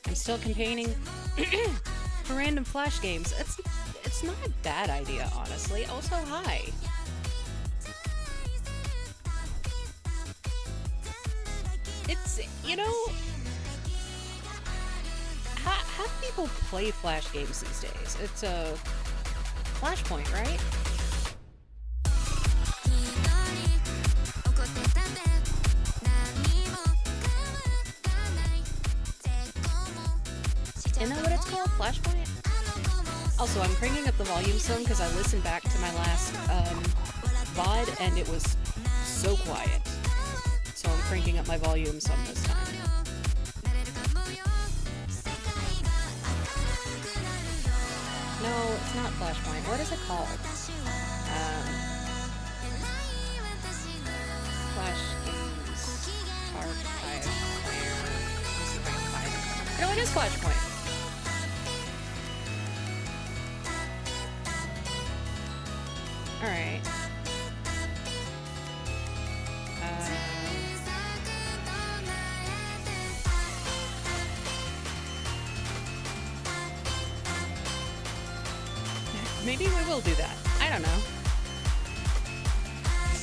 I'm still campaigning for random Flash games. It's not a bad idea, honestly. Also, hi. It's, you know, how do people play Flash games these days? It's a Flashpoint, right? Isn't that what it's called? Flashpoint? Also, I'm cranking up the volume some because I listened back to my last VOD and it was so quiet. So I'm cranking up my volume some this time. No, it's not Flashpoint. What is it called? Flash games. Archive. Let me see if I can find it. No, it is Flashpoint. Alright. Maybe we will do that. I don't know.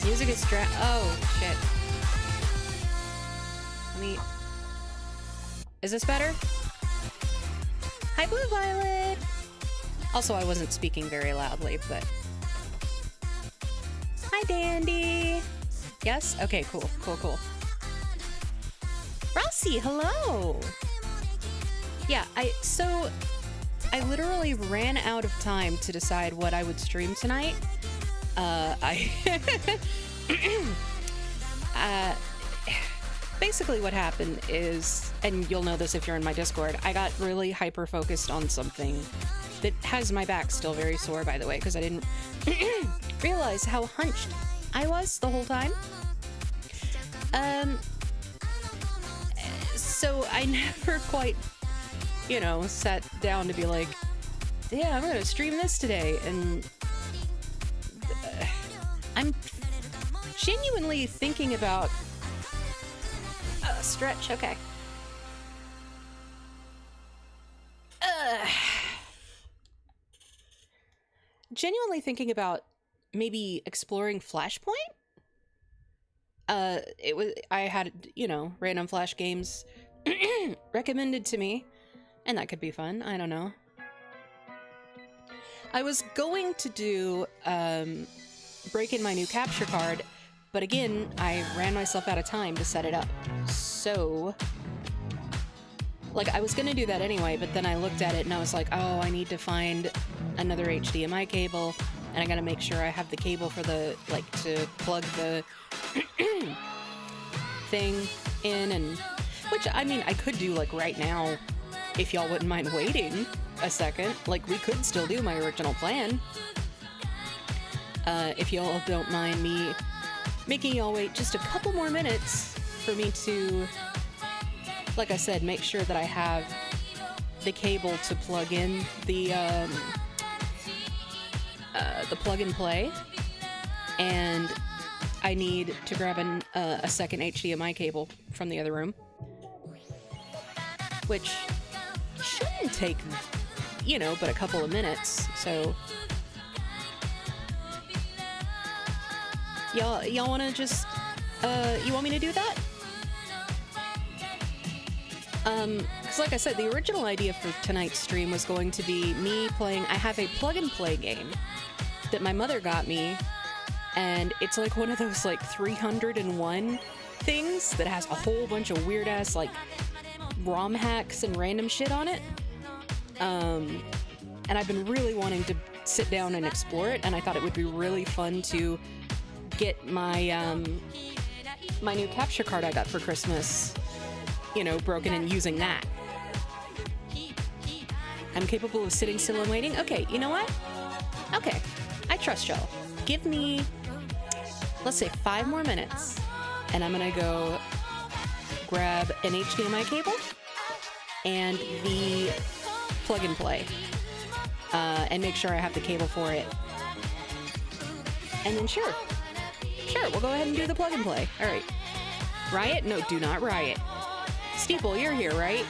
Music is oh, shit. Let me... Is this better? Hi, Blue Violet! Also, I wasn't speaking very loudly, but... Hi, Dandy! Yes? Okay, cool. Cool. Rossi, hello! Yeah, I literally ran out of time to decide what I would stream tonight. Basically what happened is, and you'll know this if you're in my Discord, I got really hyper-focused on something that has my back still very sore, by the way, because I didn't realize how hunched I was the whole time. So I never quite, you know, sat down to be like, yeah, I'm gonna stream this today, and I'm genuinely thinking about stretch, okay. Genuinely thinking about maybe exploring Flashpoint. I had, you know, random Flash games recommended to me, and that could be fun. I don't know. I was going to do break in my new capture card, but again, I ran myself out of time to set it up. So, like, I was gonna do that anyway, but then I looked at it and I was like, oh, I need to find another HDMI cable, and I gotta make sure I have the cable for the, like, to plug the thing in, and which, I mean, I could do, like, right now, if y'all wouldn't mind waiting a second. Like, we could still do my original plan. If y'all don't mind me making y'all wait just a couple more minutes for me to, like I said, make sure that I have the cable to plug in the plug and play, and I need to grab a second HDMI cable from the other room, which shouldn't take, you know, but a couple of minutes. So y'all want to just you want me to do that? Because like I said, the original idea for tonight's stream was going to be me playing. I have a plug and play game that my mother got me, and it's like one of those like 301 things that has a whole bunch of weird ass like ROM hacks and random shit on it. And I've been really wanting to sit down and explore it, and I thought it would be really fun to get my my new capture card I got for Christmas, you know, broken and using that. I'm capable of sitting still and waiting? Okay, you know what? Okay, I trust y'all. Give me, let's say, 5 more minutes, and I'm gonna go grab an HDMI cable and the plug and play, and make sure I have the cable for it. And then sure, we'll go ahead and do the plug and play. All right. Riot? No, do not riot. Steeple, you're here, right?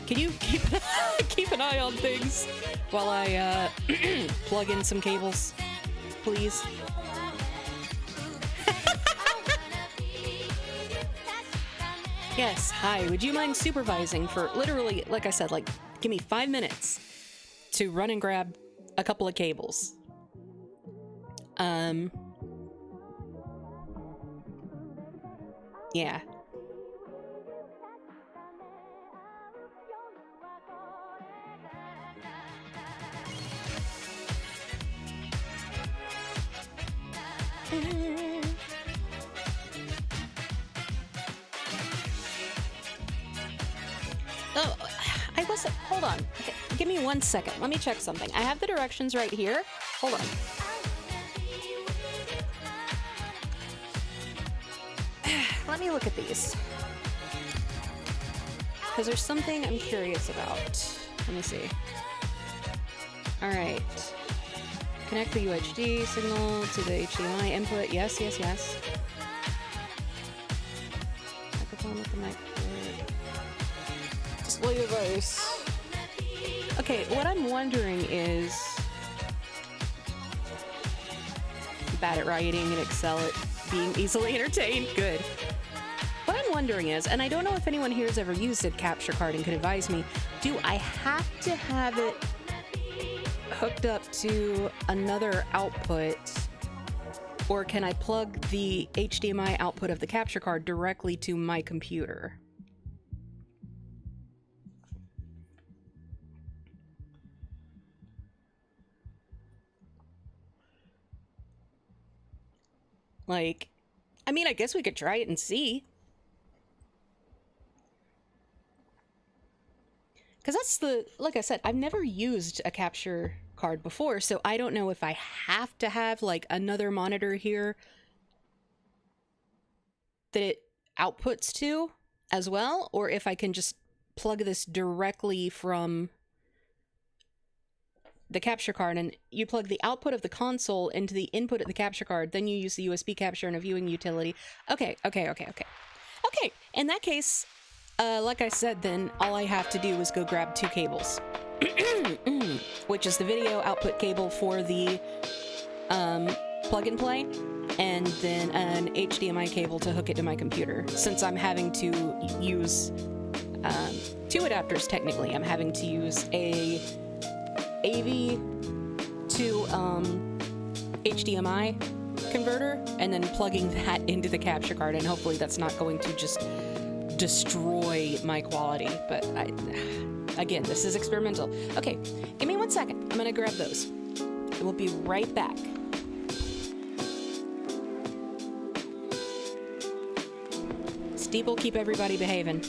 Can you keep an eye on things while I plug in some cables, please? Yes, hi. Would you mind supervising for literally, like I said, like, give me 5 minutes to run and grab a couple of cables. Yeah. Oh, I wasn't. Hold on. Okay, give me 1 second. Let me check something. I have the directions right here. Hold on. Let me look at these. Because there's something I'm curious about. Let me see. Alright. Connect the UHD signal to the HDMI input. Yes, yes, yes. Microphone with the mic. Display device. Okay, what I'm wondering is... bad at writing and excel at being easily entertained. Good. What I'm wondering is, and I don't know if anyone here has ever used a capture card and could advise me, do I have to have it hooked up to another output, or can I plug the HDMI output of the capture card directly to my computer? Like, I mean, I guess we could try it and see. Because that's the, like I said, I've never used a capture card before, so I don't know if I have to have, like, another monitor here that it outputs to as well, or if I can just plug this directly from the capture card, and you plug the output of the console into the input of the capture card, then you use the USB capture in a viewing utility. Okay, in that case, like I said, then all I have to do is go grab 2 cables, which is the video output cable for the plug and play, and then an HDMI cable to hook it to my computer. Since I'm having to use 2 adapters, technically, I'm having to use a AV to HDMI converter, and then plugging that into the capture card, and hopefully that's not going to just destroy my quality. But again, this is experimental. Okay, give me 1 second. I'm gonna grab those. We'll be right back. Steeple, keep everybody behaving.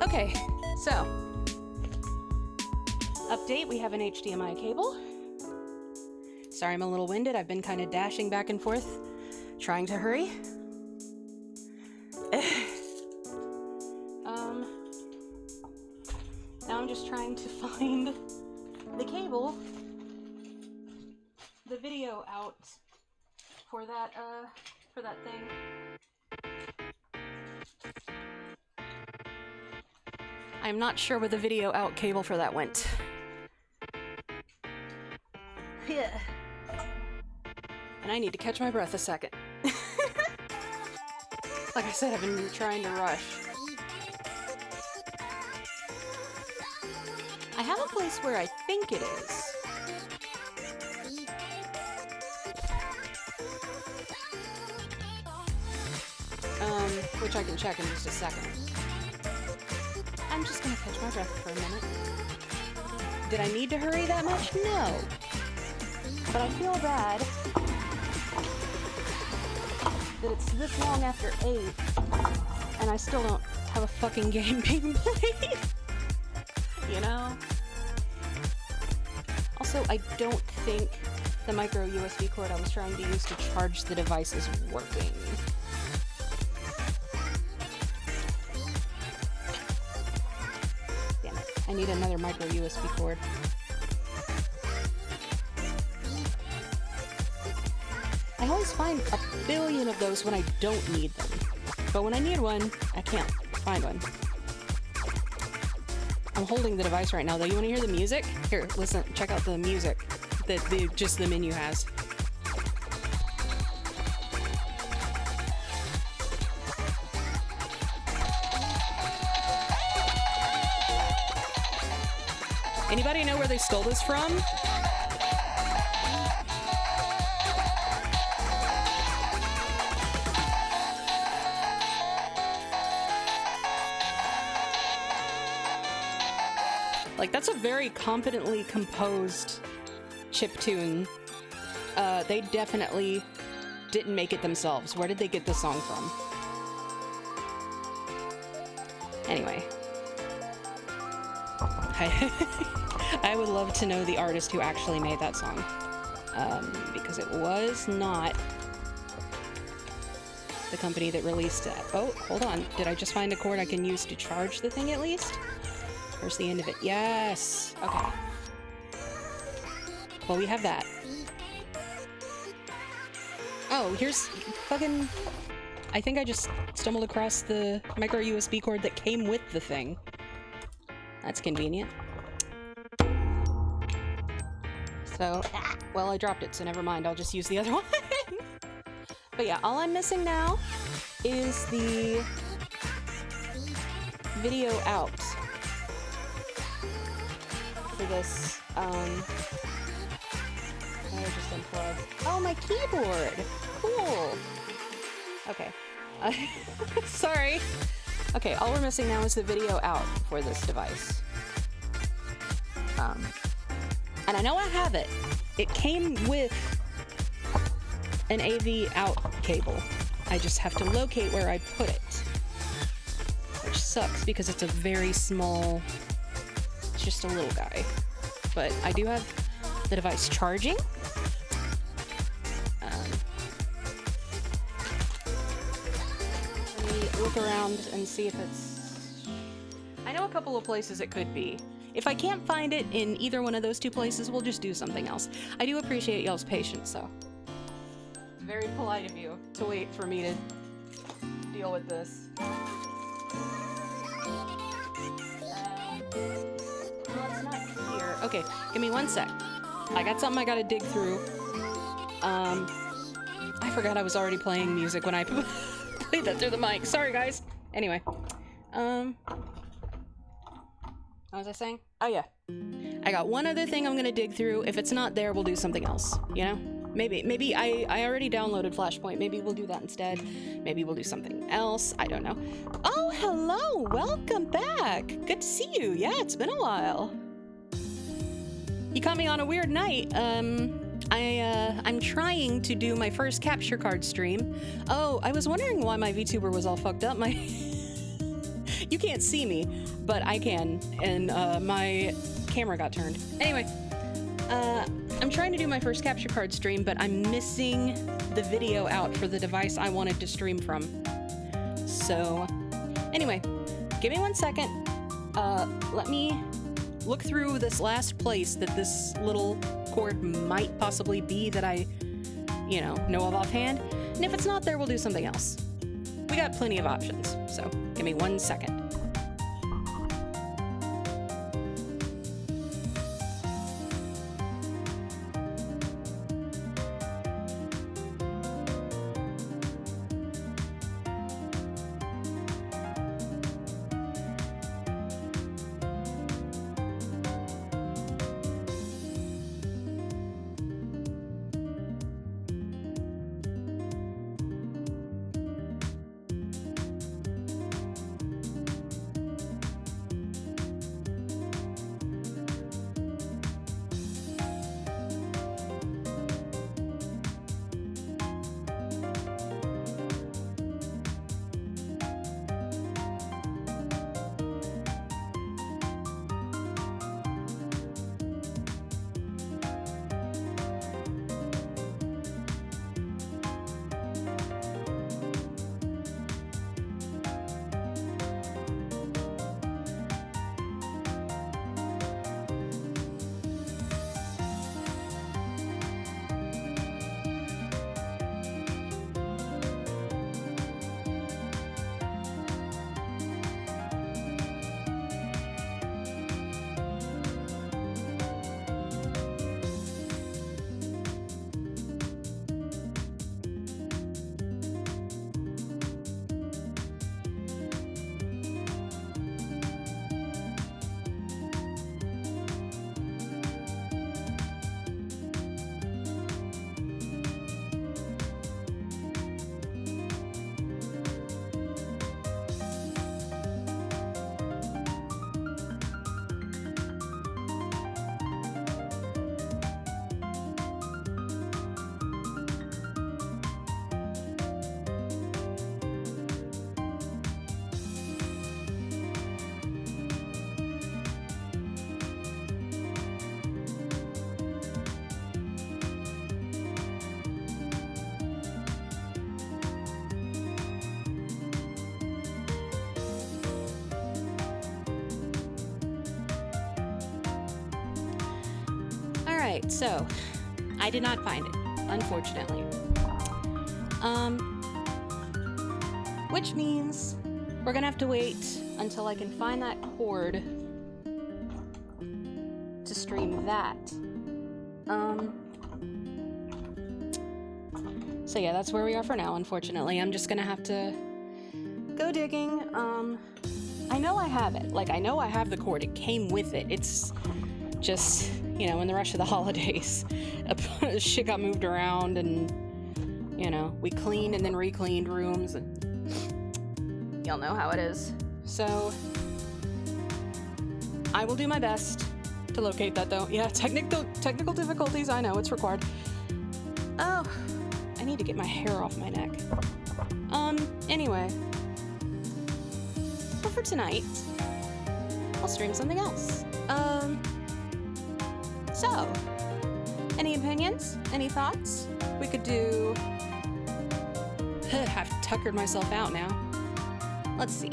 Okay, so update, we have an HDMI cable. Sorry, I'm a little winded. I've been kind of dashing back and forth, trying to hurry. Now I'm just trying to find the cable, the video out for that thing. I'm not sure where the video out cable for that went. Yeah. And I need to catch my breath a second. Like I said, I've been trying to rush. I have a place where I think it is. Which I can check in just a second. I'm just gonna catch my breath for a minute. Did I need to hurry that much? No. But I feel bad that it's this long after 8 and I still don't have a fucking game being played. You know? Also, I don't think the micro USB cord I was trying to use to charge the device is working. Damn it. I need another micro USB cord. I always find a billion of those when I don't need them. But when I need one, I can't find one. I'm holding the device right now, though. You want to hear the music? Here, listen. Check out the music that just the menu has. Anybody know where they stole this from? Like, that's a very competently composed chiptune. They definitely didn't make it themselves. Where did they get the song from? Anyway. I would love to know the artist who actually made that song. Because it was not the company that released it. Oh, hold on. Did I just find a cord I can use to charge the thing at least? Where's the end of it? Yes! Okay. Well, we have that. Oh, here's fucking... I think I just stumbled across the micro USB cord that came with the thing. That's convenient. So, well, I dropped it, so never mind. I'll just use the other one. But yeah, all I'm missing now is the video out. For this, I just unplugged. Oh, my keyboard! Cool! Okay. Sorry. Okay, all we're missing now is the video out for this device. And I know I have it. It came with an AV out cable. I just have to locate where I put it. Which sucks because it's a very small... It's just a little guy. But I do have the device charging. Let me look around and see if it's... I know a couple of places it could be. If I can't find it in either one of those two places, we'll just do something else. I do appreciate y'all's patience, though. Very polite of you to wait for me to deal with this. It's not here. Okay, give me 1 sec. I got something I gotta dig through. I forgot I was already playing music when I played that through the mic. Sorry, guys. Anyway, what was I saying? Oh, yeah. I got one other thing I'm gonna dig through. If it's not there, we'll do something else, you know? Maybe I already downloaded Flashpoint. Maybe we'll do that instead. Maybe we'll do something else. I don't know. Oh, hello! Welcome back! Good to see you. Yeah, it's been a while. You caught me on a weird night. I'm trying to do my first capture card stream. Oh, I was wondering why my VTuber was all fucked up. You can't see me, but I can, and my camera got turned. Anyway, I'm trying to do my first capture card stream, but I'm missing the video out for the device I wanted to stream from. So, anyway, give me 1 second. Let me look through this last place that this little cord might possibly be that I, know of offhand. And if it's not there, we'll do something else. We got plenty of options, so give me 1 second. Alright, so I did not find it, unfortunately. Which means we're gonna have to wait until I can find that cord to stream that. So yeah, that's where we are for now, unfortunately. I'm just gonna have to go digging. I know I have it. Like, I know I have the cord. It came with it. It's just, in the rush of the holidays, shit got moved around and, we cleaned and then re-cleaned rooms and y'all know how it is. So, I will do my best to locate that though. Yeah, technical difficulties, I know, it's required. Oh, I need to get my hair off my neck. Anyway. But for tonight, I'll stream something else. So, any opinions? Any thoughts? We could do... I've tuckered myself out now. Let's see.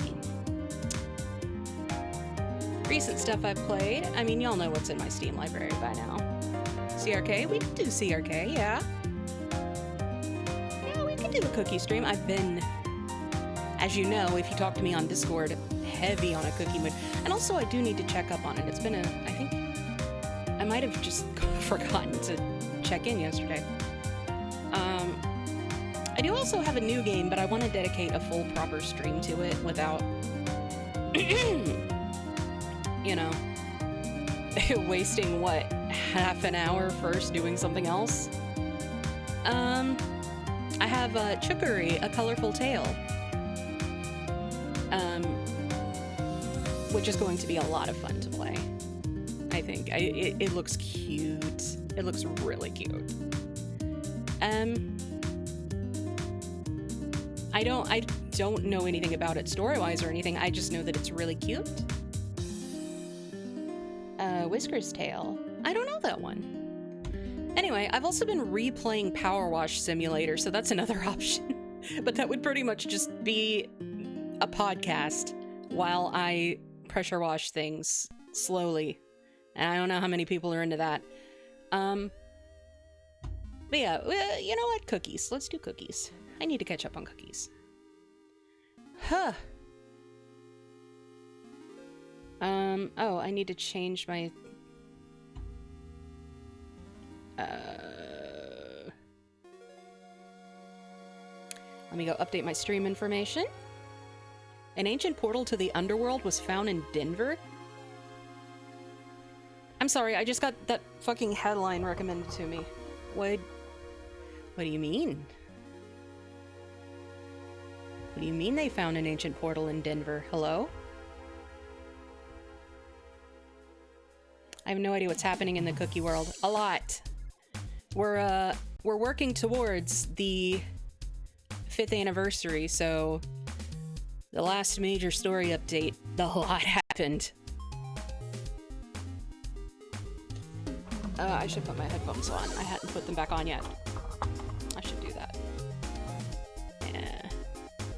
Recent stuff I've played. I mean, y'all know what's in my Steam library by now. CRK? We could do CRK, yeah. Yeah, we could do a cookie stream. I've been, as you know, if you talk to me on Discord, heavy on a cookie mood. And also, I do need to check up on it. It's been I think I might have just forgotten to check in yesterday. I do also have a new game, but I want to dedicate a full proper stream to it without, wasting, half an hour first doing something else? I have Chookery, A Colorful Tale. Which is going to be a lot of fun to play. I think. It looks cute. It looks really cute. don't know anything about it story-wise or anything. I just know that it's really cute. Whisker's Tale. I don't know that one. Anyway, I've also been replaying Power Wash Simulator, so that's another option. But that would pretty much just be a podcast while I pressure wash things slowly. And I don't know how many people are into that. But yeah, you know what? Cookies. Let's do cookies. I need to catch up on cookies. Huh. Oh, I need to change my... Let me go update my stream information. An ancient portal to the underworld was found in Denver? I'm sorry, I just got that fucking headline recommended to me. What do you mean? What do you mean they found an ancient portal in Denver? Hello? I have no idea what's happening in the cookie world. A lot. We're working towards the 5th anniversary, so the last major story update, a lot happened. I should put my headphones on. I hadn't put them back on yet. I should do that. Yeah.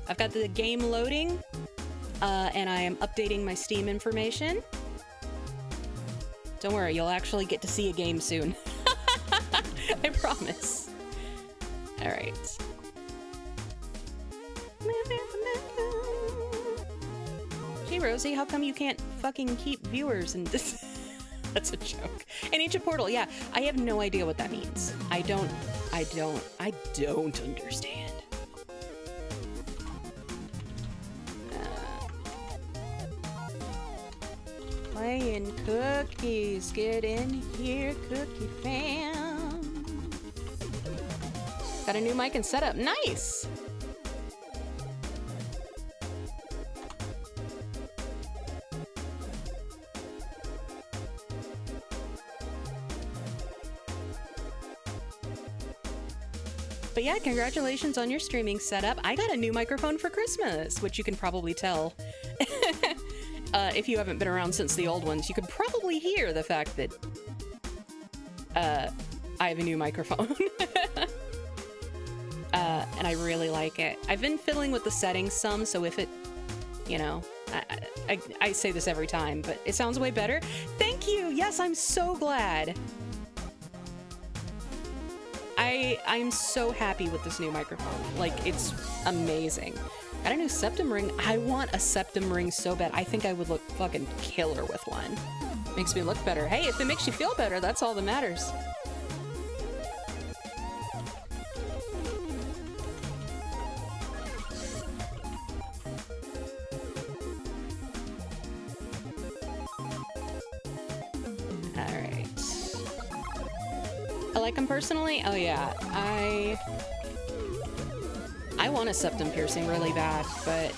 I've got the game loading, and I am updating my Steam information. Don't worry, you'll actually get to see a game soon. I promise. Alright. Gee, Rosie, how come you can't fucking keep viewers and this? That's a joke. An ancient portal, yeah. I have no idea what that means. I don't understand. Playing cookies, get in here, cookie fam. Got a new mic and setup, nice! But yeah, congratulations on your streaming setup. I got a new microphone for Christmas, which you can probably tell. If you haven't been around since the old ones, you could probably hear the fact that I have a new microphone. And I really like it. I've been fiddling with the settings some, so if it, you know, I say this every time, but it sounds way better. Thank you! Yes, I'm so glad. I'm so happy with this new microphone. Like, it's amazing. Got a new septum ring. I want a septum ring so bad. I think I would look fucking killer with one. Makes me look better. Hey, if it makes you feel better, that's all that matters. I like them personally? Oh yeah, I want a septum piercing really bad, but,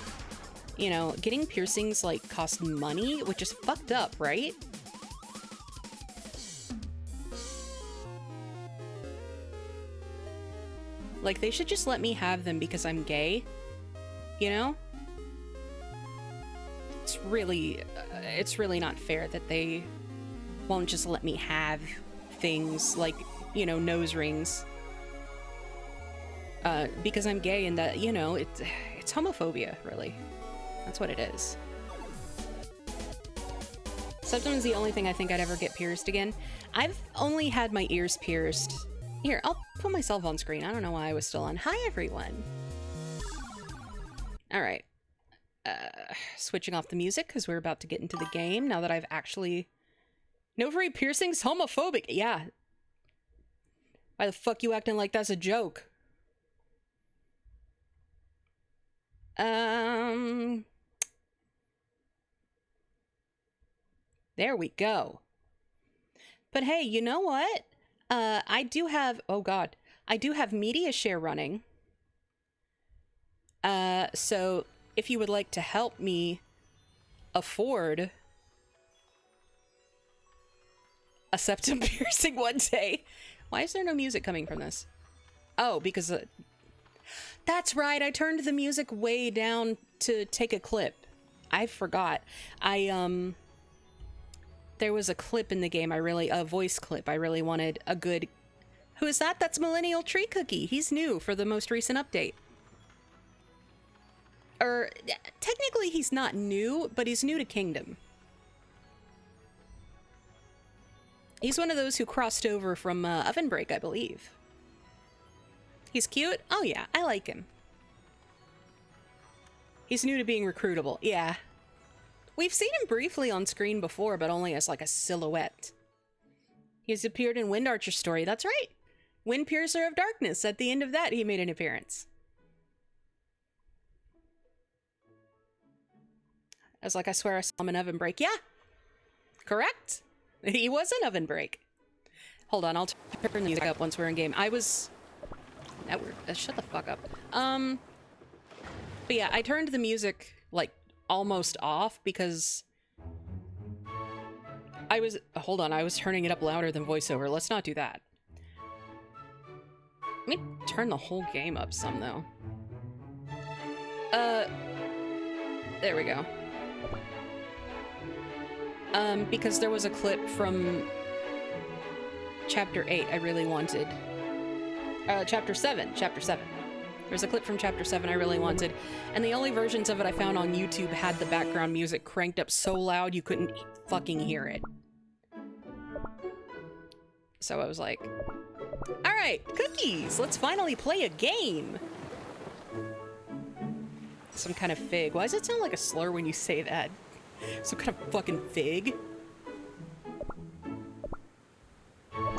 you know, getting piercings, like, cost money, which is fucked up, right? Like, they should just let me have them because I'm gay, you know? It's really not fair that they won't just let me have things like, you know, nose rings. Because I'm gay, and that, you know, it's homophobia, really. That's what it is. Septum is the only thing I think I'd ever get pierced again. I've only had my ears pierced. Here, I'll put myself on screen. I don't know why I was still on. Hi, everyone. All right. Switching off the music because we're about to get into the game now that I've actually... No free piercings? Homophobic. Yeah. Why the fuck you acting like that's a joke? There we go. But hey, you know what? I do have, oh god, I do have media share running. So if you would like to help me afford a septum piercing one day. Why is there no music coming from this? Oh, because That's right. I turned the music way down to take a clip. I forgot. There was a clip in the game a voice clip. I really wanted a good... Who is that? That's Millennial Tree Cookie. He's new for the most recent update. Or, technically he's not new, but he's new to Kingdom. He's one of those who crossed over from Oven Break, I believe. He's cute? Oh yeah, I like him. He's new to being recruitable. Yeah. We've seen him briefly on screen before, but only as like a silhouette. He's appeared in Wind Archer's story. That's right. Wind Piercer of Darkness. At the end of that, he made an appearance. I was like, I swear I saw him in Oven Break. Yeah. Correct. He was in Oven Break. Hold on, I'll turn the music up once we're in game. I was... shut the fuck up. But yeah, I turned the music, like, almost off because I was... Hold on, I was turning it up louder than voiceover. Let's not do that. Let me turn the whole game up some, though. There we go. Because there was a clip from Chapter 8 I really wanted. Chapter 7. There's a clip from Chapter 7 I really wanted, and the only versions of it I found on YouTube had the background music cranked up so loud you couldn't fucking hear it. So I was like, alright, cookies! Let's finally play a game! Some kind of fig. Why does it sound like a slur when you say that? Some kind of fucking fig?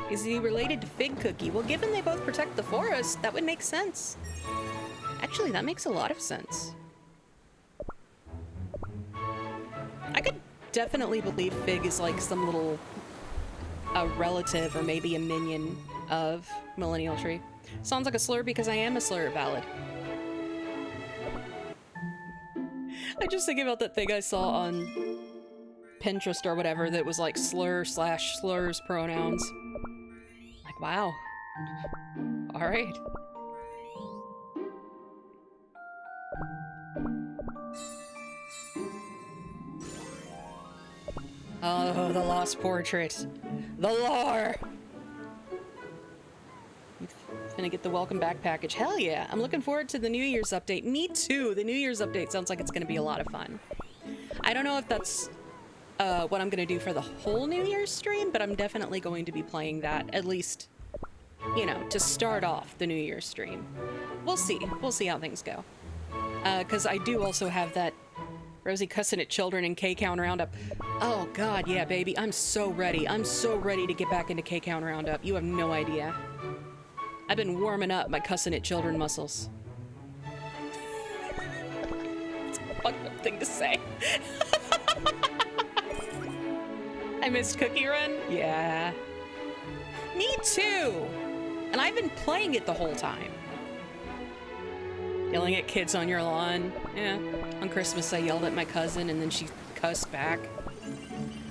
Is he related to Fig Cookie? Well, given they both protect the forest, that would make sense. Actually, that makes a lot of sense. I could definitely believe Fig is like some little relative or maybe a minion of Millennial Tree. Sounds like a slur because I am a slur. Valid. I just think about that thing I saw on Pinterest or whatever that was like slur/slurs pronouns. Like, wow. Alright. Oh, the lost portrait. The lore! Gonna get the welcome back package. Hell yeah. I'm looking forward to the New Year's update. Me too. The New Year's update sounds like it's gonna be a lot of fun. I don't know if that's what I'm gonna do for the whole New Year's stream, but I'm definitely going to be playing that, at least, you know, to start off the New Year's stream. We'll see. We'll see how things go. Because I do also have that Rosie cussing at children and K-Count Roundup. Oh god, yeah, baby. I'm so ready. I'm so ready to get back into K-Count Roundup. You have no idea. I've been warming up my cussing at children muscles. It's a fucked up thing to say. I missed Cookie Run? Yeah. Me too! And I've been playing it the whole time. Yelling at kids on your lawn. Yeah. On Christmas I yelled at my cousin and then she cussed back.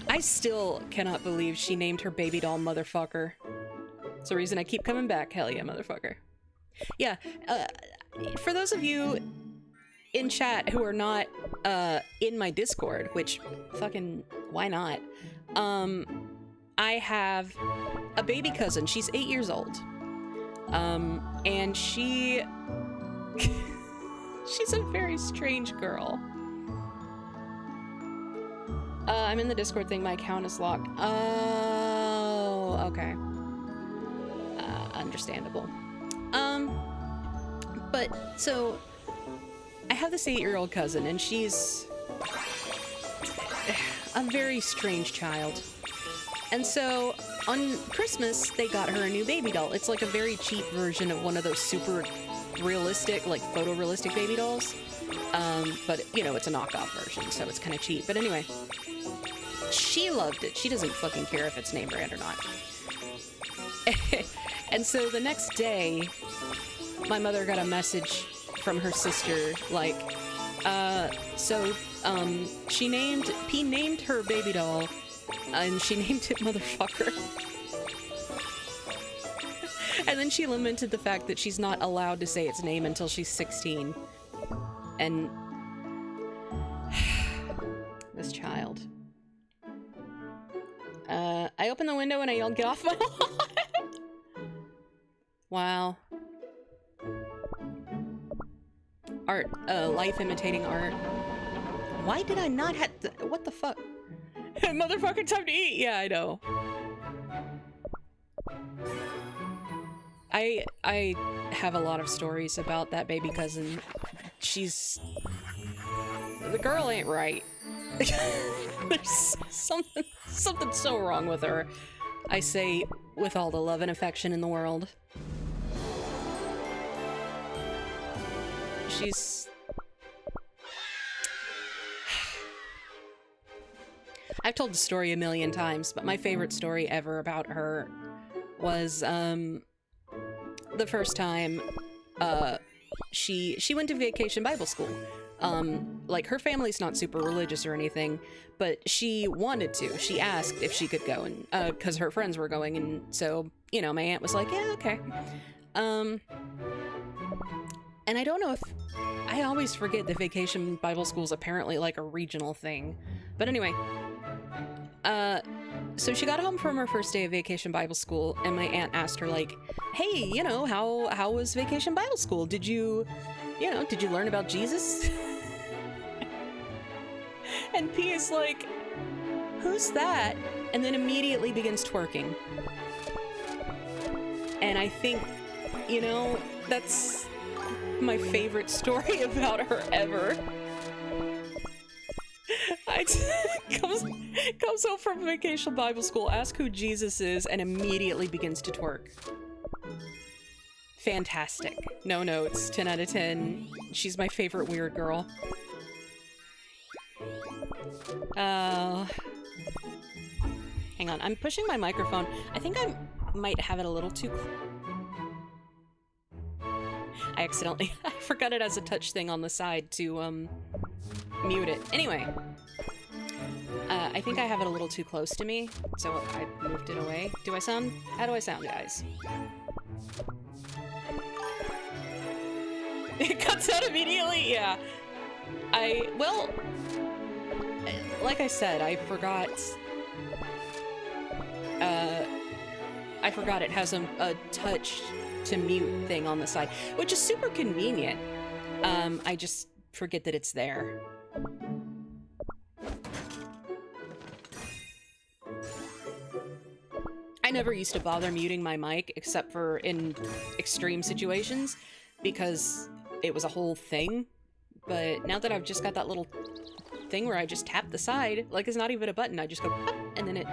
I still cannot believe she named her baby doll Motherfucker. It's the reason I keep coming back. Hell yeah, motherfucker. Yeah, for those of you in chat who are not in my Discord, which fucking why not? I have a baby cousin. She's 8 years old. And she's a very strange girl. I'm in the Discord thing. My account is locked. Oh, okay. Understandable. But so I have this 8-year-old cousin and she's a very strange child. And so on Christmas, they got her a new baby doll. It's like a very cheap version of one of those super realistic, like photorealistic baby dolls. But you know, it's a knockoff version, so it's kind of cheap. But anyway, she loved it. She doesn't fucking care if it's name brand or not. And so the next day, my mother got a message from her sister, like, she named her baby doll, and she named it Motherfucker. And then she lamented the fact that she's not allowed to say its name until she's 16. And this child. I opened the window and I yelled, "Get off my lawn!" Wow. Art, life imitating art. Why did I not have what the fuck? Motherfucking time to eat! Yeah, I know. I have a lot of stories about that baby cousin. She's... The girl ain't right. There's something so wrong with her. I say with all the love and affection in the world. She's... I've told the story a million times, but my favorite story ever about her was, the first time, she went to vacation Bible school. Like, her family's not super religious or anything, but she wanted to. She asked if she could go, and, cause her friends were going, and so, you know, my aunt was like, yeah, okay. And I don't know if... I always forget that vacation Bible school is apparently like a regional thing. But anyway, so she got home from her first day of vacation Bible school, and my aunt asked her, like, hey, you know, how was vacation Bible school? Did you learn about Jesus? And P is like, who's that? And then immediately begins twerking. And I think, you know, that's my favorite story about her ever. Comes home from vacation Bible school, asks who Jesus is, and immediately begins to twerk. Fantastic. No notes. 10 out of 10. She's my favorite weird girl. Hang on. I'm pushing my microphone. I think I might have it a little too... I accidentally... I forgot it as a touch thing on the side to, mute it. Anyway. I think I have it a little too close to me, so I moved it away. Do I sound... How do I sound, guys? It cuts out immediately? Yeah. Well... Like I said, I forgot it has a touch to mute thing on the side, which is super convenient. I just forget that it's there. I never used to bother muting my mic except for in extreme situations because it was a whole thing. But now that I've just got that little thing where I just tap the side, like it's not even a button, I just go pop, and then it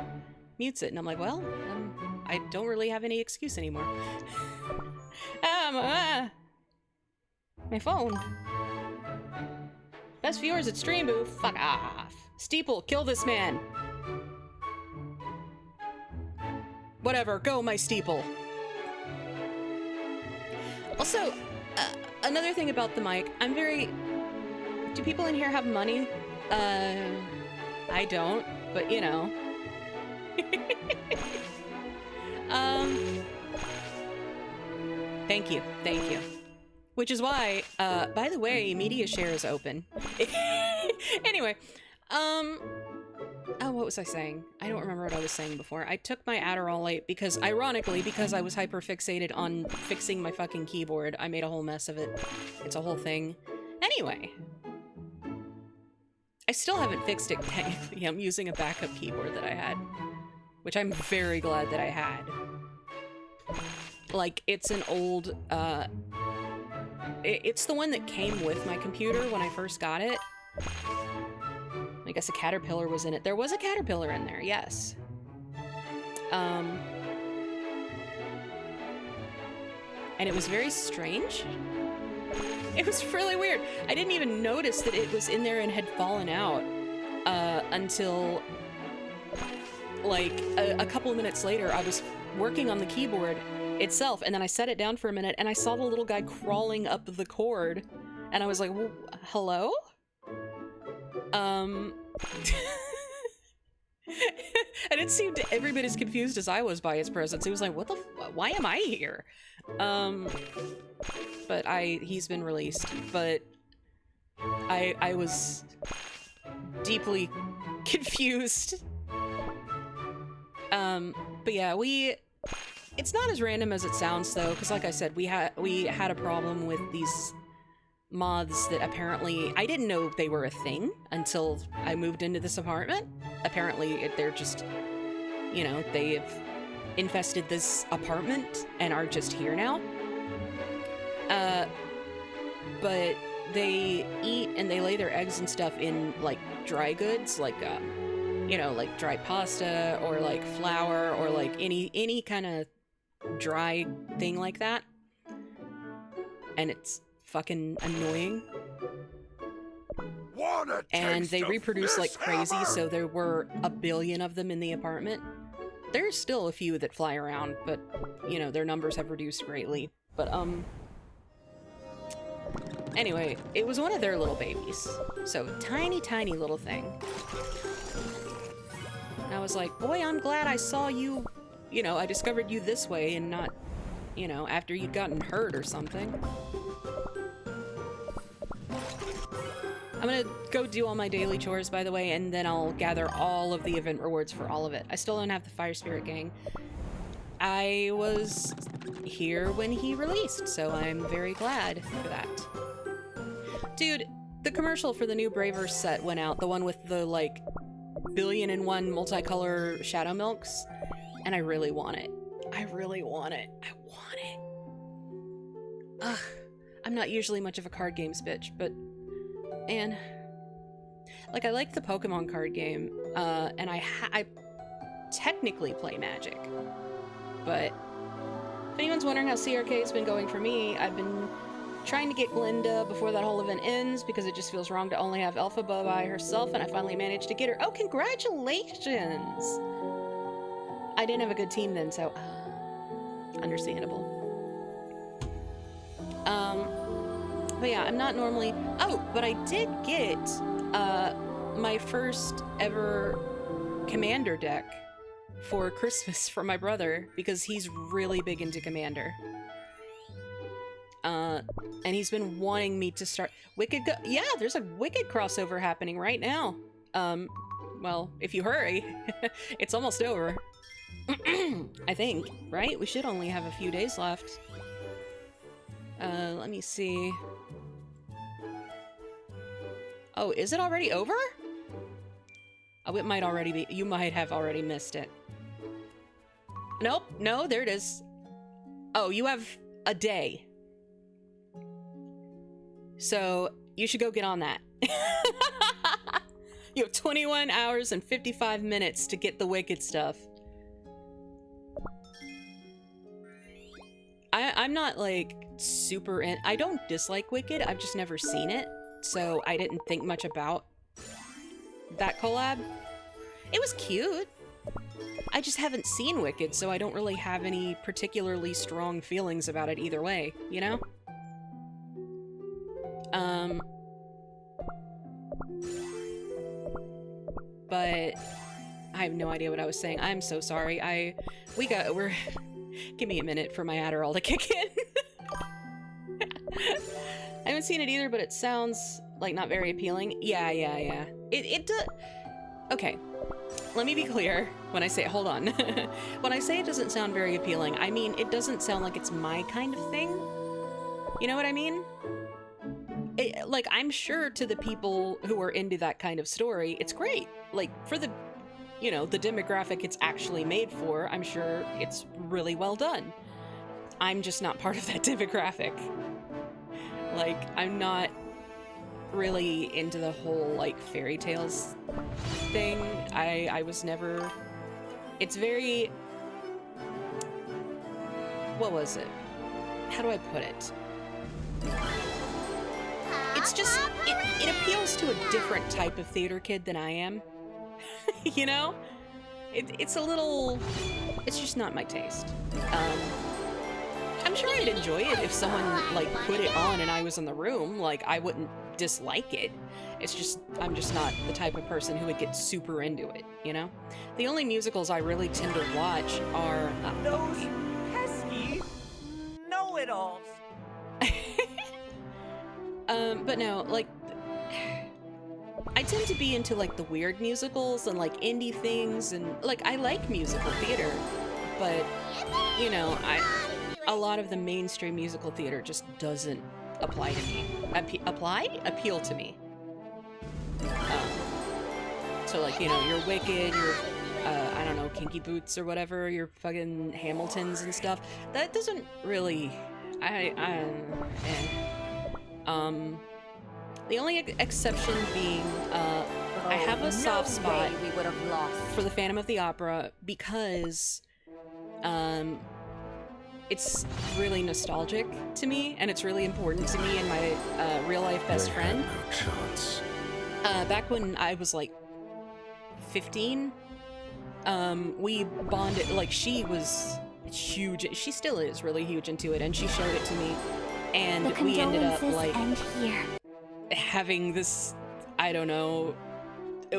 mutes it, and I'm like, well, I don't really have any excuse anymore. My phone. Best viewers at Stream Boo, fuck off. Steeple, kill this man. Whatever, go my Steeple. Also, another thing about the mic, I'm very... Do people in here have money? I don't, but you know. Thank you. Which is why, by the way, media share is open. Anyway, oh, what was I saying? I don't remember what I was saying before. I took my Adderall late because, ironically, because I was hyper-fixated on fixing my fucking keyboard, I made a whole mess of it. It's a whole thing. Anyway. I still haven't fixed it technically. I'm using a backup keyboard that I had, which I'm very glad that I had. Like, it's an old, it's the one that came with my computer when I first got it. I guess a caterpillar was in it. There was a caterpillar in there, yes. And it was very strange. It was really weird. I didn't even notice that it was in there and had fallen out until like a couple of minutes later. I was working on the keyboard itself, and then I set it down for a minute, and I saw the little guy crawling up the cord, and I was like, hello? And it seemed every bit as confused as I was by his presence. He was like, why am I here? But he's been released, but I was deeply confused. But yeah, it's not as random as it sounds though, because like I said, we had a problem with these moths that apparently, I didn't know they were a thing until I moved into this apartment. Apparently they're just, you know, they've infested this apartment and are just here now. But they eat and they lay their eggs and stuff in like dry goods, like you know, like dry pasta or like flour or like any kind of dry thing like that. And it's fucking annoying. And they reproduce like crazy, so there were 1 billion of them in the apartment. There's still a few that fly around, but you know, their numbers have reduced greatly. But anyway, it was one of their little babies. So tiny little thing. And I was like, boy, I'm glad I saw you, you know, I discovered you this way and not, you know, after you'd gotten hurt or something. I'm gonna go do all my daily chores, by the way, and then I'll gather all of the event rewards for all of it. I still don't have the Fire Spirit Gang. I was here when he released, so I'm very glad for that. Dude, the commercial for the new Braverse set went out, the one with the, like, 1,000,000,001 multicolor Shadow Milks, and I really want it. I really want it. I want it. Ugh. I'm not usually much of a card games bitch, but and like I like the Pokemon card game, and I technically play Magic, but if anyone's wondering how CRK has been going for me, I've been trying to get Glinda before that whole event ends because it just feels wrong to only have Elphaba by herself, and I finally managed to get her. Oh, congratulations! I didn't have a good team then, so understandable. But yeah, I'm not normally... Oh, but I did get my first ever Commander deck for Christmas for my brother because he's really big into Commander. And he's been wanting me to start... Yeah, there's a Wicked crossover happening right now. Well, if you hurry, it's almost over. I think, right? We should only have a few days left. Let me see. Oh, is it already over? Oh, it might already be. You might have already missed it. Nope. No, there it is. Oh, you have a day. So, you should go get on that. You have 21 hours and 55 minutes to get the Wicked stuff. I'm not, like, super in... I don't dislike Wicked, I've just never seen it, so I didn't think much about that collab. It was cute. I just haven't seen Wicked, so I don't really have any particularly strong feelings about it either way, you know? But I have no idea what I was saying. I'm so sorry. We're... Give me a minute for my Adderall to kick in. I haven't seen it either, but it sounds like not very appealing. Yeah. It does. Okay. Let me be clear when I say, hold on. When I say it doesn't sound very appealing, I mean, it doesn't sound like it's my kind of thing. You know what I mean? Like, I'm sure to the people who are into that kind of story, it's great. Like, for the, you know, the demographic it's actually made for, I'm sure it's really well done. I'm just not part of that demographic. Like, I'm not really into the whole, like, fairy tales thing. I was never... It's very... What was it? How do I put it? It's just... It appeals to a different type of theater kid than I am. You know? It's a little... It's just not my taste. I'm sure I'd enjoy it if someone, like, put it on and I was in the room. Like, I wouldn't dislike it. It's just, I'm just not the type of person who would get super into it, you know? The only musicals I really tend to watch are... Those pesky know-it-alls. But no, like... I tend to be into, like, the weird musicals and, like, indie things, and, like, I like musical theater, but, you know, a lot of the mainstream musical theater just doesn't apply to me. Appeal to me. So, like, you know, your Wicked, your, I don't know, Kinky Boots or whatever, your fucking Hamiltons and stuff, that doesn't really, the only exception being, I have a soft spot we would have lost for the Phantom of the Opera because, it's really nostalgic to me, and it's really important to me and my real-life best friend. No chance. Back when I was, like, 15, we bonded. Like, she was huge. She still is really huge into it, and she showed it to me, and we ended up, like, having this, I don't know,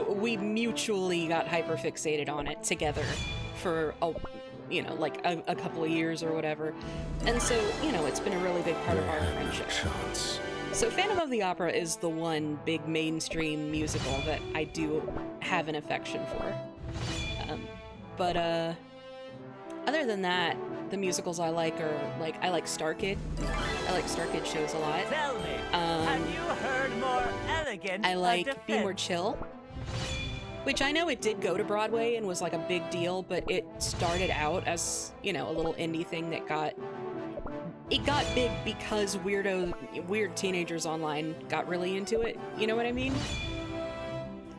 we mutually got hyper-fixated on it together for you know, like a couple of years or whatever. And so, you know, it's been a really big part of our friendship. So Phantom of the Opera is the one big mainstream musical that I do have an affection for. But other than that, the musicals I like are, like, I like Star Kid. I like Star Kid shows a lot. Tell me, have you heard more elegant? I like Be More Chill, which I know it did go to Broadway and was like a big deal, but it started out as, you know, a little indie thing that got big because weird teenagers online got really into it. You know what I mean?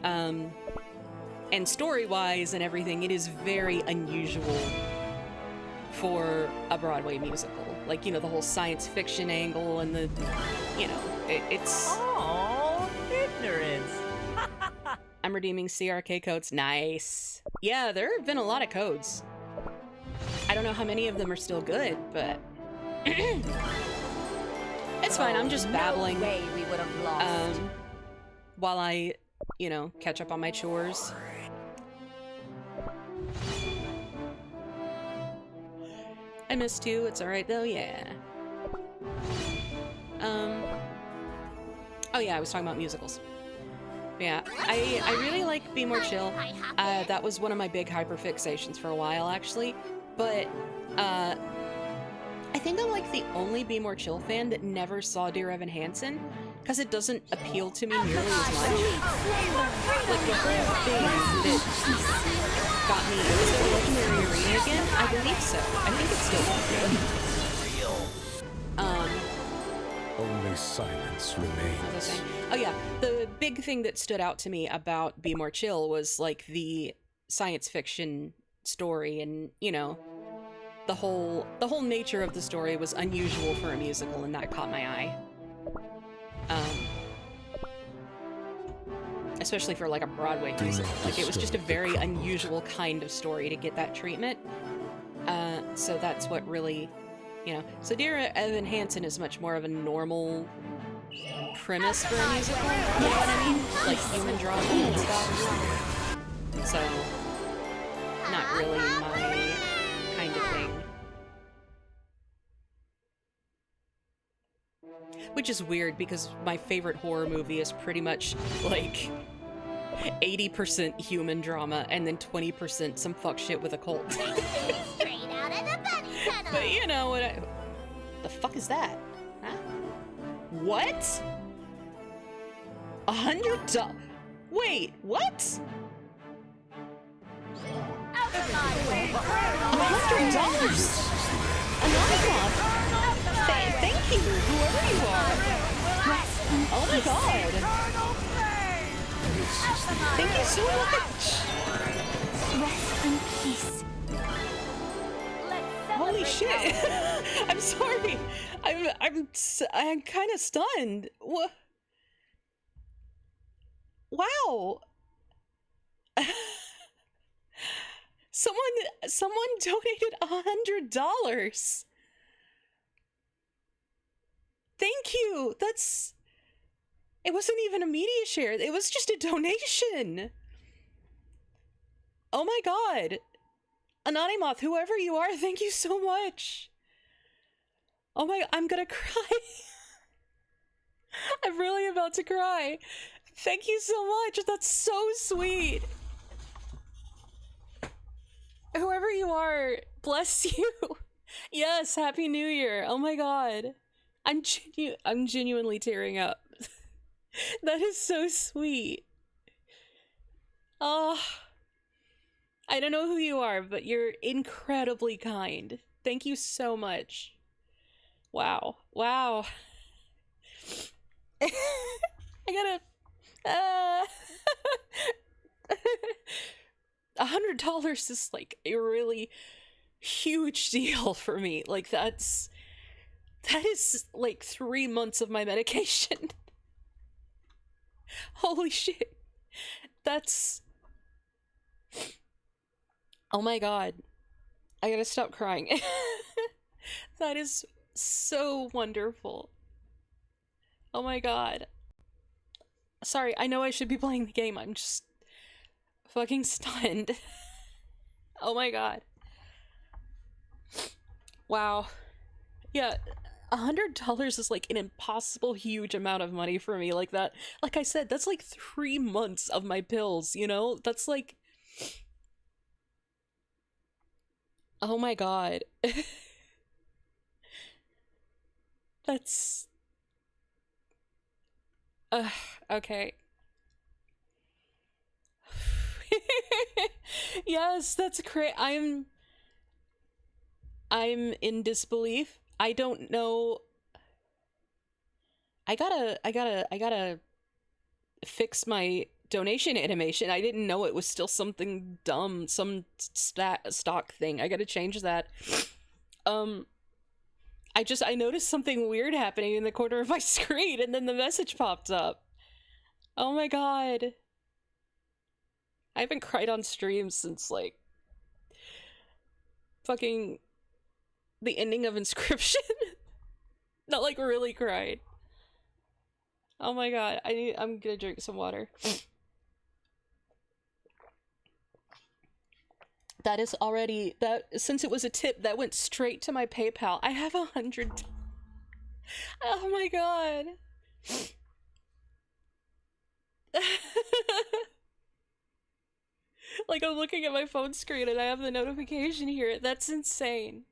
And story-wise and everything, it is very unusual for a Broadway musical. Like, you know, the whole science fiction angle and the, you know, it's... Oh, ignorance. I'm redeeming CRK codes. Nice. Yeah, there have been a lot of codes. I don't know how many of them are still good, but... It's fine, I'm just babbling. No way we would have lost. While I, you know, catch up on my chores. I missed you, it's alright though, yeah. Oh yeah, I was talking about musicals. Yeah, I really like Be More Chill. That was one of my big hyperfixations for a while, actually. But, I think I'm like the only Be More Chill fan that never saw Dear Evan Hansen, because it doesn't appeal to me nearly as much. Like, the whole thing that got me into the Legendary Arena again, I believe so. I think it's still Only silence remains. Oh yeah, the big thing that stood out to me about Be More Chill was, like, the science fiction story, and, you know, the whole nature of the story was unusual for a musical, and that caught my eye. Especially for, like, a Broadway musical. Like, it was just a very unusual kind of story to get that treatment. So that's what really, you know. So Dear Evan Hansen is much more of a normal premise for a musical, you know what I mean? Like human drama and stuff. So, not really my kind of thing. Which is weird, because my favorite horror movie is pretty much, like, 80% human drama and then 20% some fuck shit with a cult. Straight out of the bunny tunnel. But you know what the fuck is that? Huh? What? $100? Wait, what? $100? Anonymous? Thank you, whoever you are. Oh my god. Thank you so much. Rest in peace. Holy shit. I'm sorry. I'm kind of stunned. What? Wow. Someone donated $100. thank you. It wasn't even a media share. It was just a donation. Oh my god. Anonymoth, whoever you are, thank you so much. Oh my, I'm gonna cry. I'm really about to cry. Thank you so much. That's so sweet. Whoever you are, bless you. Yes, Happy New Year. Oh my god. I'm genuinely tearing up. That is so sweet. Oh, I don't know who you are, but you're incredibly kind. Thank you so much. Wow. Wow. I gotta... $100 is like a really huge deal for me. Like that is like 3 months of my medication. Holy shit. That's... Oh my god. I gotta stop crying. That is so wonderful. Oh my god. Sorry, I know I should be playing the game. I'm just fucking stunned. Oh my god. Wow. Yeah, $100 is like an impossible huge amount of money for me. Like that, like I said, that's like 3 months of my pills, you know? That's like... Oh my god. That's... okay. Yes, that's great. I'm in disbelief. I don't know. I gotta fix my donation animation. I didn't know it was still something dumb, some stock thing. I gotta change that. I noticed something weird happening in the corner of my screen, and then the message popped up. Oh my god. I haven't cried on stream since, like, fucking the ending of Inscription. Not, like, really cried. Oh my god, I'm gonna drink some water. That is already, since it was a tip, that went straight to my PayPal. I have 100. Oh my god. Like, I'm looking at my phone screen and I have the notification here. That's insane.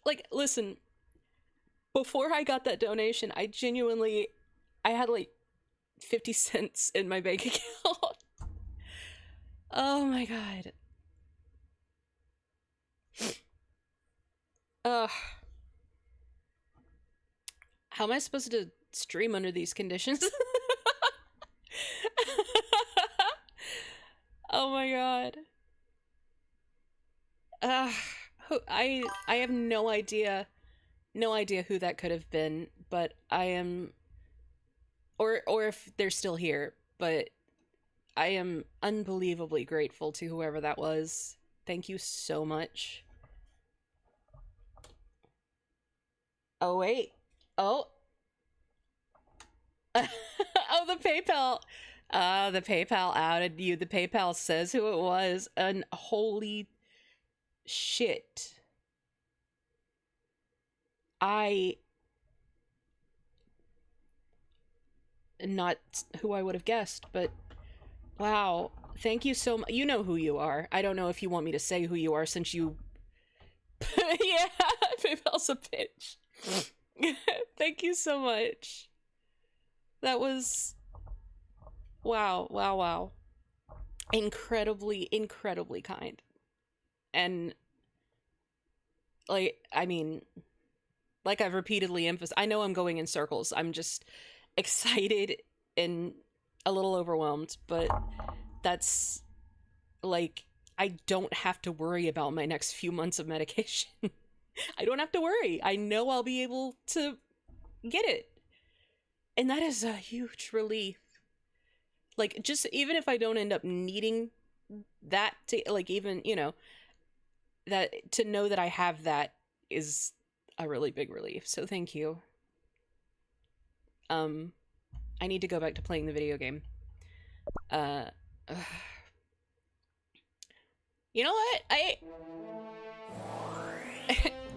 Like, listen, before I got that donation, I had like 50 cents in my bank account. Oh my god. How am I supposed to stream under these conditions? Oh my god. I have no idea who that could have been, but I am, or if they're still here, but I am unbelievably grateful to whoever that was. Thank you so much. Oh wait. Oh. Oh, the PayPal. The PayPal outed you. The PayPal says who it was. And holy shit. Not who I would have guessed, but wow. Thank you so much. You know who you are. I don't know if you want me to say who you are since you... Yeah, PayPal's a bitch. Thank you so much. That was... Wow, wow, wow. Incredibly, incredibly kind. And, like, I mean, like I've repeatedly emphasized, I know I'm going in circles. I'm just excited and a little overwhelmed, but that's, like, I don't have to worry about my next few months of medication. I don't have to worry. I know I'll be able to get it. And that is a huge relief. Like, just even if I don't end up needing that to, like, even, you know, that to know that I have that is a really big relief, so thank you. I need to go back to playing the video game. You know what?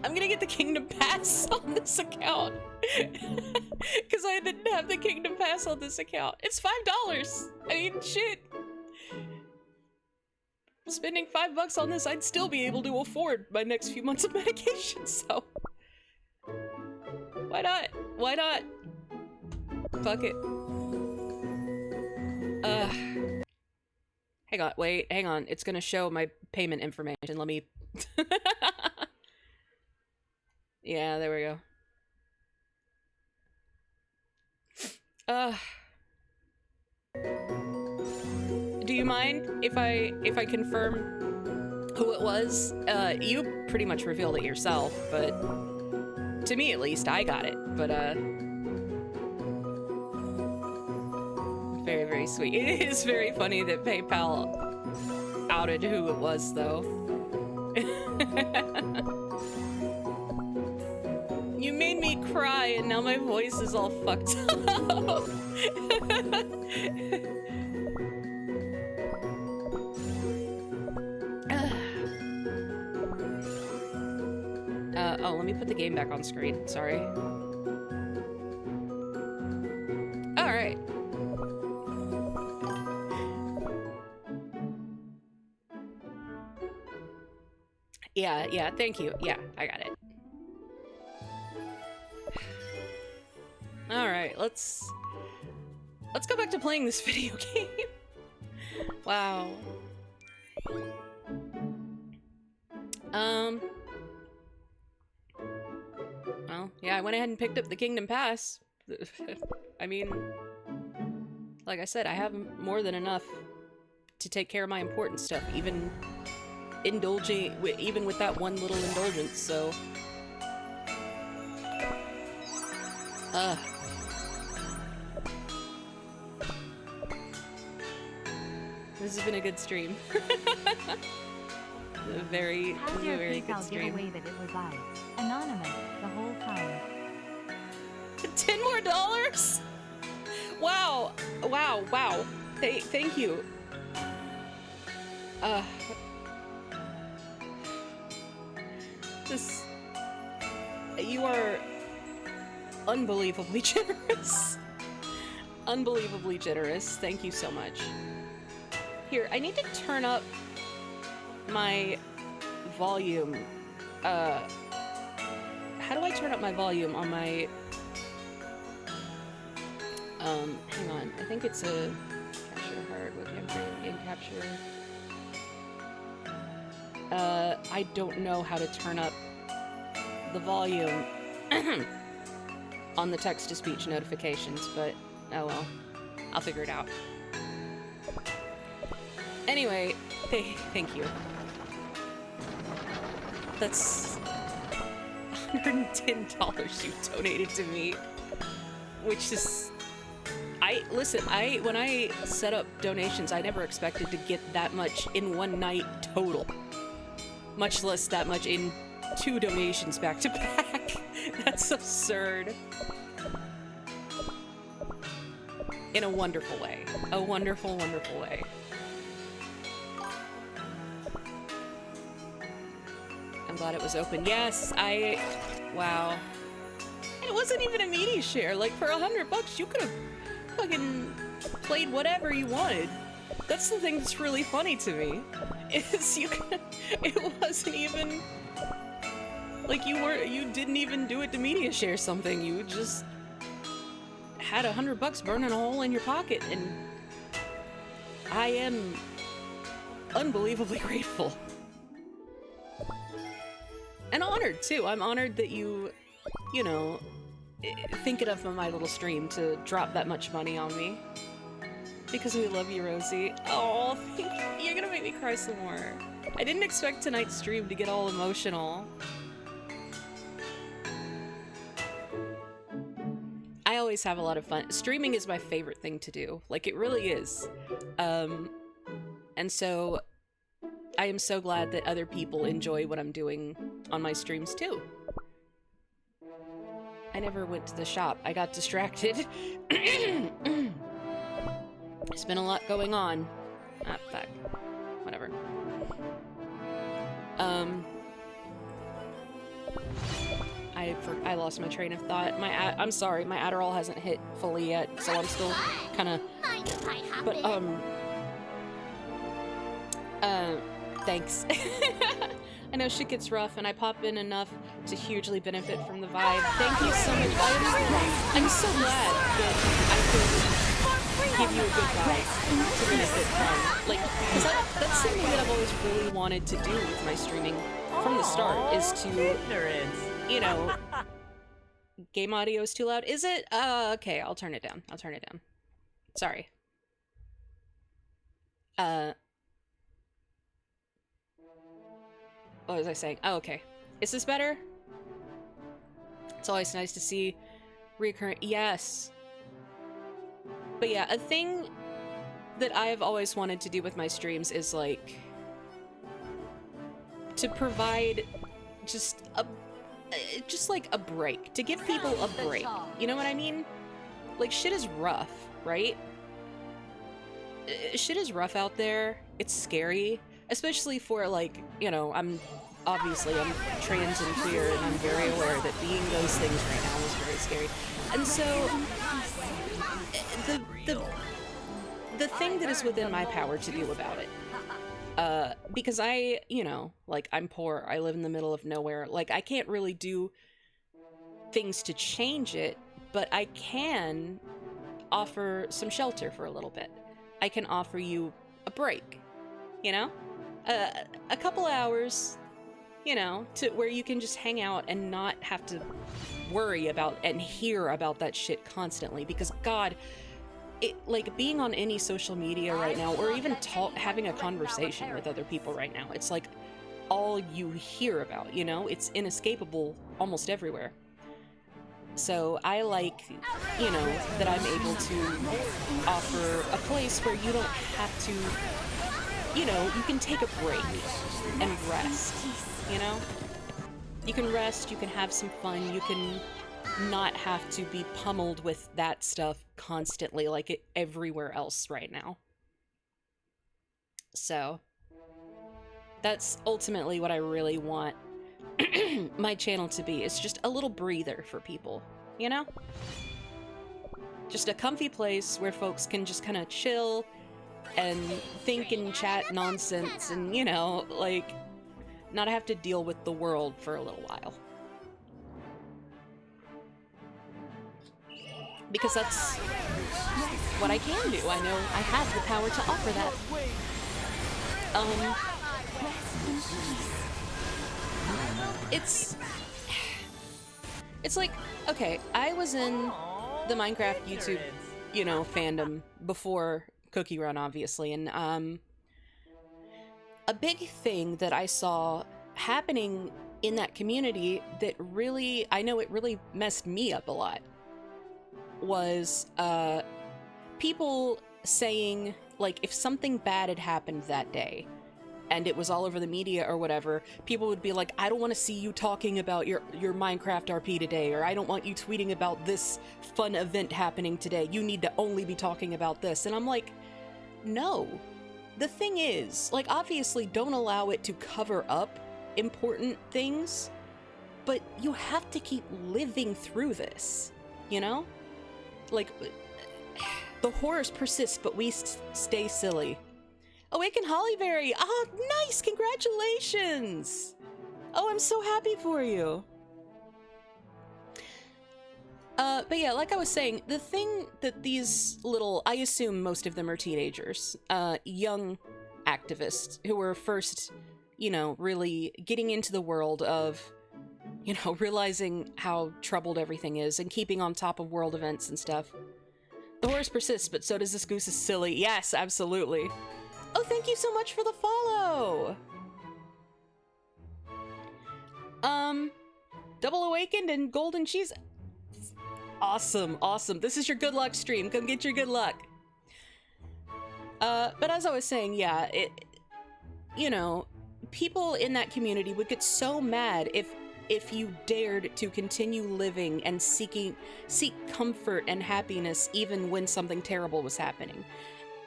I'm gonna get the Kingdom Pass on this account. Because I didn't have the Kingdom Pass on this account. It's $5! I mean, shit. Spending $5 on this, I'd still be able to afford my next few months of medication, so... Why not? Why not? Fuck it. Hang on, wait, hang on. It's gonna show my payment information. Let me... Yeah, there we go. Do you mind if I confirm who it was? You pretty much revealed it yourself, but to me at least, I got it. But very, very sweet. It is very funny that PayPal outed who it was, though. You made me cry, and now my voice is all fucked up. Oh, let me put the game back on screen. Sorry. Alright. Yeah, thank you. Yeah, I got it. Alright, let's go back to playing this video game. Wow. Well, yeah, I went ahead and picked up the Kingdom Pass. I mean, like I said, I have more than enough to take care of my important stuff, even even with that one little indulgence, so... This has been a good stream. very good stream. Give away that it was I, anonymous, the whole time. $10 more? Wow! Wow! Thank you. You are unbelievably generous. Unbelievably generous. Thank you so much. Here, I need to turn up my volume. How do I turn up my volume on my... hang on. I think it's a capture hard with in capture. I don't know how to turn up the volume on the text-to-speech notifications, but oh well. I'll figure it out. Anyway, thank you. That's $110 you donated to me, which is... when I set up donations, I never expected to get that much in one night total. Much less that much in 2 donations back to back. That's absurd. In a wonderful way. A wonderful, wonderful way. I'm glad it was open. Yes, wow. It wasn't even a media share. Like, for $100, you could have fucking played whatever you wanted. That's the thing that's really funny to me. Is it wasn't even... Like, you didn't even do it to media share something. You just had $100 burning a hole in your pocket, and I am unbelievably grateful. And honored, too. I'm honored that you know, think enough of my little stream to drop that much money on me. Because we love you, Rosie. Oh, thank you. You're gonna make me cry some more. I didn't expect tonight's stream to get all emotional. I always have a lot of fun. Streaming is my favorite thing to do. Like, it really is. And so I am so glad that other people enjoy what I'm doing on my streams too. I never went to the shop. I got distracted. There's been a lot going on. Ah, fuck. Whatever. I lost my train of thought. I'm sorry, my Adderall hasn't hit fully yet, so I'm still kind of. But thanks. I know shit gets rough, and I pop in enough to hugely benefit from the vibe. Thank you so much. I'm so glad that I could give you a good vibe to benefit from. Like, because that's something that I've always really wanted to do with my streaming from the start, is to, you know, game audio is too loud. Is it? Okay, I'll turn it down. I'll turn it down. Sorry. What was I saying? Oh, okay. Is this better? It's always nice to see recurrent. Yes. But yeah, a thing that I've always wanted to do with my streams is, like, to provide just like a break. To give people a break. You know what I mean? Like, shit is rough, right? Shit is rough out there. It's scary. Especially for, like, you know, I'm trans and queer, and I'm very aware that being those things right now is very scary. And so, the thing that is within my power to do about it, because I, you know, like, I'm poor, I live in the middle of nowhere, like, I can't really do things to change it, but I can offer some shelter for a little bit. I can offer you a break, you know? A couple hours, you know, to where you can just hang out and not have to worry about and hear about that shit constantly, because God, it, like, being on any social media right now, or even having a conversation with other people right now, it's like all you hear about, you know? It's inescapable almost everywhere. So I like, you know, that I'm able to offer a place where you don't have to, you know, you can take a break and rest, you know? You can rest, you can have some fun, you can not have to be pummeled with that stuff constantly like it everywhere else right now. So, that's ultimately what I really want my channel to be. It's just a little breather for people, you know? Just a comfy place where folks can just kind of chill and think and chat nonsense and, you know, like, not have to deal with the world for a little while. Because that's what I can do. I know I have the power to offer that. It's like, okay, I was in the Minecraft YouTube, you know, fandom before Cookie Run, obviously, and a big thing that I saw happening in that community that really, I know it really messed me up a lot, was people saying, like, if something bad had happened that day and it was all over the media or whatever, people would be like, I don't want to see you talking about your Minecraft RP today, or I don't want you tweeting about this fun event happening today. You need to only be talking about this. And I'm like, no. The thing is, like, obviously don't allow it to cover up important things, but you have to keep living through this, you know? Like, the horrors persist, but we stay silly. Awaken Hollyberry! Oh, nice! Congratulations! Oh, I'm so happy for you. But yeah, like I was saying, the thing that these little, I assume most of them are teenagers, young activists who were first, you know, really getting into the world of, you know, realizing how troubled everything is and keeping on top of world events and stuff. The horrors persist, but so does this goose is silly. Yes, absolutely. Oh, thank you so much for the follow! Double Awakened and Golden Cheese. Awesome, awesome. This is your good luck stream. Come get your good luck. But as I was saying, yeah, it, you know, people in that community would get so mad if if you dared to continue living and seek comfort and happiness even when something terrible was happening.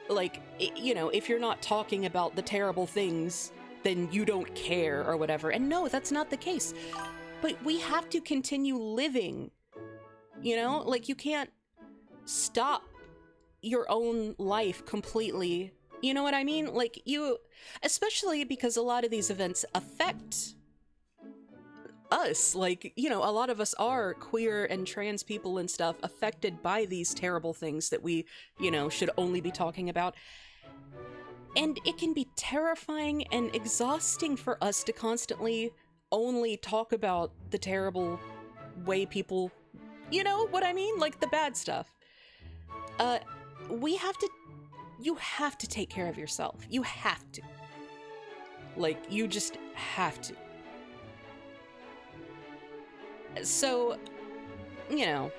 Like, you know, if you're not talking about the terrible things, then you don't care or whatever. And no, that's not the case. But we have to continue living, you know? Like, you can't stop your own life completely. You know what I mean? Like, especially because a lot of these events affect us. Like, you know, a lot of us are queer and trans people and stuff affected by these terrible things that we, you know, should only be talking about. And it can be terrifying and exhausting for us to constantly only talk about the terrible way people, you know what I mean? Like the bad stuff. You have to take care of yourself. You have to. Like, you just have to. So, you know,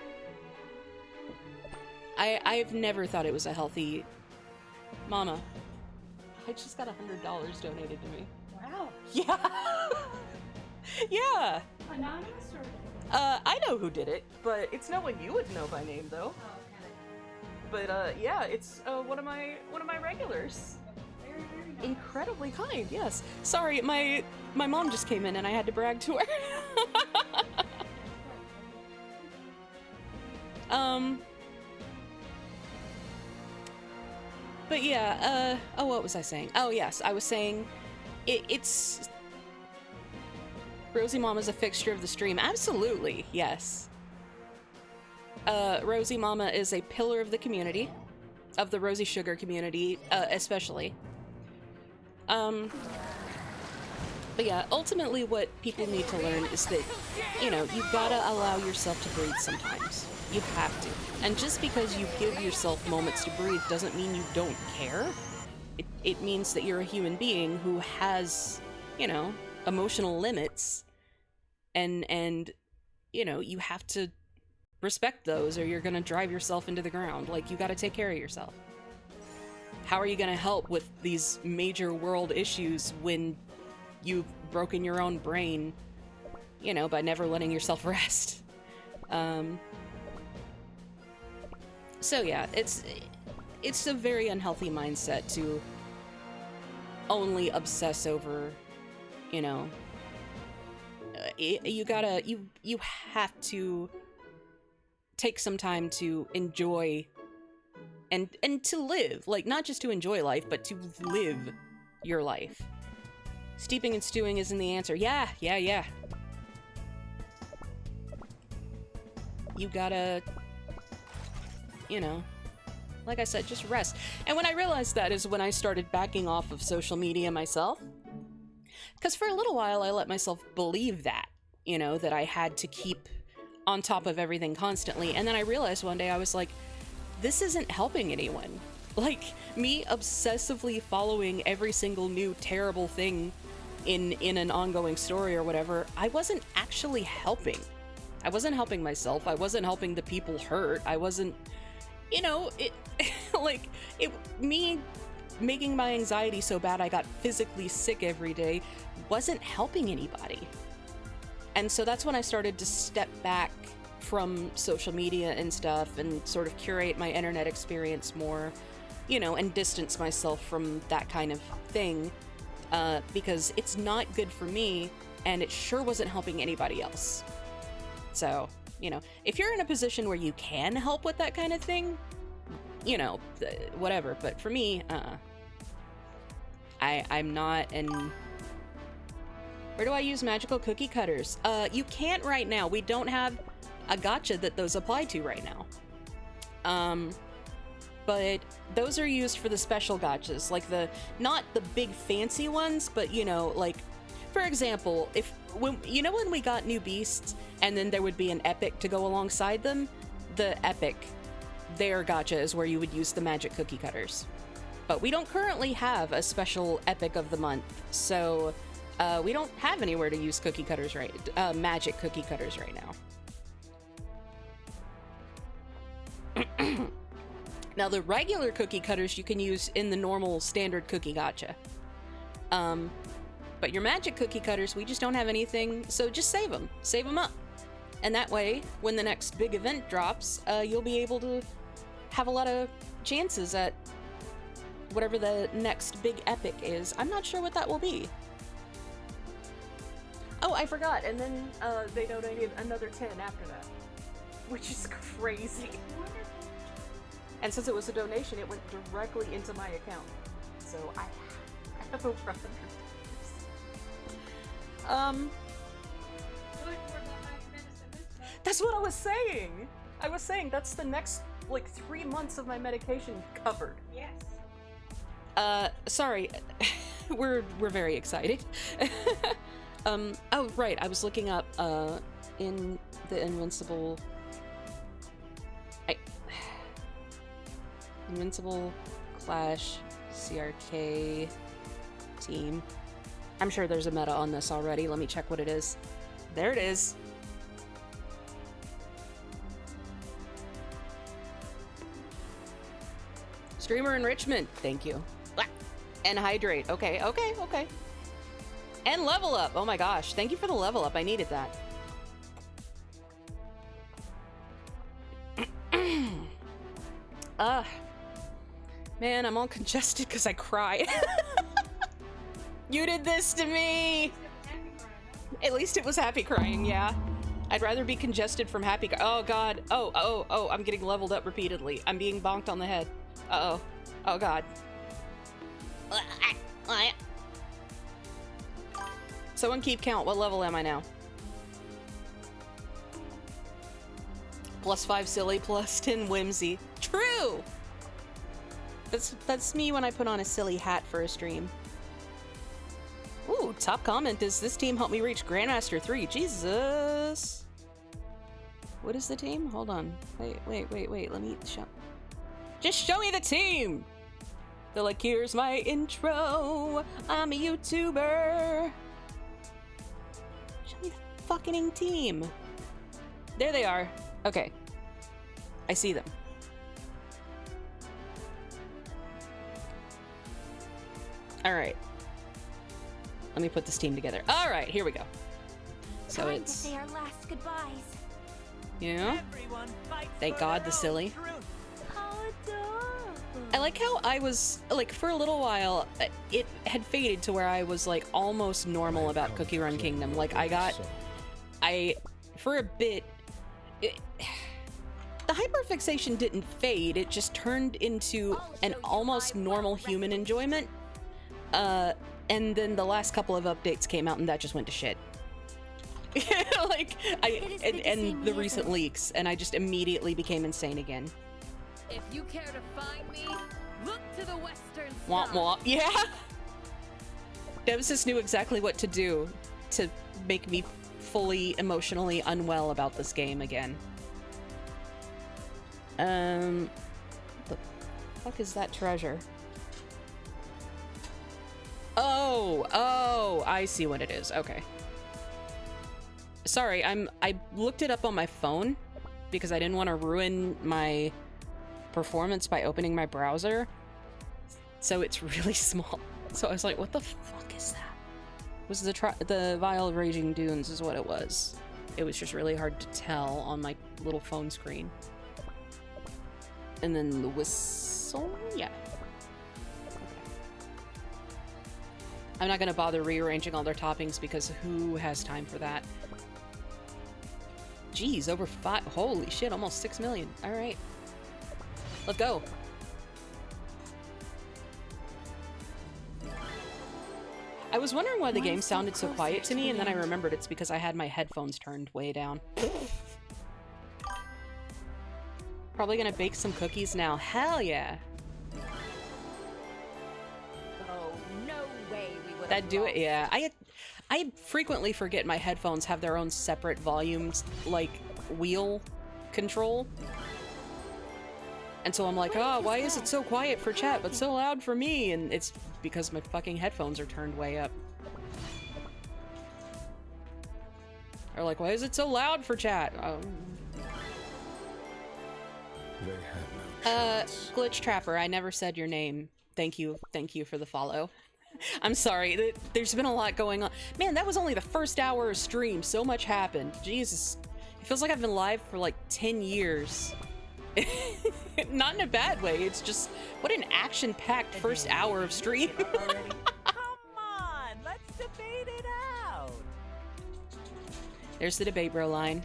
I've never thought it was a healthy... Mama, I just got $100 donated to me. Wow. Yeah. Yeah. Anonymous or? I know who did it, but it's no one you would know by name, though. Oh, okay. But, yeah, it's, one of my regulars. Very, very nice. Incredibly kind, yes. Sorry, my mom just came in and I had to brag to her. But yeah, oh, what was I saying? Oh, yes, I was saying it's... Rosie Mama's a fixture of the stream. Absolutely, yes. Rosie Mama is a pillar of the community, of the Rosie Sugar community, especially. But yeah, ultimately what people need to learn is that, you know, you gotta allow yourself to breathe sometimes. You have to. And just because you give yourself moments to breathe doesn't mean you don't care. It means that you're a human being who has, you know, emotional limits. And you know, you have to respect those or you're gonna drive yourself into the ground. Like, you gotta take care of yourself. How are you gonna help with these major world issues when you've broken your own brain, you know, by never letting yourself rest? So yeah, it's a very unhealthy mindset to only obsess over, you know, you have to take some time to enjoy and to live, like, not just to enjoy life, but to live your life. Steeping and stewing isn't the answer. Yeah. You gotta, you know, like I said, just rest. And when I realized that is when I started backing off of social media myself. Because for a little while, I let myself believe that, you know, that I had to keep on top of everything constantly. And then I realized one day, I was like, this isn't helping anyone. Like, me obsessively following every single new terrible thing in an ongoing story or whatever, I wasn't actually helping. I wasn't helping myself. I wasn't helping the people hurt. I wasn't, you know, me making my anxiety so bad I got physically sick every day wasn't helping anybody. And so that's when I started to step back from social media and stuff and sort of curate my internet experience more, you know, and distance myself from that kind of thing, because it's not good for me and it sure wasn't helping anybody else. So, you know, if you're in a position where you can help with that kind of thing, you know, whatever. But for me, I'm not. And where do I use magical cookie cutters? You can't right now. We don't have a gacha that those apply to right now. But those are used for the special gachas, like not the big fancy ones, but, you know, like, for example, when we got new beasts and then there would be an epic to go alongside them, the epic, their gacha is where you would use the magic cookie cutters. But we don't currently have a special epic of the month, so we don't have anywhere to use cookie cutters magic cookie cutters right now. Now, the regular cookie cutters you can use in the normal standard cookie gacha. But your magic cookie cutters, we just don't have anything, so just save them. Save them up. And that way, when the next big event drops, you'll be able to have a lot of chances at whatever the next big epic is. I'm not sure what that will be. Oh, I forgot, and then they donated another 10 after that, which is crazy. And since it was a donation, it went directly into my account. So I have over 100. That's what I was saying. I was saying that's the next like 3 months of my medication covered. Yes. Sorry, we're very excited. Oh right, I was looking up in the Invincible Clash CRK team. I'm sure there's a meta on this already. Let me check what it is. There it is. Streamer enrichment. Thank you. And hydrate. Okay, okay, okay. And level up. Oh my gosh. Thank you for the level up. I needed that. Man, I'm all congested because I cried. You did this to me! At least it was happy crying, yeah. I'd rather be congested from happy oh god. Oh, I'm getting leveled up repeatedly. I'm being bonked on the head. Uh-oh. Oh god. Someone keep count. What level am I now? +5 silly, +10 whimsy. True! That's me when I put on a silly hat for a stream. Ooh, top comment is this team helped me reach Grandmaster 3. Jesus. What is the team? Hold on. Wait. Let me show. Just show me the team! They're like, here's my intro. I'm a YouTuber. Show me the fucking team. There they are. Okay. I see them. Alright. Let me put this team together. Alright, here we go. So Time it's... to say our last goodbyes. Yeah? Everyone fights Thank for God their the own silly. truth. How adorable. I like how I was, like, for a little while, it had faded to where I was, like, almost normal about Cookie Run Kingdom. Like, for a bit, the hyperfixation didn't fade, it just turned into an almost normal human enjoyment. And then the last couple of updates came out and that just went to shit. Like, and the recent leaks, and I just immediately became insane again. If you care to find me, look to the western Womp sky. womp. Yeah! Nemesis knew exactly what to do to make me fully emotionally unwell about this game again. What the fuck is that treasure? Oh, I see what it is. Okay. Sorry, I looked it up on my phone because I didn't want to ruin my performance by opening my browser. So it's really small. So I was like, what the fuck is that? It was the Vial of Raging Dunes is what it was. It was just really hard to tell on my little phone screen. And then the whistle, yeah. I'm not gonna bother rearranging all their toppings because who has time for that? Jeez, over 5, holy shit, almost 6 million. All right, let's go. I was wondering why the game sounded so quiet to me, and then I remembered it's because I had my headphones turned way down. Probably gonna bake some cookies now. Hell yeah. Oh, no way we would That'd do it, yeah. I frequently forget my headphones have their own separate volumes, like, wheel control. And so I'm like, oh, why is it so quiet for chat, but so loud for me? And it's because my fucking headphones are turned way up. Or like, why is it so loud for chat? They had no chance. Glitch Trapper, I never said your name. Thank you for the follow. I'm sorry. There's been a lot going on. Man, that was only the first hour of stream. So much happened. Jesus. It feels like I've been live for like 10 years. Not in a bad way. It's just, what an action-packed first hour of stream. Come on, let's debate it out. There's the debate bro line.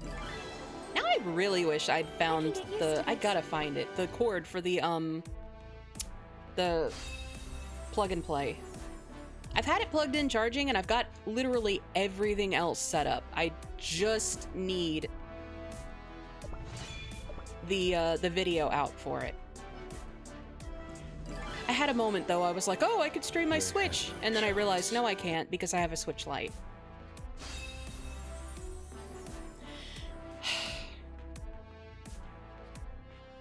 Now I really wish I'd found I gotta find it. The cord for the plug and play. I've had it plugged in charging and I've got literally everything else set up. I just need the video out for it. I had a moment though, I was like, oh, I could stream my Switch. And then I realized, no, I can't because I have a Switch Lite.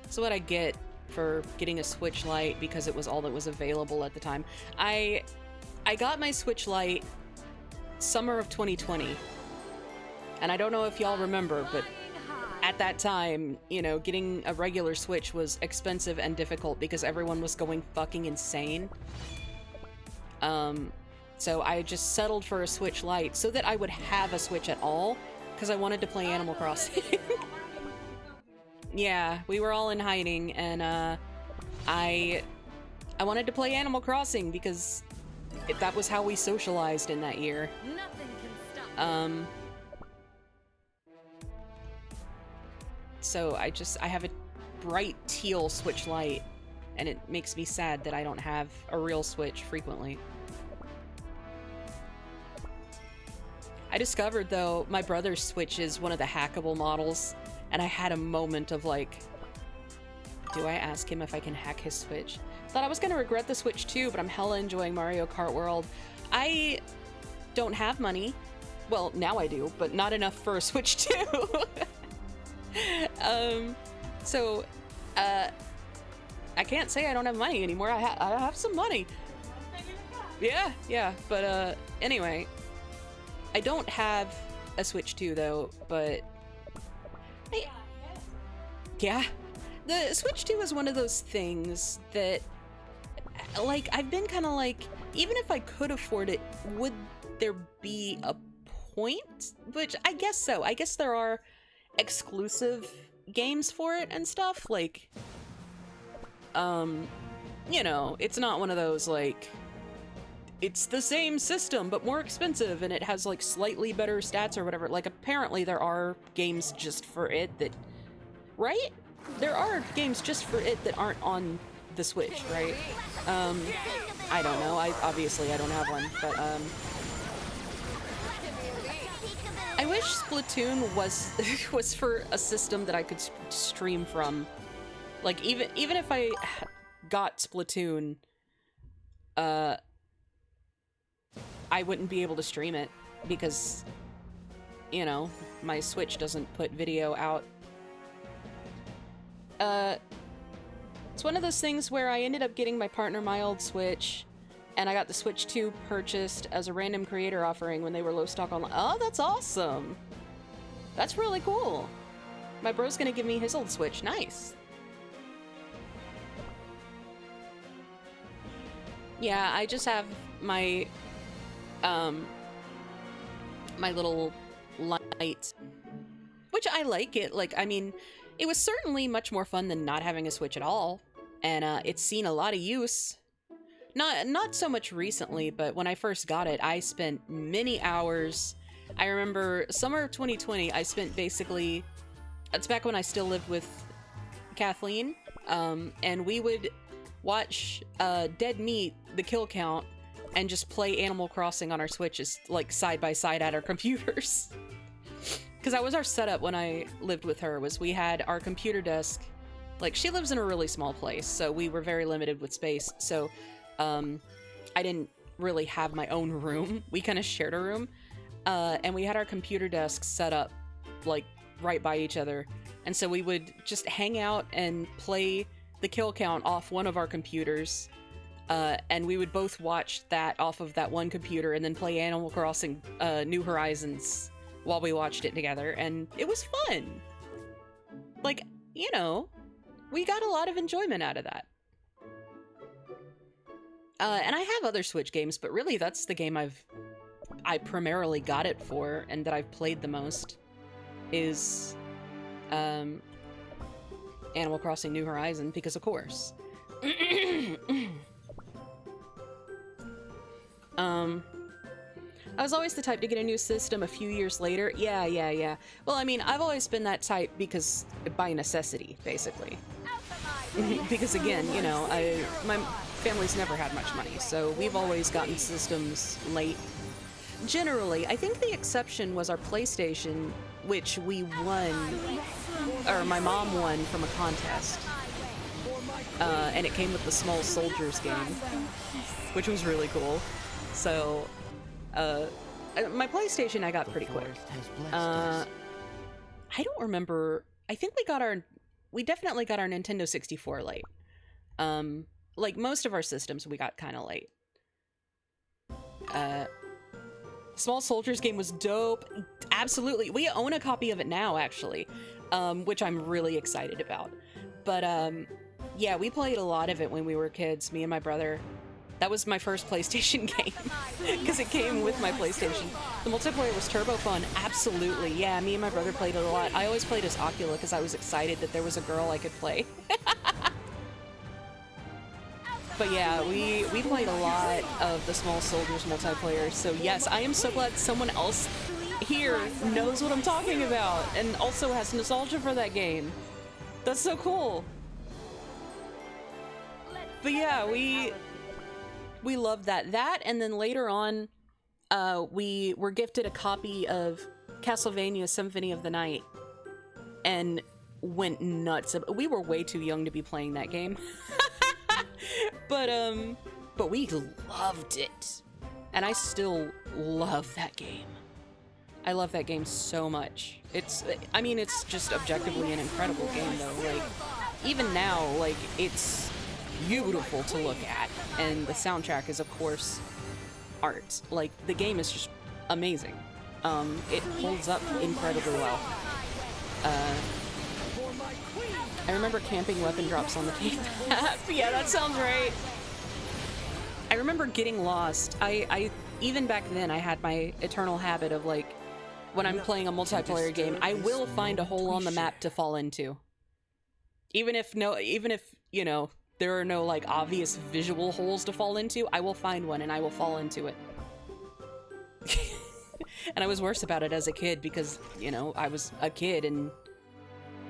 That's what I get for getting a Switch Lite because it was all that was available at the time. I got my Switch Lite summer of 2020. And I don't know if y'all remember, but at that time, you know, getting a regular Switch was expensive and difficult because everyone was going fucking insane. So I just settled for a Switch Lite so that I would have a Switch at all because I wanted to play Animal Crossing. Yeah, we were all in hiding and I wanted to play Animal Crossing because that was how we socialized in that year. Nothing can stop. So I have a bright teal Switch Lite, and it makes me sad that I don't have a real Switch frequently. I discovered, though, my brother's Switch is one of the hackable models, and I had a moment of like, do I ask him if I can hack his Switch? Thought I was gonna regret the Switch too, but I'm hella enjoying Mario Kart World. I don't have money. Well, now I do, but not enough for a Switch 2. I can't say I don't have money anymore. I have some money. Yeah, but anyway, I don't have a Switch 2 though, but yeah, the Switch 2 is one of those things that, like, I've been kind of like, even if I could afford it, would there be a point? Which I guess so. I guess there are exclusive games for it and stuff, like, you know, it's not one of those, like, it's the same system but more expensive and it has like slightly better stats or whatever. Like, apparently there are games just for it that, right? There are games just for it that aren't on the Switch, right? I don't know. Obviously I don't have one, but I wish Splatoon was for a system that I could stream from. Like, even if I got Splatoon, I wouldn't be able to stream it because, you know, my Switch doesn't put video out. It's one of those things where I ended up getting my partner my old Switch, and I got the Switch 2 purchased as a random creator offering when they were low stock online. Oh, that's awesome! That's really cool. My bro's gonna give me his old Switch. Nice. Yeah, I just have my my little light, which I like it. Like, I mean, it was certainly much more fun than not having a Switch at all, and it's seen a lot of use. Not so much recently, but when I first got it, I spent many hours. I remember summer of 2020, I spent basically, it's back when I still lived with Kathleen, and we would watch Dead Meat, the kill count, and just play Animal Crossing on our Switches, like, side by side at our computers. Because that was our setup when I lived with her, was we had our computer desk. Like, she lives in a really small place, so we were very limited with space, so I didn't really have my own room. We kind of shared a room, and we had our computer desks set up, like, right by each other, and so we would just hang out and play the kill count off one of our computers, and we would both watch that off of that one computer and then play Animal Crossing New Horizons while we watched it together, and it was fun. Like, you know, we got a lot of enjoyment out of that. And I have other Switch games, but really that's the game I primarily got it for and that I've played the most is Animal Crossing New Horizon, because of course. I was always the type to get a new system a few years later. Yeah. Well, I mean, I've always been that type because by necessity, basically. Because again, you know, my family's never had much money, so we've always gotten systems late. Generally, I think the exception was our PlayStation, which we won, or my mom won from a contest. And it came with the Small Soldiers game, which was really cool. So, my PlayStation I got pretty quick. I don't remember. I think we definitely got our Nintendo 64 late. Like most of our systems we got kind of late. Small Soldiers game was dope. Absolutely. We own a copy of it now, actually, which I'm really excited about. But, yeah, we played a lot of it when we were kids, me and my brother. That was my first PlayStation game, because it came with my PlayStation. The multiplayer was turbo fun, absolutely. Yeah, me and my brother played it a lot. I always played as Ocula because I was excited that there was a girl I could play. But yeah, we played a lot of the Small Soldiers multiplayer, so yes, I am so glad someone else here knows what I'm talking about, and also has nostalgia for that game. That's so cool. But yeah, we loved that. That, and then later on, we were gifted a copy of Castlevania Symphony of the Night, and went nuts. We were way too young to be playing that game. But we loved it. And I still love that game. I love that game so much. I mean, it's just objectively an incredible game, though. Like, even now, like, it's beautiful to look at. And the soundtrack is, of course, art. Like, the game is just amazing. It holds up incredibly well. I remember camping weapon drops on the cave map. Yeah, that sounds right. I remember getting lost. I even back then I had my eternal habit of, like, when I'm playing a multiplayer game, I will find a hole on the map to fall into. Even if, you know, there are no, like, obvious visual holes to fall into, I will find one and I will fall into it. And I was worse about it as a kid because, you know, I was a kid and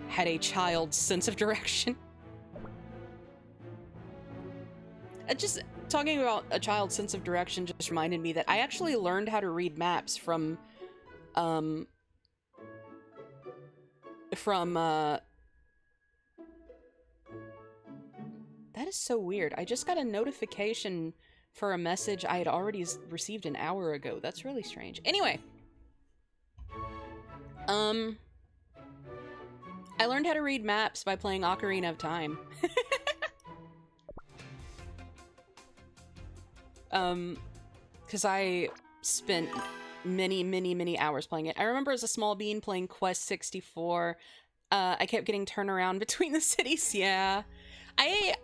had a child's sense of direction. Just talking about a child's sense of direction just reminded me that I actually learned how to read maps from that is so weird. I just got a notification for a message I had already received an hour ago. That's really strange. Anyway. I learned how to read maps by playing Ocarina of Time. Because I spent many hours playing it. I remember as a small bean playing Quest 64. I kept getting turned around between the cities. Yeah. I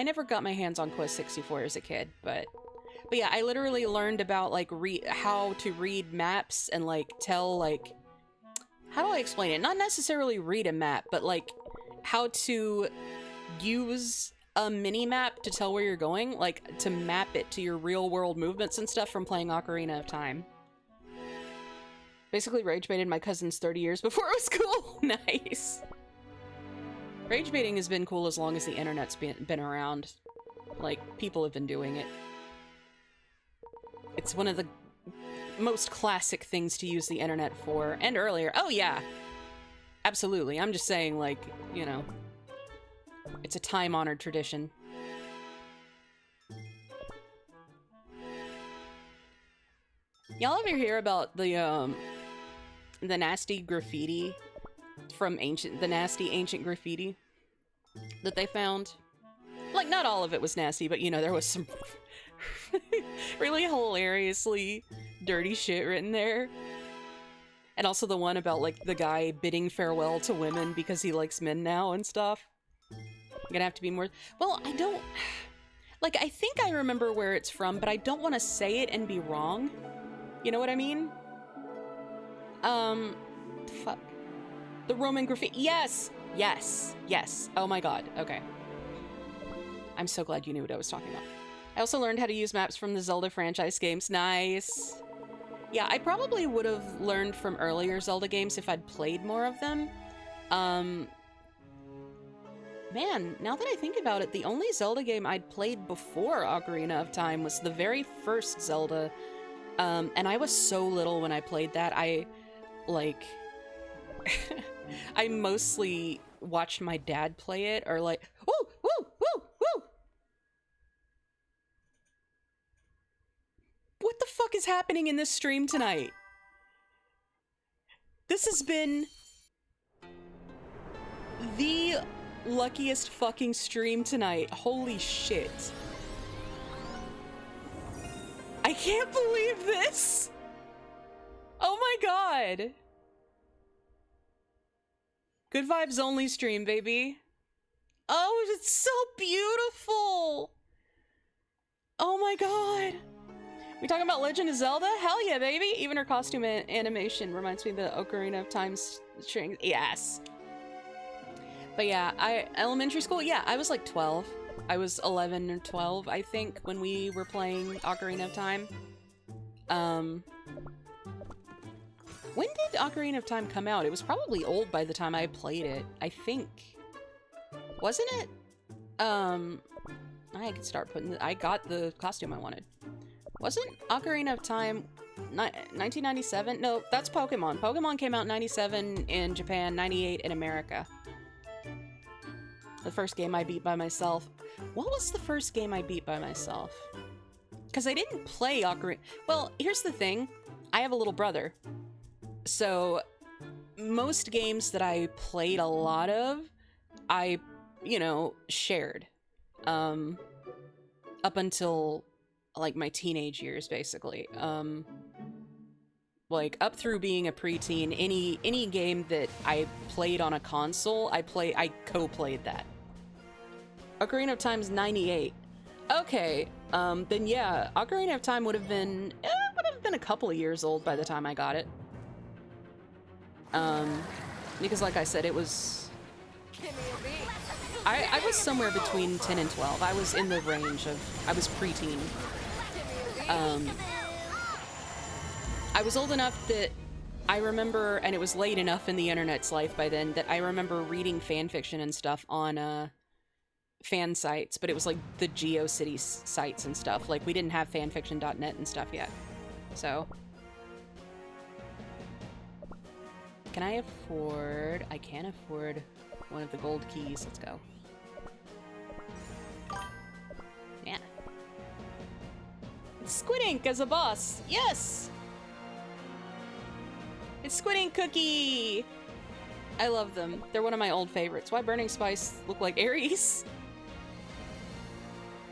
never got my hands on Quest 64 as a kid, but yeah, I literally learned about, like, how to read maps and, like, tell, like, how do I explain it? Not necessarily read a map, but, like, how to use a mini-map to tell where you're going, like, to map it to your real-world movements and stuff from playing Ocarina of Time. Basically rage-baited my cousins 30 years before it was cool. Nice. Rage-baiting has been cool as long as the internet's been around. Like, people have been doing it. It's one of the most classic things to use the internet for, and earlier. Oh yeah, absolutely. I'm just saying, like, you know, it's a time-honored tradition. Y'all ever hear about the nasty graffiti from the nasty ancient graffiti that they found? Like, not all of it was nasty, but, you know, there was some really hilariously dirty shit written there. And also the one about, like, the guy bidding farewell to women because he likes men now and stuff. I'm gonna have to be more... Well, Like, I think I remember where it's from, but I don't want to say it and be wrong. You know what I mean? Fuck. The Roman graffiti. Yes! Yes. Yes. Oh my god. Okay. I'm so glad you knew what I was talking about. I also learned how to use maps from the Zelda franchise games. Nice. Yeah, I probably would have learned from earlier Zelda games if I'd played more of them. Man, now that I think about it, the only Zelda game I'd played before Ocarina of Time was the very first Zelda. And I was so little when I played that. I mostly watched my dad play it, or like, woo, woo, woo, woo! What the fuck is happening in this stream tonight? This has been the luckiest fucking stream tonight. Holy shit. I can't believe this! Oh my god! Good vibes only stream, baby. Oh, it's so beautiful! Oh my god! We talking about Legend of Zelda? Hell yeah, baby! Even her costume animation reminds me of the Ocarina of Time string. Yes. But yeah, elementary school, yeah, I was like 12. I was 11 or 12, I think, when we were playing Ocarina of Time. When did Ocarina of Time come out? It was probably old by the time I played it, I think. Wasn't it? I could start putting I got the costume I wanted. Wasn't Ocarina of Time 1997? No, that's Pokemon. Pokemon came out in 97 in Japan, 98 in America. The first game I beat by myself. What was the first game I beat by myself? Because I didn't play Ocarina. Well, here's the thing. I have a little brother. So most games that I played a lot of, I, shared. Up until like my teenage years, basically. Like up through being a preteen, any game that I played on a console, I co-played that. Ocarina of Time's 98. Okay, then yeah, Ocarina of Time would have been a couple of years old by the time I got it. Because like I said, it was... I was somewhere between 10 and 12. I was in the range of... I was preteen. I was old enough that I remember, and it was late enough in the internet's life by then, that I remember reading fan fiction and stuff on fan sites, but it was like the GeoCities sites and stuff. Like, we didn't have fanfiction.net and stuff yet. So... Can I afford... I can afford one of the gold keys. Let's go. Yeah. It's Squid Ink as a boss! Yes! It's Squid Ink Cookie! I love them. They're one of my old favorites. Why Burning Spice look like Aries?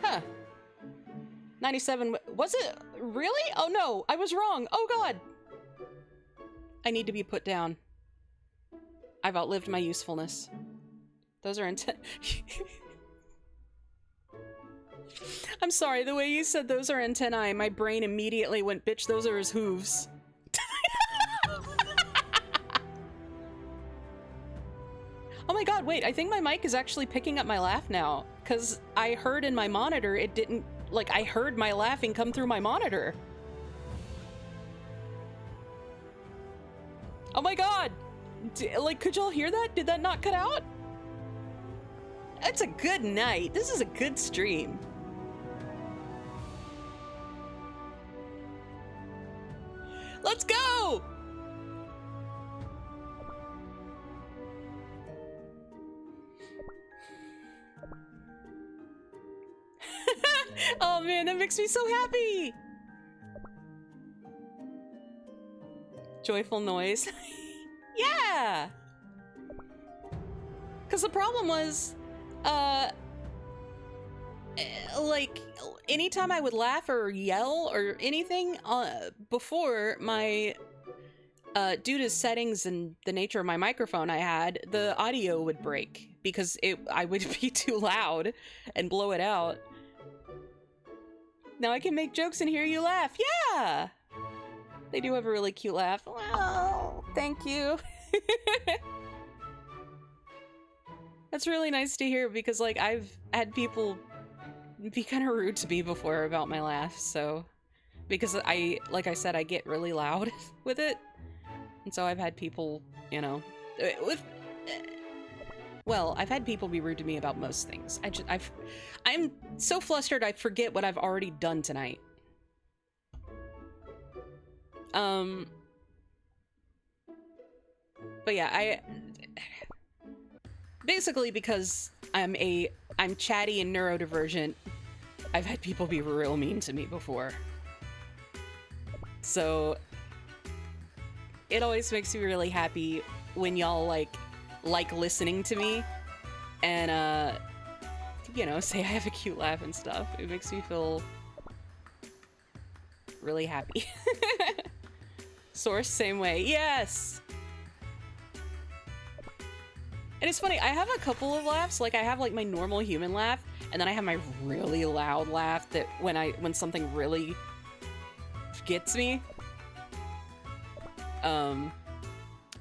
Huh. 97... Was it? Really? Oh no! I was wrong! Oh god! I need to be put down. I've outlived my usefulness. Those are I'm sorry, the way you said those are antennae, my brain immediately went, bitch, those are his hooves. Oh my god, wait, I think my mic is actually picking up my laugh now. Because I heard in my monitor, it didn't... Like, I heard my laughing come through my monitor. Oh my god! Like, could y'all hear that? Did that not cut out? It's a good night. This is a good stream. Let's go! Oh man, that makes me so happy! Joyful noise. Yeah! Because the problem was, like, anytime I would laugh or yell or anything, before my, due to settings and the nature of my microphone I had, the audio would break because I would be too loud and blow it out. Now I can make jokes and hear you laugh. Yeah! They do have a really cute laugh. Wow, thank you. That's really nice to hear because, like, I've had people be kind of rude to me before about my laugh, so... Because like I said, I get really loud with it. And so I've had people, you know... Well, I've had people be rude to me about most things. I'm so flustered I forget what I've already done tonight. But yeah, basically because I'm chatty and neurodivergent, I've had people be real mean to me before. So it always makes me really happy when y'all like listening to me and you know, say I have a cute laugh and stuff. It makes me feel really happy. Source, same way. Yes! And it's funny, I have a couple of laughs. Like, I have, like, my normal human laugh, and then I have my really loud laugh that when something really gets me. And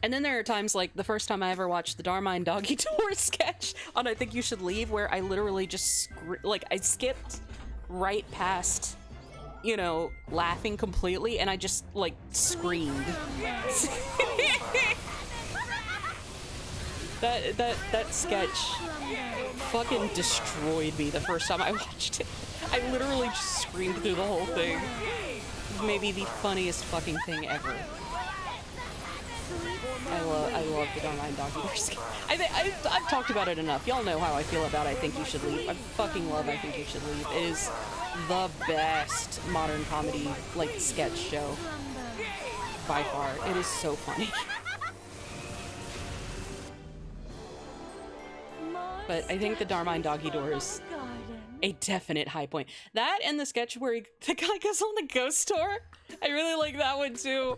then there are times, like, the first time I ever watched the Darmine Doggy Door sketch on I Think You Should Leave, where I literally just, I skipped right past, you know, laughing completely, and I just, like, screamed. That sketch fucking destroyed me the first time I watched it. I literally just screamed through the whole thing. Maybe the funniest fucking thing ever. I love the Darmine Doggy Door sketch. I've talked about it enough. Y'all know how I feel about I Think You Should Leave. I fucking love I Think You Should Leave. It is the best modern comedy, like, sketch show. By far. It is so funny. But I think the Darmine Doggy Door is a definite high point. That and the sketch where the guy goes on the ghost tour. I really like that one too.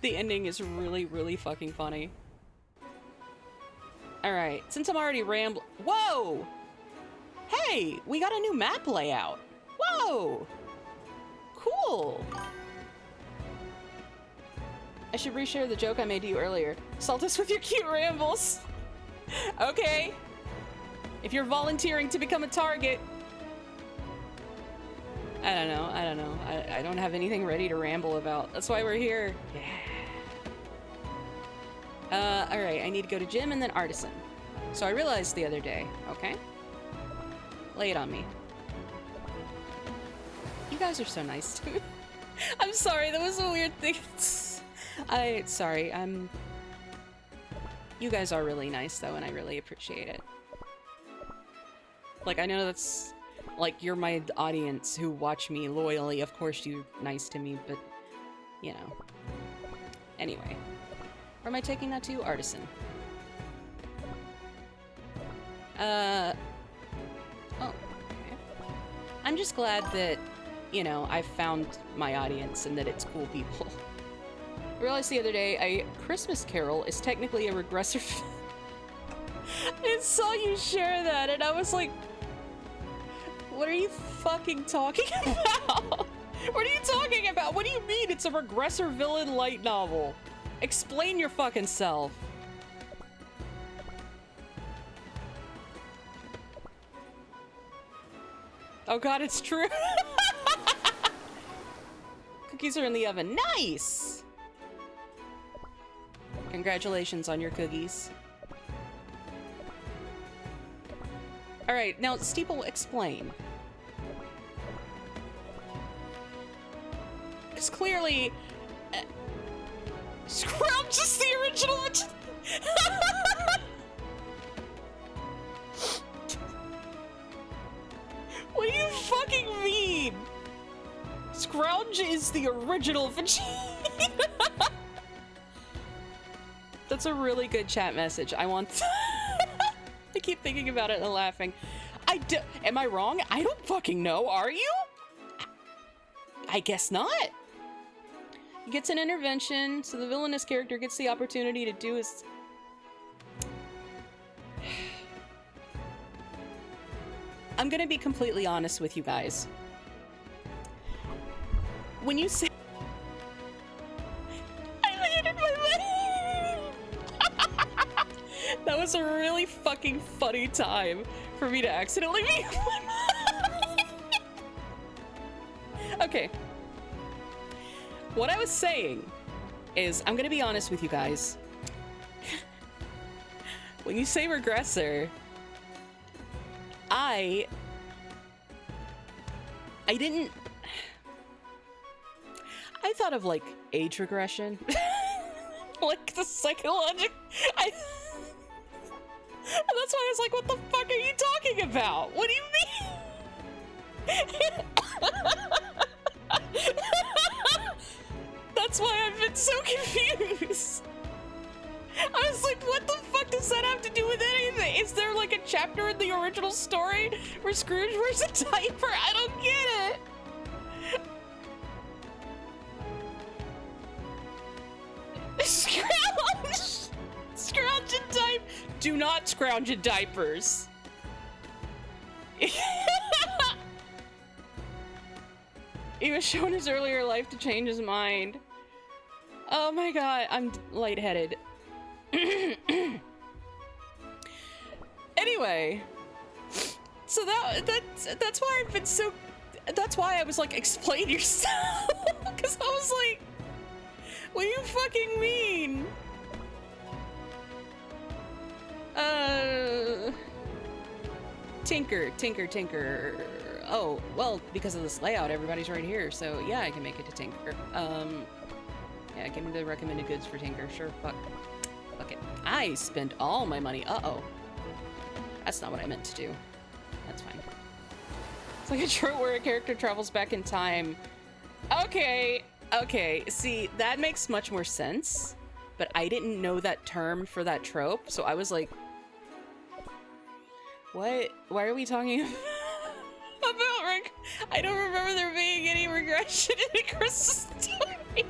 The ending is really, really fucking funny. Alright, since I'm already rambling... Whoa! Hey, we got a new map layout. Whoa! Cool. I should reshare the joke I made to you earlier. Salt us with your cute rambles. Okay. If you're volunteering to become a target. I don't know. I don't have anything ready to ramble about. That's why we're here. Yeah. Alright, I need to go to gym and then artisan. So I realized the other day, okay? Lay it on me. You guys are so nice to me. I'm sorry, that was a weird thing. Sorry, you guys are really nice though, and I really appreciate it. Like, I know that's, like, you're my audience who watch me loyally. Of course you're nice to me, but, you know. Anyway. Where am I taking that to? Artisan. Oh, okay. I'm just glad that, you know, I've found my audience and that it's cool people. I realized the other day, A Christmas Carol is technically a regressor. I saw you share that, and I was like, what are you fucking talking about? What are you talking about? What do you mean it's a regressor villain light novel? Explain your fucking self. Oh god, it's true. Cookies are in the oven. Nice! Congratulations on your cookies. Alright, now Steeple, explain. Because clearly... Scrub just the original... What do you fucking mean? Scrouge is the original Vegeta. That's a really good chat message. I want... I keep thinking about it and laughing. Am I wrong? I don't fucking know. Are you? I guess not. He gets an intervention, so the villainous character gets the opportunity to do his... I'm gonna be completely honest with you guys. When you say I landed my money, that was a really fucking funny time for me to accidentally mute my money. Okay. What I was saying is, I'm gonna be honest with you guys. When you say regressor, I didn't... I thought of, like, age regression. Like, the psychological... And that's why I was like, what the fuck are you talking about? What do you mean? That's why I've been so confused. I was like, what the fuck does that have to do with anything? Is there like a chapter in the original story where Scrooge wears a diaper? I don't get it. Scrounge! Scrounge and diaper. Do not scrounge in diapers. He was shown his earlier life to change his mind. Oh my god, I'm lightheaded. Anyway, so that's why I've been so. That's why I was like, explain yourself, because I was like, what do you fucking mean? Tinker. Oh, well, because of this layout, everybody's right here, so yeah, I can make it to Tinker. Yeah, give me the recommended goods for Tinker. Sure, fuck. Okay, I spent all my money. Uh-oh. That's not what I meant to do. That's fine. It's like a trope where a character travels back in time. Okay, see, that makes much more sense, but I didn't know that term for that trope, so I was like, what? Why are we talking about I don't remember there being any regression in a Christmas story.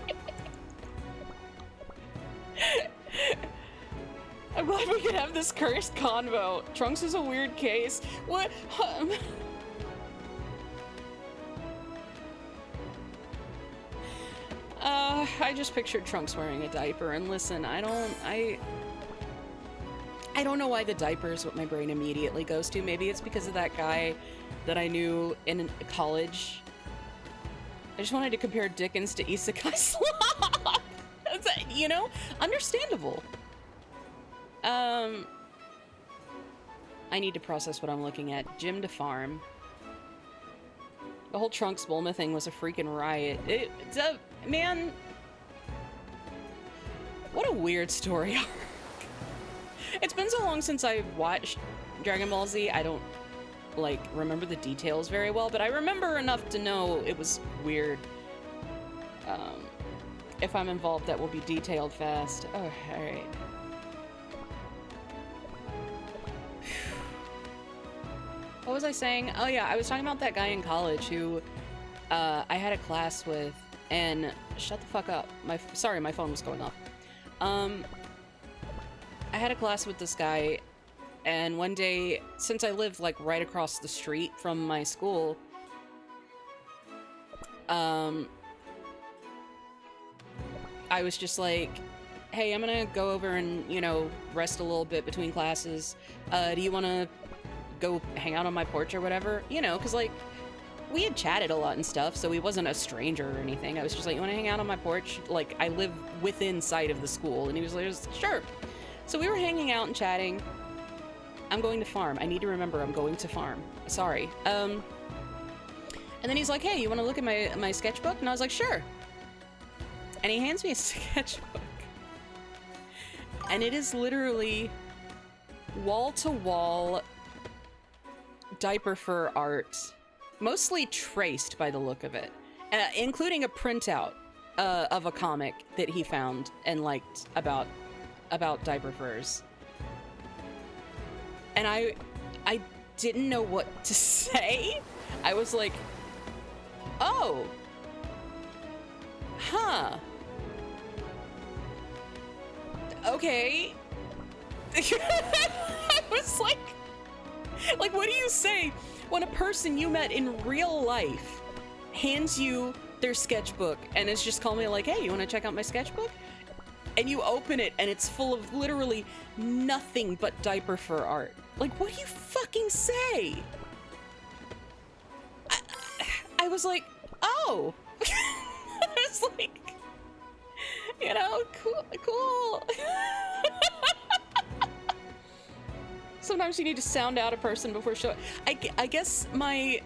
I'm glad we could have this cursed convo. Trunks is a weird case. What? I just pictured Trunks wearing a diaper, and listen, I don't know why the diaper is what my brain immediately goes to. Maybe it's because of that guy that I knew in college. I just wanted to compare Dickens to Isekai Sloth. You know, understandable. I need to process what I'm looking at. Gym to farm. The whole Trunks Bulma thing was a freaking riot. It's a man. What a weird story arc. It's been so long since I watched Dragon Ball Z. I don't like remember the details very well, but I remember enough to know it was weird. If I'm involved, that will be detailed fast. Oh, alright. What was I saying? Oh yeah, I was talking about that guy in college who I had a class with, and shut the fuck up. Sorry, my phone was going off. I had a class with this guy, and one day, since I lived like right across the street from my school, I was just like, hey, I'm gonna go over and, you know, rest a little bit between classes. Do you wanna go hang out on my porch or whatever? You know, because like, we had chatted a lot and stuff, so he wasn't a stranger or anything. I was just like, you wanna hang out on my porch? Like, I live within sight of the school, and he was like, sure. So we were hanging out and chatting. I'm going to farm. I need to remember I'm going to farm. Sorry. And then he's like, hey, you wanna look at my sketchbook? And I was like, sure. And he hands me a sketchbook. And it is literally wall-to-wall diaper fur art. Mostly traced by the look of it. Including a printout of a comic that he found and liked about diaper furs. And I didn't know what to say. I was like, oh. Huh. Okay. I was like, what do you say? When a person you met in real life hands you their sketchbook and is just calling me like, hey, you want to check out my sketchbook? And you open it and it's full of literally nothing but diaper fur art. Like, what do you fucking say? I was like, oh. I was like, you know, cool. Sometimes you need to sound out a person before showing. I guess my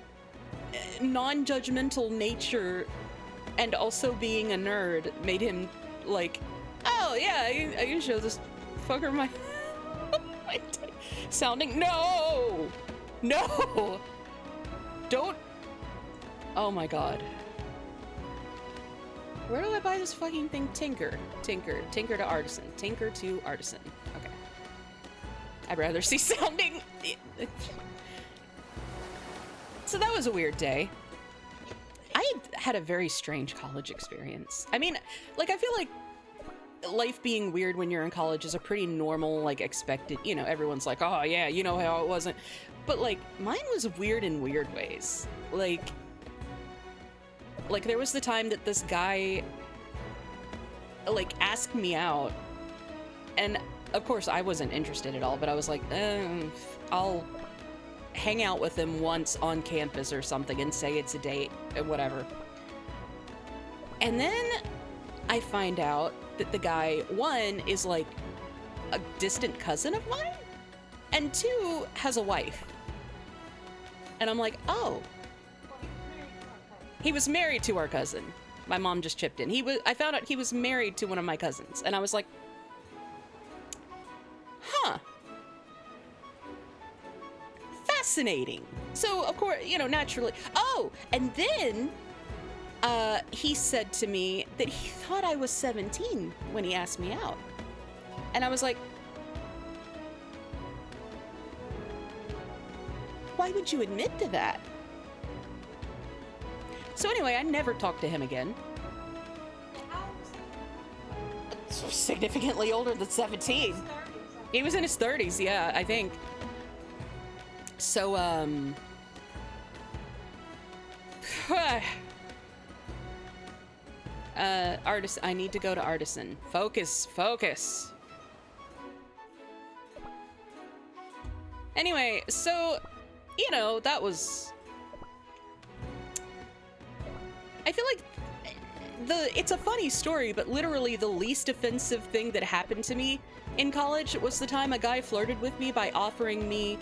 non-judgmental nature and also being a nerd made him like, oh yeah, I can show this fucker my, my sounding. No, don't. Oh my god. Where do I buy this fucking thing? Tinker to artisan, tinker to artisan. Okay. I'd rather see sounding. So that was a weird day. I had a very strange college experience. I mean, like, I feel like life being weird when you're in college is a pretty normal, like, expected, you know, everyone's like, oh yeah, you know how it wasn't. But like, mine was weird in weird ways. Like there was the time that this guy, like, asked me out, and of course I wasn't interested at all, but I was like, I'll hang out with him once on campus or something and say it's a date and whatever. And then I find out that the guy, one, is like a distant cousin of mine, and two, has a wife. And I'm like, oh. He was married to our cousin. My mom just chipped in. I found out he was married to one of my cousins, and I was like, huh. Fascinating. So, of course, you know, naturally. Oh, and then he said to me that he thought I was 17 when he asked me out. And I was like, why would you admit to that? So anyway, I never talked to him again. So significantly older than 17. He was in his 30s, yeah, I think. So, artist, I need to go to artisan. Focus. Anyway, so, you know, that was... I feel like it's a funny story, but literally the least offensive thing that happened to me in college was the time a guy flirted with me by offering me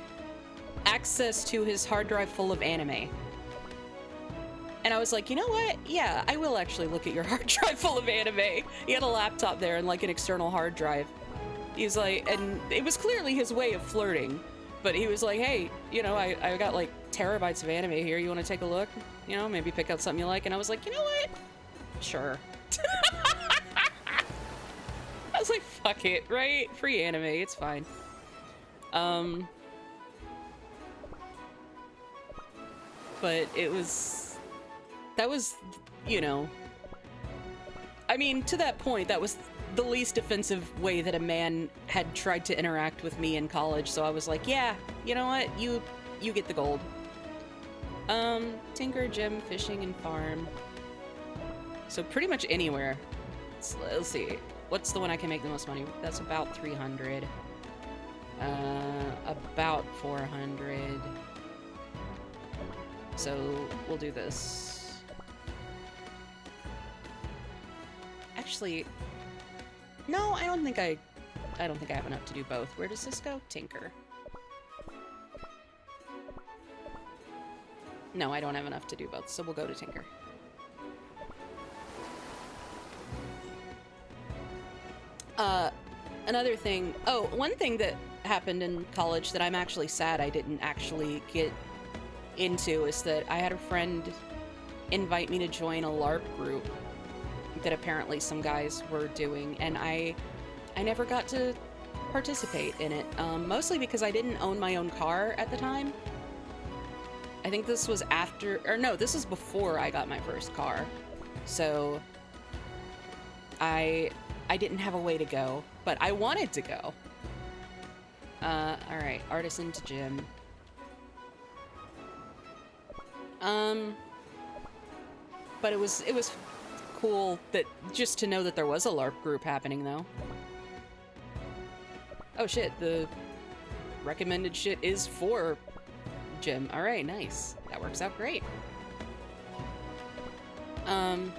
access to his hard drive full of anime. And I was like, you know what? Yeah, I will actually look at your hard drive full of anime. He had a laptop there and like an external hard drive. He's like, and it was clearly his way of flirting, but he was like, hey, you know, I got like terabytes of anime here. You want to take a look? You know, maybe pick out something you like. And I was like, you know what? Sure. I was like, fuck it, right? Free anime, it's fine. But that was, you know, I mean, to that point, that was the least offensive way that a man had tried to interact with me in college. So I was like, yeah, you know what? You get the gold. Tinker, gym, fishing, and farm. So pretty much anywhere. Let's see. What's the one I can make the most money? That's about 300. About 400. So we'll do this. Actually, no, I don't think I have enough to do both. Where does this go? Tinker. No, I don't have enough to do both, so we'll go to Tinker. Another thing, one thing that happened in college that I'm actually sad I didn't actually get into is that I had a friend invite me to join a LARP group that apparently some guys were doing, and I never got to participate in it, mostly because I didn't own my own car at the time. I think this was after, or no, this is before I got my first car. So I didn't have a way to go, but I wanted to go. All right, artisan to gym. But it was cool that just to know that there was a LARP group happening though. Oh shit, the recommended shit is for Jim. All right, nice. That works out great. I'm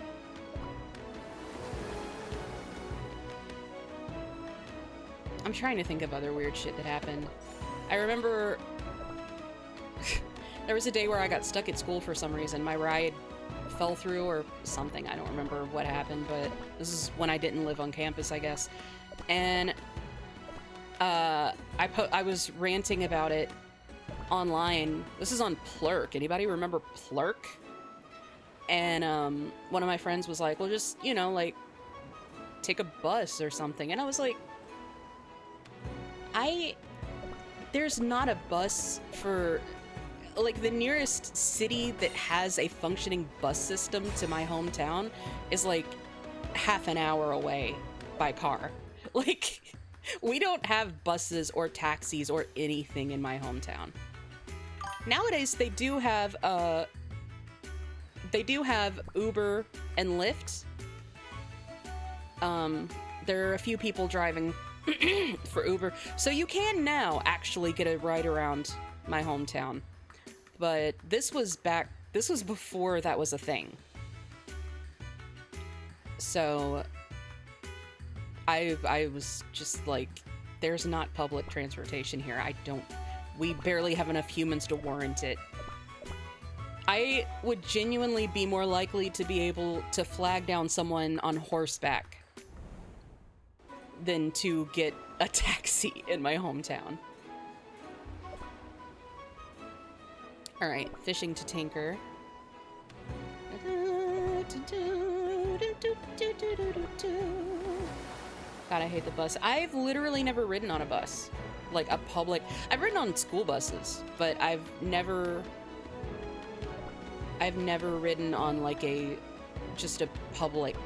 trying to think of other weird shit that happened. I remember there was a day where I got stuck at school for some reason. My ride fell through or something. I don't remember what happened, but this is when I didn't live on campus, I guess. And I was ranting about it online. This is on Plurk. Anybody remember Plurk? And one of my friends was like, well, just, you know, like, take a bus or something. And I was like, there's not a bus for, like, the nearest city that has a functioning bus system to my hometown is like half an hour away by car. Like, we don't have buses or taxis or anything in my hometown. Nowadays, they do have Uber and Lyft. There are a few people driving for Uber, so you can now actually get a ride around my hometown. But this was before that was a thing. So I was just like, there's not public transportation here. We barely have enough humans to warrant it. I would genuinely be more likely to be able to flag down someone on horseback than to get a taxi in my hometown. All right, fishing to tinker. God, I hate the bus. I've literally never ridden on a bus. Like a public... I've ridden on school buses, but I've never ridden on like just a public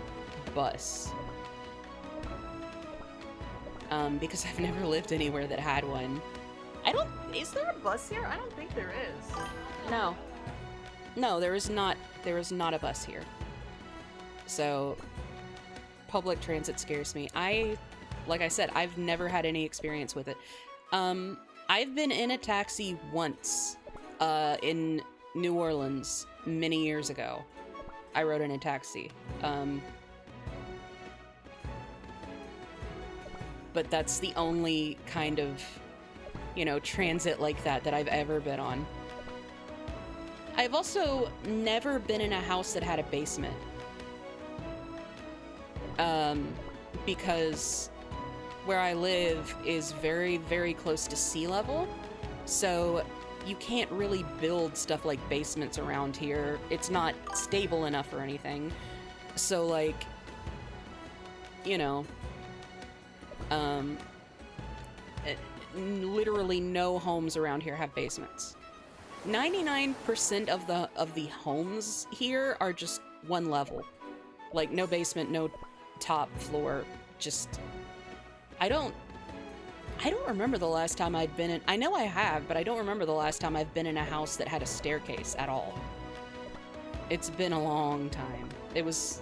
bus. Because I've never lived anywhere that had one. Is there a bus here? I don't think there is. No. No, there is not a bus here. So, public transit scares me. Like I said, I've never had any experience with it. I've been in a taxi once, in New Orleans many years ago. I rode in a taxi. But that's the only kind of, you know, transit like that I've ever been on. I've also never been in a house that had a basement. Because where I live is very, very close to sea level. So you can't really build stuff like basements around here. It's not stable enough or anything. So, like, you know, literally no homes around here have basements. 99% of the homes here are just one level. Like, no basement, no top floor, just... I don't remember the last time I'd been in... I know I have, but I don't remember the last time I've been in a house that had a staircase at all. It's been a long time. It was...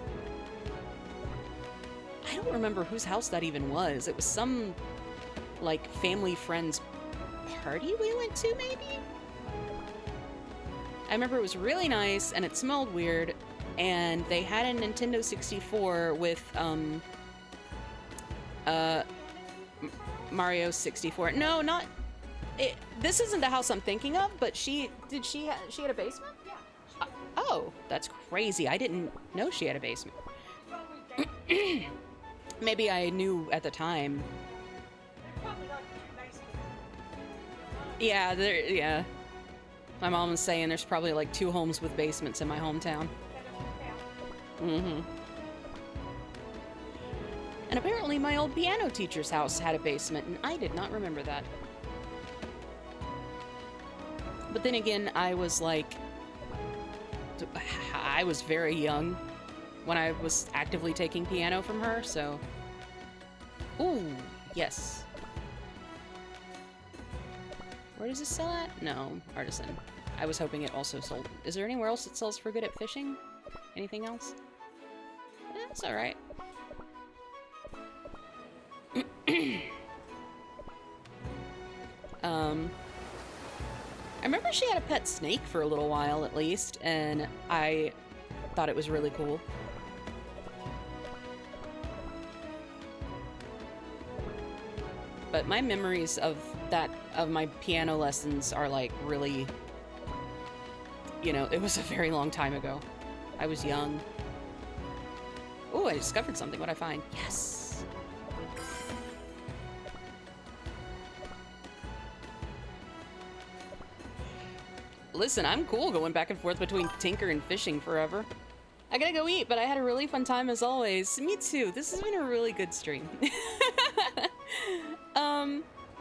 I don't remember whose house that even was. It was some, like, family friend's party we went to, maybe? I remember it was really nice, and it smelled weird, and they had a Nintendo 64 with, Mario 64. No, not... this isn't the house I'm thinking of, but she had a basement? Yeah. Oh, that's crazy. I didn't know she had a basement. Maybe I knew at the time. Yeah, yeah. My mom was saying there's probably like 2 homes with basements in my hometown. Mm-hmm. And apparently my old piano teacher's house had a basement, and I did not remember that. But then again, I was very young when I was actively taking piano from her, so... Ooh, yes. Where does this sell at? No, artisan. I was hoping it also sold. Is there anywhere else that sells for good at fishing? Anything else? That's alright. I remember she had a pet snake for a little while at least, and I thought it was really cool. But my memories of my piano lessons are like really, you know, it was a very long time ago. I was young. Oh, I discovered something. What'd I find? Yes! Listen, I'm cool going back and forth between Tinker and fishing forever. I gotta go eat, but I had a really fun time as always. Me too. This has been a really good stream.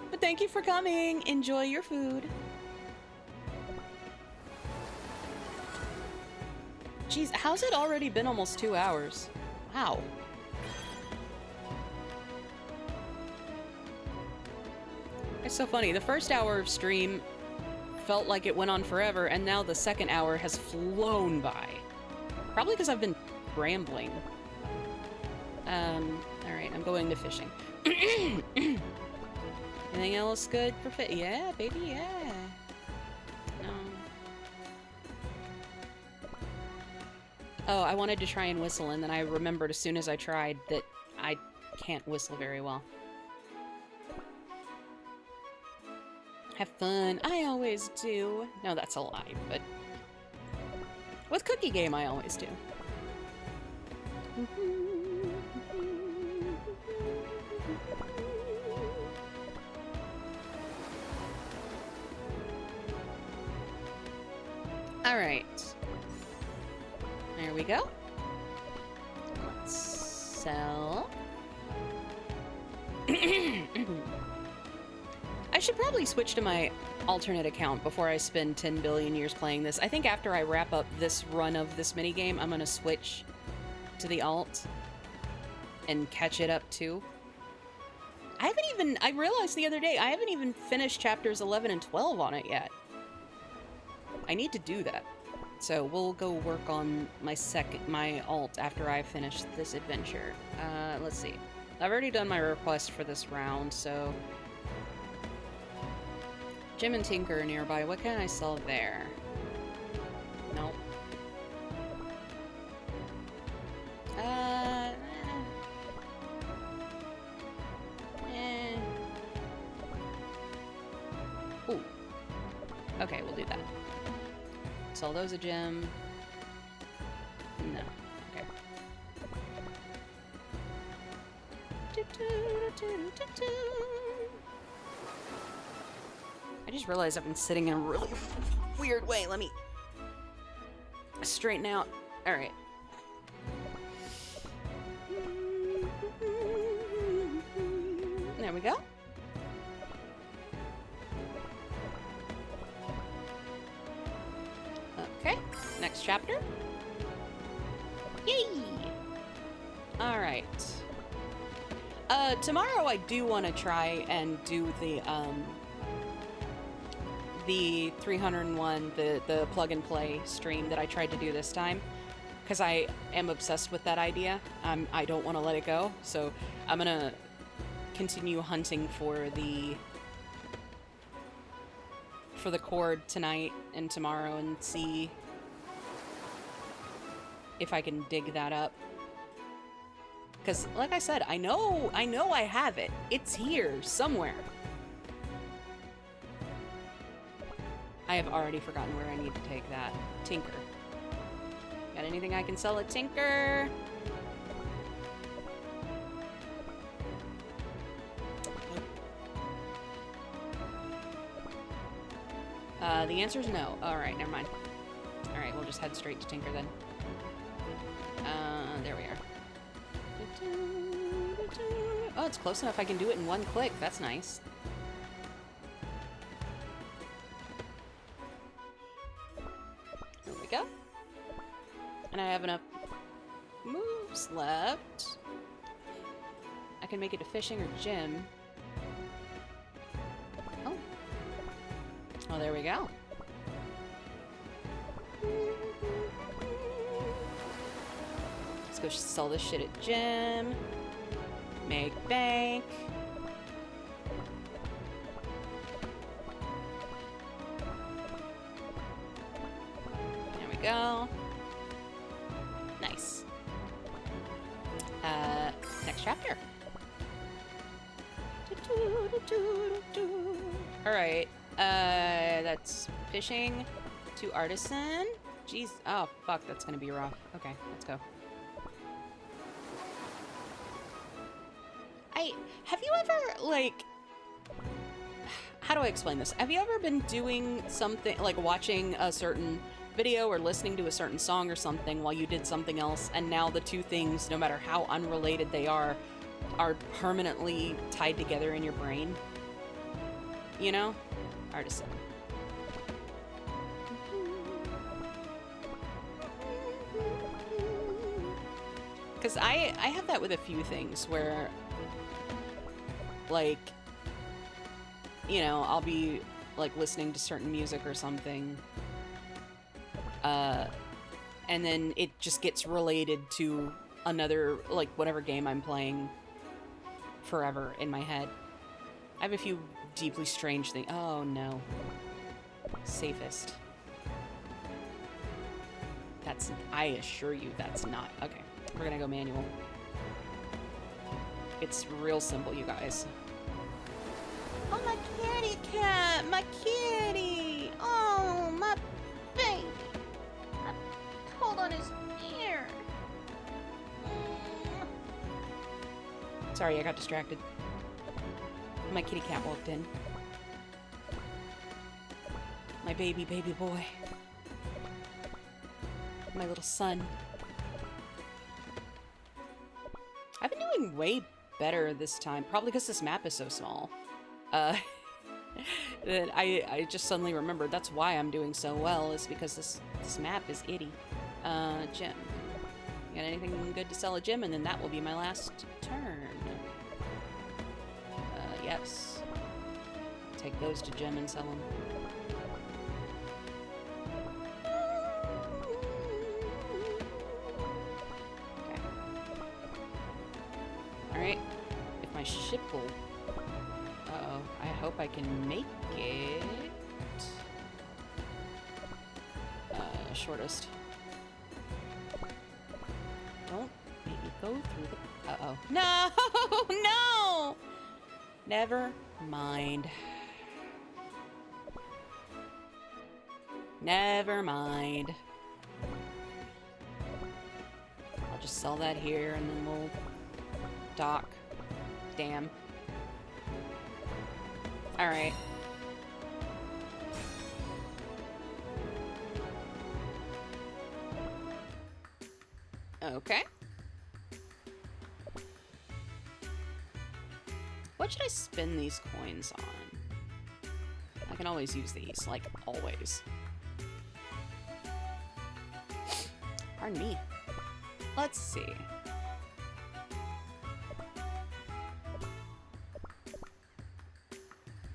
But thank you for coming. Enjoy your food. Jeez, how's it already been almost 2 hours? Wow. It's so funny. The first hour of stream felt like it went on forever, and now the second hour has flown by. Probably because I've been rambling. Alright, I'm going to fishing. Anything else good for fit? Yeah, baby, yeah. No. Oh, I wanted to try and whistle, and then I remembered as soon as I tried that I can't whistle very well. Have fun. I always do. No, that's a lie, but with Cookie Game, I always do. All right. There we go. Let's sell. I should probably switch to my alternate account before I spend 10 billion years playing this. I think after I wrap up this run of this minigame, I'm going to switch to the alt and catch it up too. I realized the other day, I haven't even finished chapters 11 and 12 on it yet. I need to do that. So we'll go work on my alt after I finish this adventure. Let's see. I've already done my request for this round, so... Jim and Tinker are nearby. What can I sell there? Nope. Ooh. Okay, we'll do that. Sell those a gem. No. Okay. I just realized I've been sitting in a really weird way. Let me straighten out. Alright. There we go. Okay, next chapter. Yay! Alright. Tomorrow I do want to try and do the 301, the plug and play stream that I tried to do this time, because I am obsessed with that idea. I don't want to let it go, so I'm gonna continue hunting for the cord tonight and tomorrow and see if I can dig that up. Because, like I said, I know I have it. It's here somewhere. I have already forgotten where I need to take that. Tinker. Got anything I can sell at Tinker? The answer is no. Alright, never mind. Alright, we'll just head straight to Tinker then. There we are. Oh, it's close enough I can do it in one click. That's nice. There we go. And I have enough moves left. I can make it to fishing or gym. Oh. Oh, there we go. Let's go sell this shit at gym. Make bank. There we go. Nice. Next chapter. Alright. That's fishing to artisan. Jeez. Oh, fuck. That's gonna be rough. Okay, let's go. Have you ever, like... How do I explain this? Have you ever been doing something, like watching a certain video or listening to a certain song or something while you did something else, and now the two things, no matter how unrelated they are permanently tied together in your brain? You know? Artisan. Because I have that with a few things where, like, you know, I'll be, like, listening to certain music or something, and then it just gets related to another, like, whatever game I'm playing forever in my head. I have a few deeply strange things. Oh, no. Safest. That's, I assure you, that's not. Okay, we're gonna go manual. It's real simple, you guys. Oh, my kitty cat! My kitty! Oh, my baby! I pulled on his ear. Sorry, I got distracted. My kitty cat walked in. My baby boy. My little son. I've been doing way better this time, probably because this map is so small. That I just suddenly remembered that's why I'm doing so well, is because this map is itty. Gem. Got anything good to sell at gym? And then that will be my last turn. Yes. Take those to gym and sell them. Okay. Alright. If my ship will... Uh-oh. I hope I can make it. Shortest. Don't make me go through the... Uh-oh. No! No! Never mind. Never mind. I'll just sell that here and then we'll dock. Damn. Alright. Okay. What should I spend these coins on? I can always use these, like, always. Pardon me. Let's see.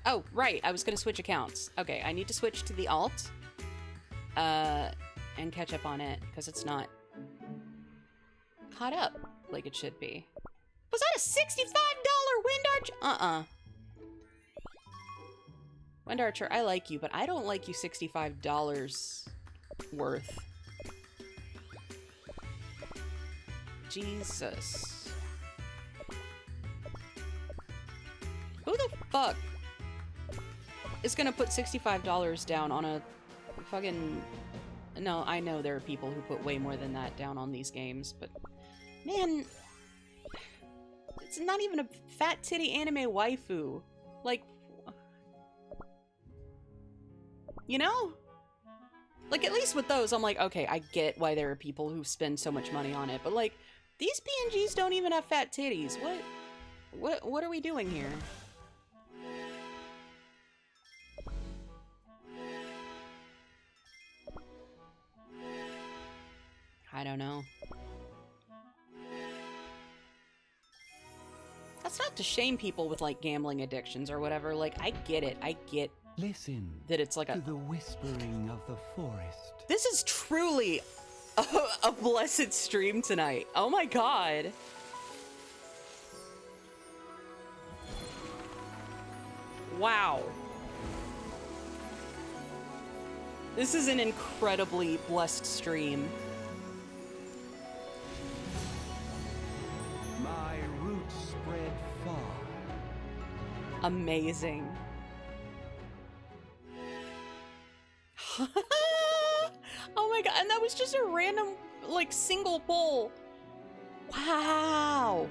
Oh, right, I was gonna switch accounts. Okay, I need to switch to the alt, and catch up on it, because it's not caught up like it should be. Was that a $65 Wind Archer? Wind Archer, I like you, but I don't like you $65 worth. Jesus. Who the fuck is gonna put $65 down on a fucking... No, I know there are people who put way more than that down on these games, but... Man... It's not even a fat titty anime waifu. Like... You know? Like, at least with those, I'm like, okay, I get why there are people who spend so much money on it, but like, these PNGs don't even have fat titties. What are we doing here? I don't know. That's not to shame people with, like, gambling addictions or whatever. Like, I get it. I get that it's like to the whispering of the forest. This is truly a blessed stream tonight. Oh my god. Wow. This is an incredibly blessed stream. My roots spread far. Amazing. Oh my god, and that was just a random, like, single pull. Wow.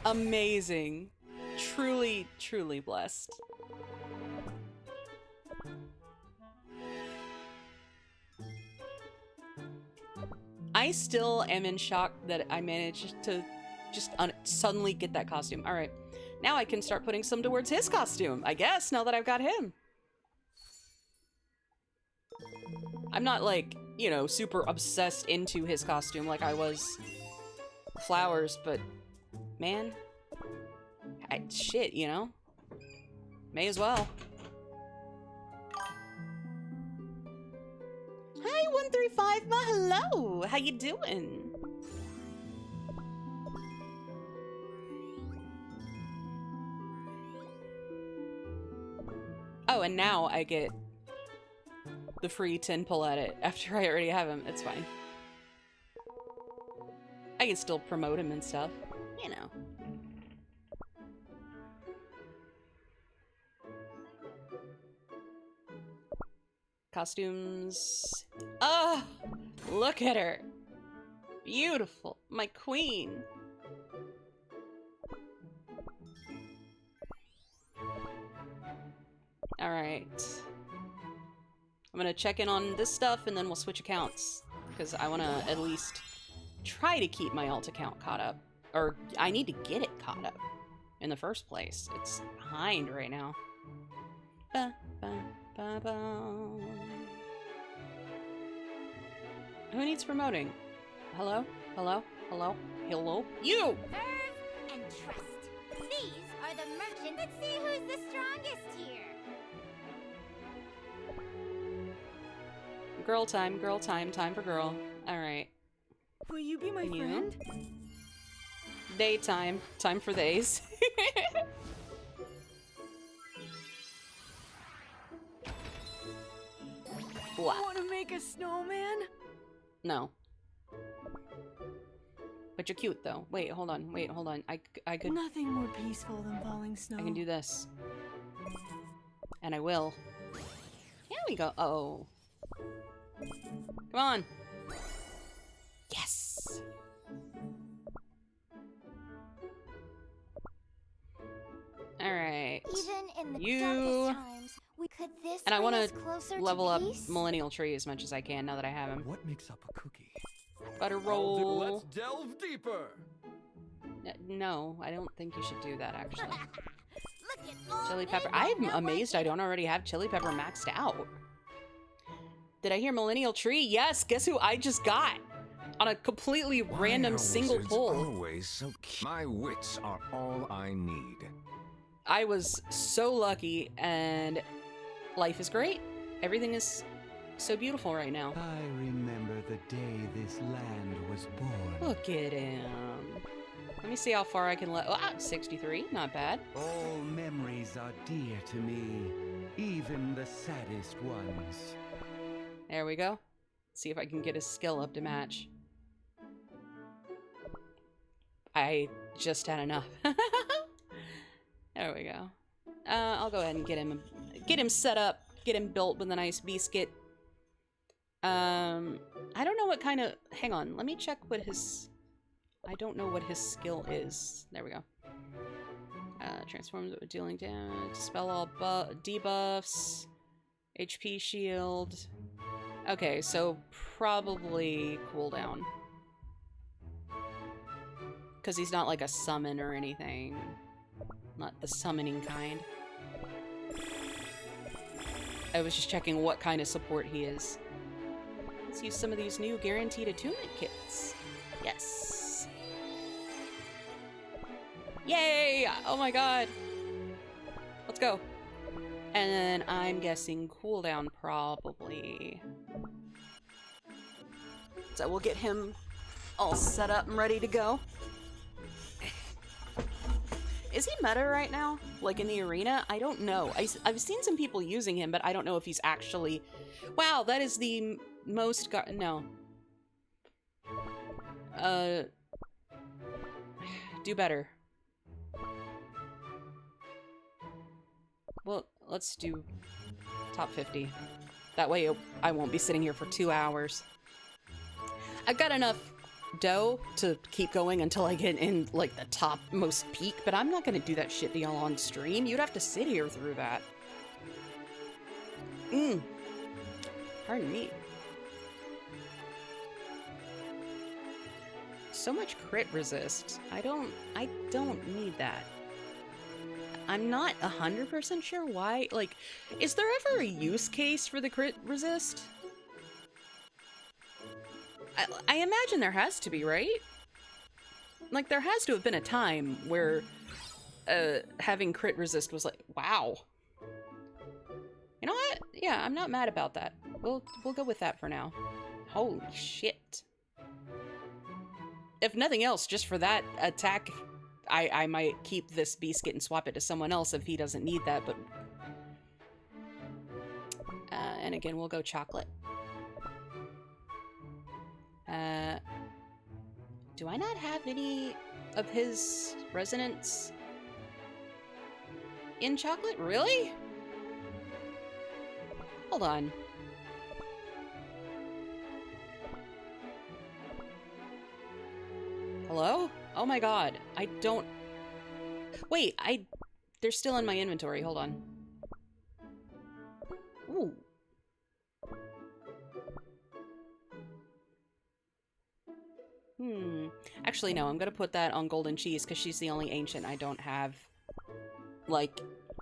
Amazing. Truly, truly blessed. I still am in shock that I managed to just suddenly get that costume. All right. Now I can start putting some towards his costume, I guess, now that I've got him. I'm not, like, you know, super obsessed into his costume like I was Flowers, but, man, shit, you know? May as well. Hi, 135, ma hello! How you doing? Oh, and now I get the free 10 pull at it after I already have him. It's fine. I can still promote him and stuff, you know. Costumes. Oh, look at her. Beautiful. My queen. All right. I'm gonna check in on this stuff and then we'll switch accounts because I want to at least try to keep my alt account caught up. Or I need to get it caught up in the first place. It's behind right now. Ba, ba, ba, ba. Who needs promoting? Hello? Hello? Hello? Hello? You! Serve and trust. These are the merchants. Let's see who's the strongest here. Girl time, time for girl. Alright. Will you be my You? friend? Daytime. Time for days. What? Want to make a snowman? No. But you're cute, though. Wait, hold on. Wait, hold on. I could... Nothing more peaceful than falling snow. I can do this. And I will. Here we go. Oh. Come on. Yes. All right. Even in the You- darkest times, we could this And I bring want us to closer level to up peace? Millennial Tree as much as I can now that I have him. What makes up a cookie? Butter roll. Let's delve deeper. No, I don't think you should do that, actually. Look at all Chili they pepper. don't I'm know amazed I don't already have chili pepper maxed out. Did I hear Millennial Tree? Yes, guess who I just got? On a completely Why random are single wizards pull. Always so cute. My wits are all I need. I was so lucky, and life is great. Everything is so beautiful right now. I remember the day this land was born. Look at him. Let me see how far I can let. Ah, 63. Not bad. All memories are dear to me, even the saddest ones. There we go. See if I can get his skill up to match. I just had enough. There we go. I'll go ahead and get him set up, get him built with a nice biscuit. I don't know what kind of. Hang on, let me check what his. I don't know what his skill is. There we go. Transforms with dealing damage, dispel all debuffs, HP shield. Okay, so probably cooldown. Because he's not like a summon or anything. Not the summoning kind. I was just checking what kind of support he is. Let's use some of these new guaranteed attunement kits. Yes. Yay! Oh my god. go. And then I'm guessing cooldown probably. So we'll get him all set up and ready to go. Is he meta right now? Like in the arena? I don't know. I've seen some people using him, but I don't know if he's actually... Wow, that is the most... No. Do better. Well, let's do top 50. That way I won't be sitting here for 2 hours. I've got enough dough to keep going until I get in, like, the top most peak, but I'm not gonna do that shit to y'all on stream. You'd have to sit here through that. Pardon me. So much crit resist. I don't need that. I'm not 100% sure why. Like, is there ever a use case for the crit resist? I imagine there has to be, right? Like, there has to have been a time where having crit resist was like, wow. You know what? Yeah, I'm not mad about that. We'll go with that for now. Holy shit. If nothing else, just for that attack, I might keep this biscuit and swap it to someone else if he doesn't need that, but... and again, we'll go chocolate. Do I not have any of his resonance in chocolate? Really? Hold on. Hello? Oh my god. I don't... Wait, they're still in my inventory. Hold on. Ooh. Actually, no. I'm gonna put that on Golden Cheese because she's the only ancient I don't have. Like,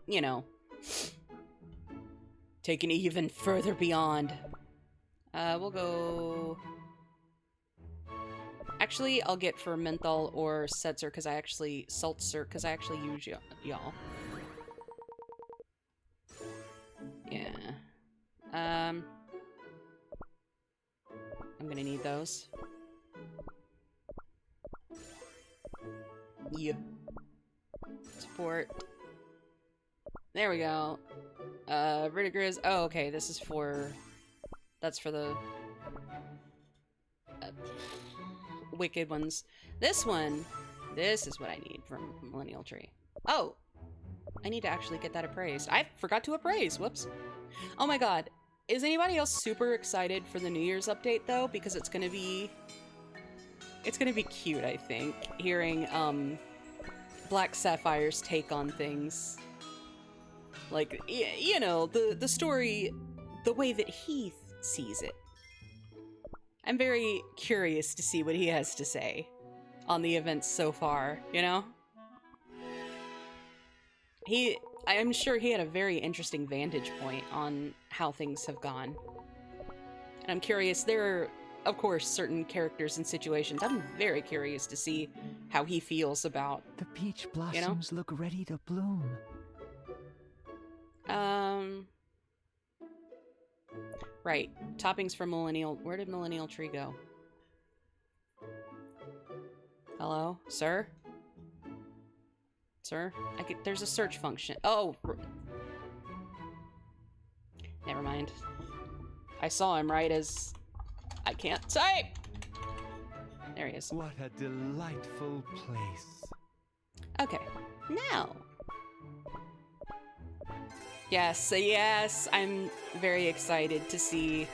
you know. Taking it even further beyond. We'll go... Actually, I'll get for menthol or seltzer because I actually use y'all. Yeah. I'm gonna need those. Yeah. Support. There we go. Vertigris. Oh, okay. This is for... That's for the... wicked ones. This one, this is what I need from Millennial Tree. Oh, I need to actually get that appraised. I forgot to appraise. Whoops. Oh my god. Is anybody else super excited for the New Year's update though? Because it's gonna be cute, I think, hearing Black Sapphire's take on things. Like, you know, the story, the way that he sees it. I'm very curious to see what he has to say on the events so far, you know? I'm sure he had a very interesting vantage point on how things have gone. And I'm curious, there are, of course, certain characters and situations. I'm very curious to see how he feels about, The peach blossoms look ready to bloom. Right. Toppings for Millennial. Where did Millennial Tree go? Hello? Sir? Sir? There's a search function. Oh! Never mind. I saw him right as... I can't type! There he is. What a delightful place. Okay. Now... Yes, I'm very excited to see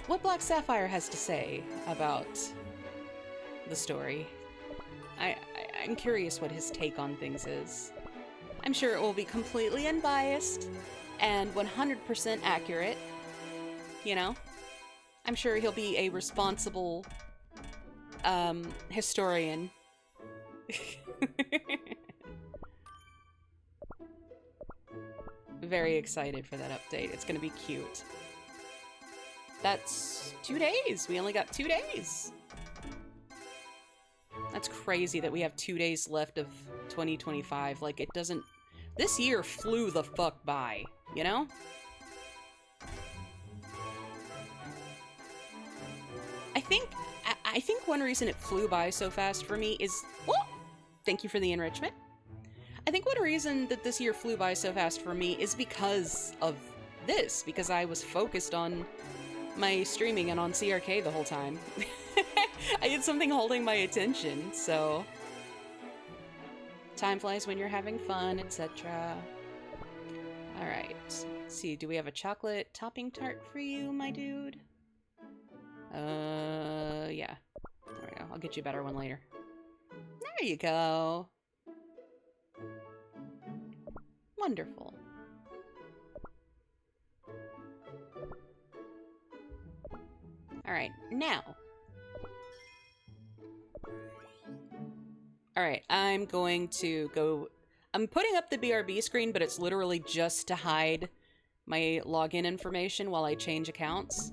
what Black Sapphire has to say about the story. I'm curious what his take on things is. I'm sure it will be completely unbiased and 100% accurate, you know? I'm sure he'll be a responsible historian. Very excited for that update. It's gonna be cute. That's 2 days. We only got 2 days. That's crazy that we have 2 days left of 2025. Like, it doesn't... This year flew the fuck by, you know? I think one reason it flew by so fast for me is... Well, thank you for the enrichment. I think one reason that this year flew by so fast for me is because of this, because I was focused on my streaming and on CRK the whole time. I had something holding my attention, so... Time flies when you're having fun, etc. Alright, let's see, do we have a chocolate topping tart for you, my dude? Yeah. There we go, I'll get you a better one later. There you go. Wonderful. Alright, now. Alright, I'm going to go... I'm putting up the BRB screen, but it's literally just to hide my login information while I change accounts.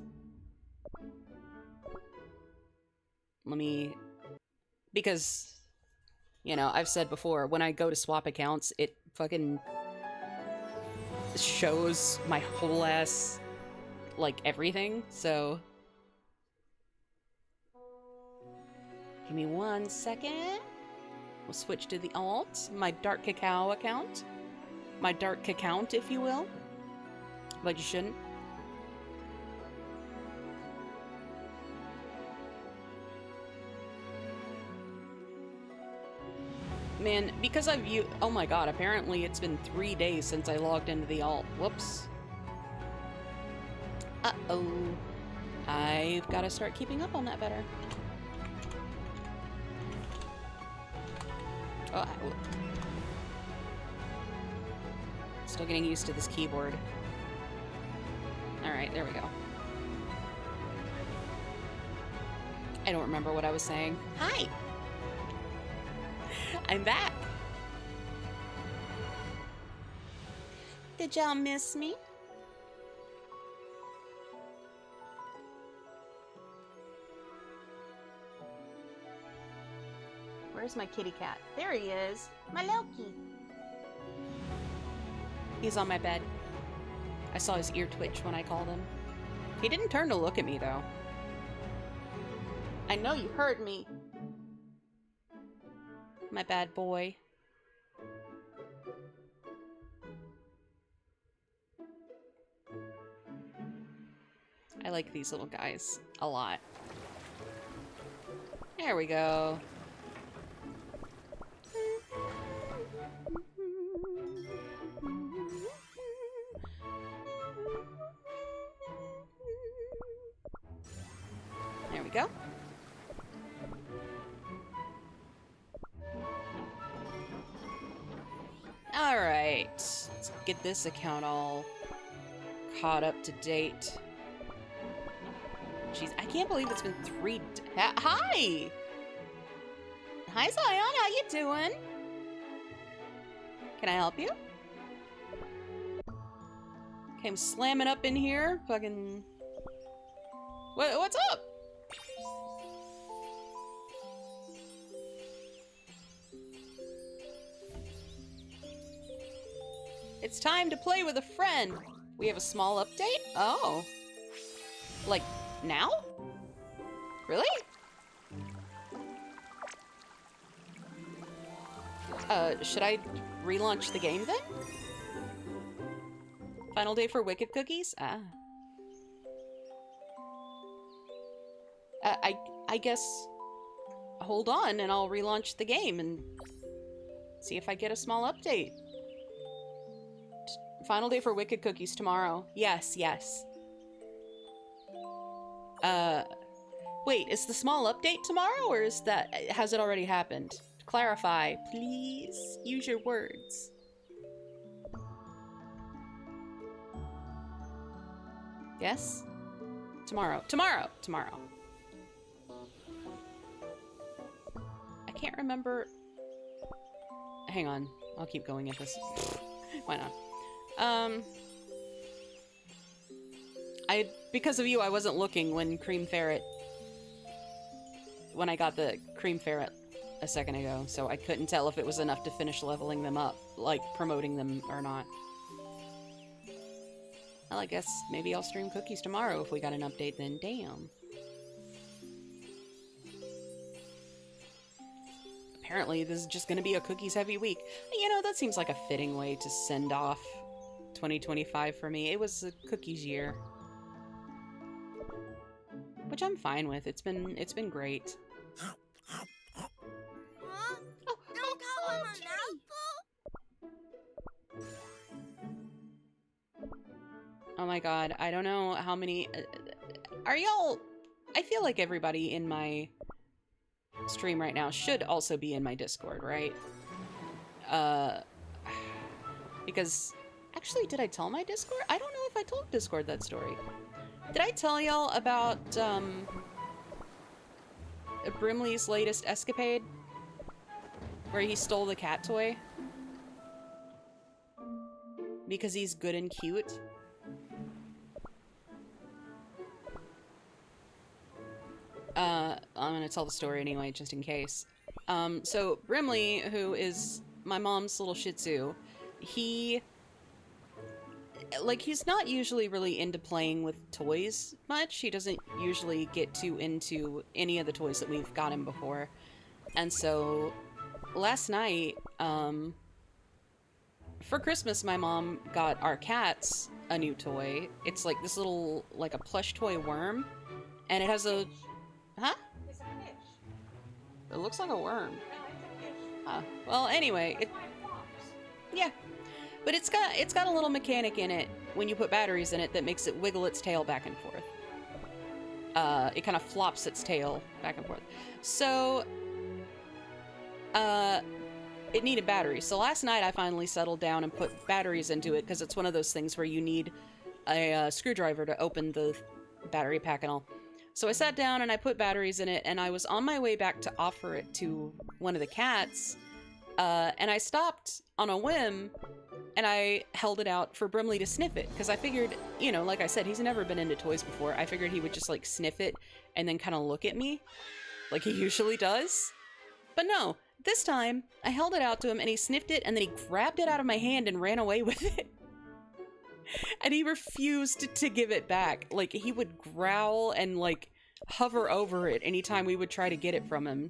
Let me... Because, you know, I've said before, when I go to swap accounts, it fucking shows my whole ass, like, everything, so... Give me 1 second. We'll switch to the alt, my Dark Cacao account. My Dark account, if you will. But you shouldn't. Man, because I've used... Oh my god, apparently it's been 3 days since I logged into the alt. Whoops. Uh-oh. I've got to start keeping up on that better. Oh, still getting used to this keyboard. Alright, there we go. I don't remember what I was saying. Hi! I'm back! Did y'all miss me? Where's my kitty cat? There he is. My Loki. He's on my bed. I saw his ear twitch when I called him. He didn't turn to look at me, though. I know you heard me. My bad boy. I like these little guys a lot. There we go. There we go. Alright, let's get this account all caught up to date. Jeez, I can't believe it's been 3 Hi! Hi, Zion, how you doing? Can I help you? Okay, I'm slamming up in here. Fucking... What's up? It's time to play with a friend. We have a small update? Oh. Like, now? Really? Should I relaunch the game then? Final day for Wicked Cookies? Ah. I guess... Hold on, and I'll relaunch the game and see if I get a small update. Final day for Wicked Cookies tomorrow. Yes, yes. Wait, is the small update tomorrow, or is that... Has it already happened? Clarify, please. Use your words. Yes? Tomorrow. Tomorrow! Tomorrow. I can't remember... Hang on. I'll keep going at this. Why not? Because of you, I wasn't looking when Cream Ferret... When I got the Cream Ferret a second ago, so I couldn't tell if it was enough to finish leveling them up, like promoting them or not. Well, I guess maybe I'll stream cookies tomorrow if we got an update then. Damn. Apparently this is just gonna be a cookies heavy week. You know, that seems like a fitting way to send off 2025 for me. It was a cookies year. Which I'm fine with. It's been great. Huh? Don't call him an apple. Oh my god, I don't know how many... are y'all... I feel like everybody in my stream right now should also be in my Discord, right? Because... Actually, did I tell my Discord? I don't know if I told Discord that story. Did I tell y'all about, Brimley's latest escapade? Where he stole the cat toy? Because he's good and cute? I'm gonna tell the story anyway, just in case. So Brimley, who is my mom's little Shih Tzu, he's not usually really into playing with toys much. He doesn't usually get too into any of the toys that we've got him before. And so last night, for Christmas, my mom got our cats a new toy. It's like this little, like a plush toy worm. And it has a... Huh? It's a fish. It looks like a worm. No, it's a fish. Huh. Well, anyway, it... Yeah. But it's got a little mechanic in it when you put batteries in it that makes it wiggle its tail back and forth. It kind of flops its tail back and forth. So, it needed batteries. So last night I finally settled down and put batteries into it because it's one of those things where you need a screwdriver to open the battery pack and all. So I sat down and I put batteries in it, and I was on my way back to offer it to one of the cats, and I stopped on a whim. And I held it out for Brimley to sniff it, because I figured, you know, like I said, he's never been into toys before. I figured he would just, like, sniff it and then kind of look at me, like he usually does. But no, this time, I held it out to him, and he sniffed it, and then he grabbed it out of my hand and ran away with it. And he refused to give it back. Like, he would growl and, like, hover over it anytime we would try to get it from him.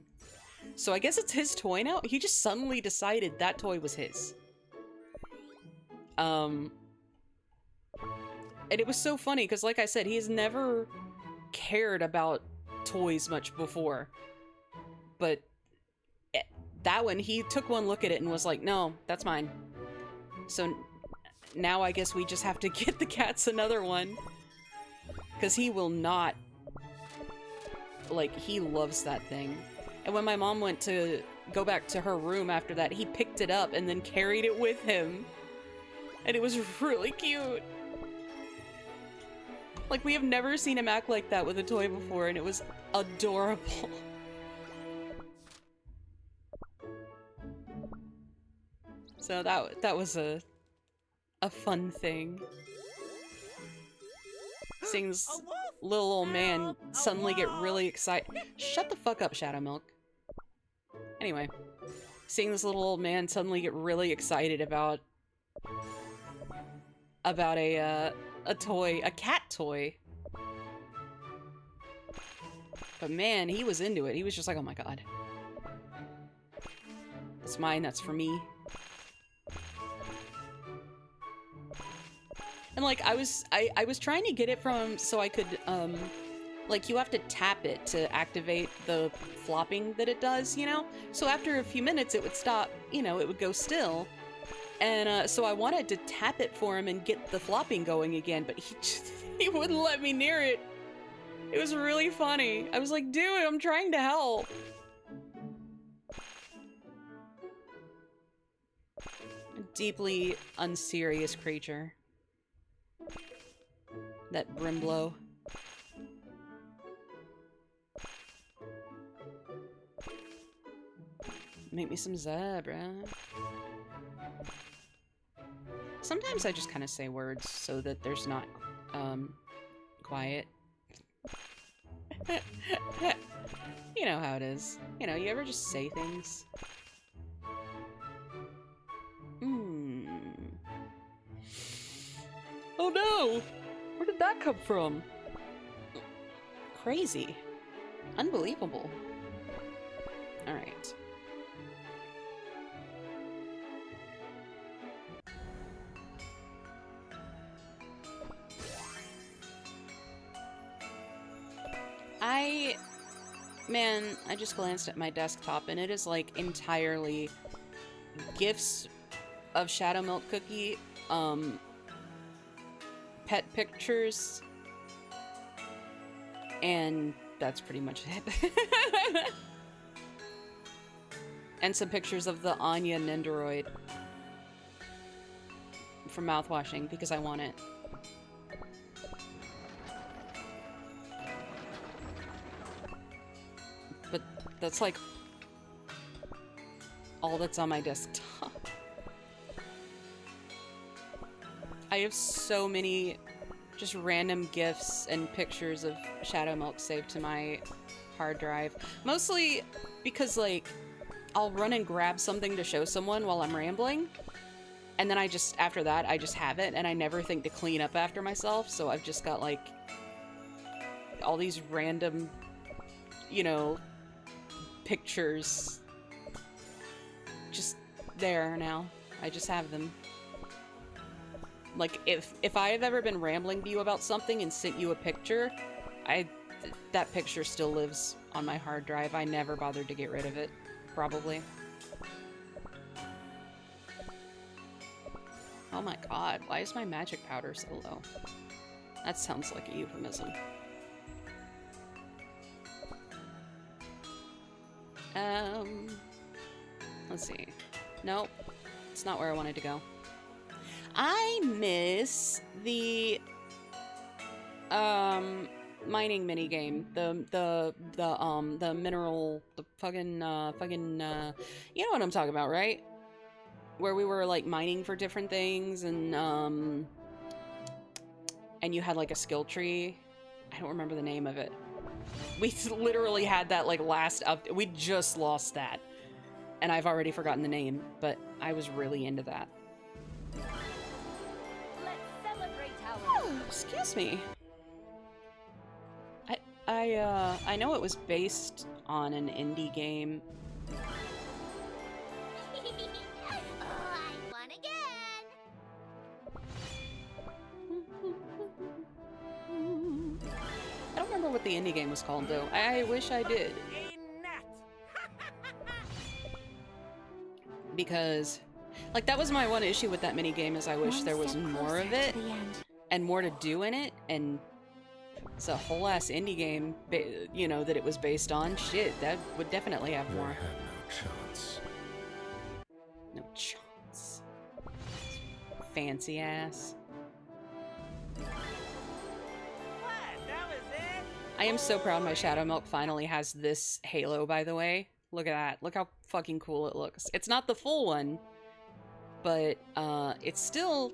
So I guess it's his toy now? He just suddenly decided that toy was his. And it was so funny because, like I said, he's never cared about toys much before. But that one, he took one look at it and was like, no, that's mine. So now I guess we just have to get the cats another one. Because he will not... Like, he loves that thing. And when my mom went to go back to her room after that, he picked it up and then carried it with him. And it was really cute. Like, we have never seen him act like that with a toy before, and it was adorable. So that was a fun thing. Seeing this little old man suddenly get really excited. Shut the fuck up, Shadow Milk. Anyway, seeing this little old man suddenly get really excited about a toy, a cat toy. But man, he was into it. He was just like, oh my god. That's mine, that's for me. And like, I was trying to get it from him so I could, like, you have to tap it to activate the flopping that it does, you know? So after a few minutes it would stop, you know, it would go still. And so I wanted to tap it for him and get the flopping going again, but he wouldn't let me near it. It was really funny. I was like, dude, I'm trying to help. A deeply unserious creature. That Brimblow. Make me some zebra. Sometimes I just kind of say words so that there's not, quiet. You know how it is. You know, you ever just say things? Oh no! Where did that come from? Crazy. Unbelievable. Alright. Man, I just glanced at my desktop and it is like entirely GIFs of Shadow Milk Cookie, pet pictures, and that's pretty much it. And some pictures of the Anya Nendoroid for mouthwashing because I want it. But that's like all that's on my desktop. I have so many just random GIFs and pictures of Shadow Milk saved to my hard drive. Mostly because, like, I'll run and grab something to show someone while I'm rambling. And then after that, I just have it, and I never think to clean up after myself, so I've just got, like, all these random, you know, pictures just there now. I just have them. Like, if I have ever been rambling to you about something and sent you a picture, that picture still lives on my hard drive. I never bothered to get rid of it, probably. Oh my god, why is my magic powder so low? That sounds like a euphemism. Let's see. Nope. It's not where I wanted to go. I miss the mining minigame. The mineral, the fucking you know what I'm talking about, right? Where we were like mining for different things and you had like a skill tree. I don't remember the name of it. We literally had that like last up. We just lost that. And I've already forgotten the name, but I was really into that. Let's celebrate our Oh, excuse me. I know it was based on an indie game. Oh, I won again! I don't remember what the indie game was called, though. I wish I did. A gnat. Because, like, that was my one issue with that minigame, is I wish there was more of it and more to do in it, and it's a whole ass indie game, you know, that it was based on. Shit, that would definitely have more. Had no chance. No chance. Fancy ass. What? That was it? I am so proud my Shadow Milk finally has this halo, by the way. Look at that. Look how fucking cool it looks. It's not the full one, but it's still...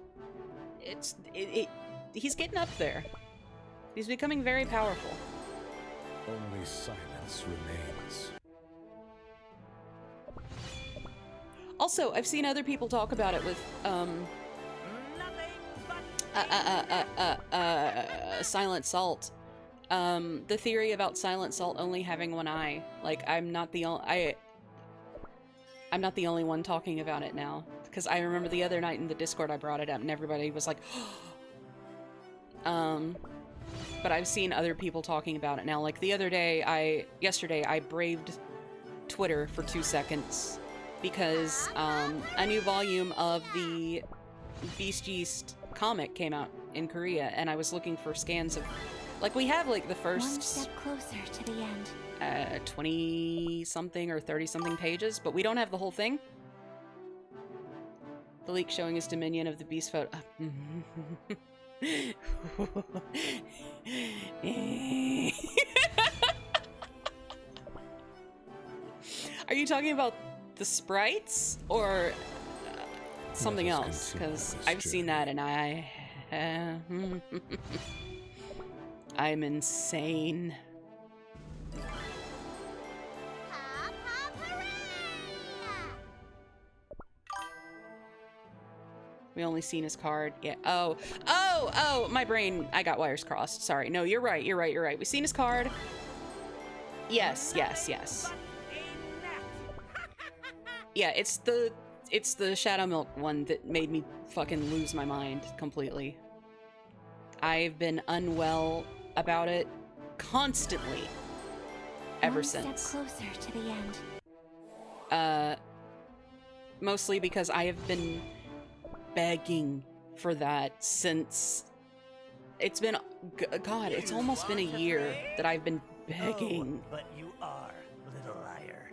he's getting up there. He's becoming very powerful. Only silence remains. Also, I've seen other people talk about it with, Nothing but Silent Salt. The theory about Silent Salt only having one eye. Like, I'm not the only one talking about it now. Because I remember the other night in the Discord I brought it up and everybody was like, but I've seen other people talking about it now. Like the other day, yesterday, I braved Twitter for 2 seconds because a new volume of the Beast Yeast comic came out in Korea, and I was looking for scans of, like, we have like the One first step closer to the end. 20 something or 30 something pages, but we don't have the whole thing. The leak showing his dominion of the beast photo. Are you talking about the sprites or something Let us else? continue Because this I've seen journey. that and I'm insane. We only seen his card. Yeah. Oh, my brain, I got wires crossed. Sorry. No, you're right. We seen his card. Yes. Yeah, it's the Shadow Milk one that made me fucking lose my mind completely. I've been unwell about it constantly ever since. One step closer to the end. Mostly because I have been begging for that since it's been, God, it's almost been a year that I've been begging. Oh, but you are, little liar.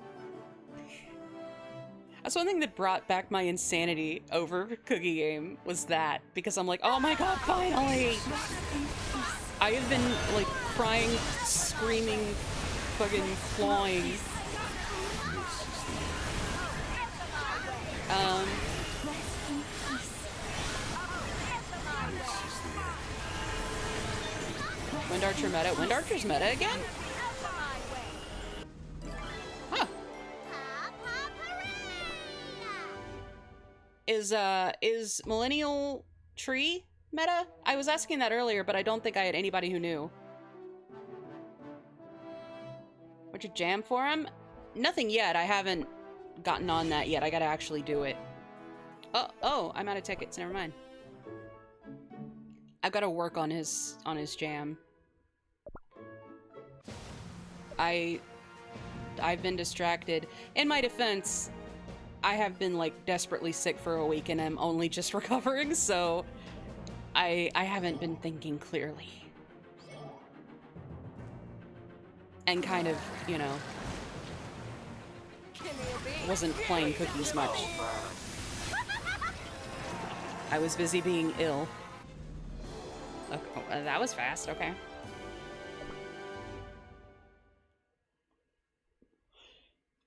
That's one thing that brought back my insanity over Cookie Game, was that, because I'm like, oh my god, finally! I have been, like, crying, screaming, fucking clawing. Wind Archer meta. Wind Archer's meta again? Huh. Is Millennial Tree meta? I was asking that earlier, but I don't think I had anybody who knew. What'd you jam for him? Nothing yet. I haven't gotten on that yet. I gotta actually do it. Oh, I'm out of tickets. Never mind. I've got to work on his jam. I've been distracted. In my defense, I have been like desperately sick for a week and I'm only just recovering, so I haven't been thinking clearly. And kind of, you know, wasn't playing cookies much. I was busy being ill. Okay, oh, that was fast, okay.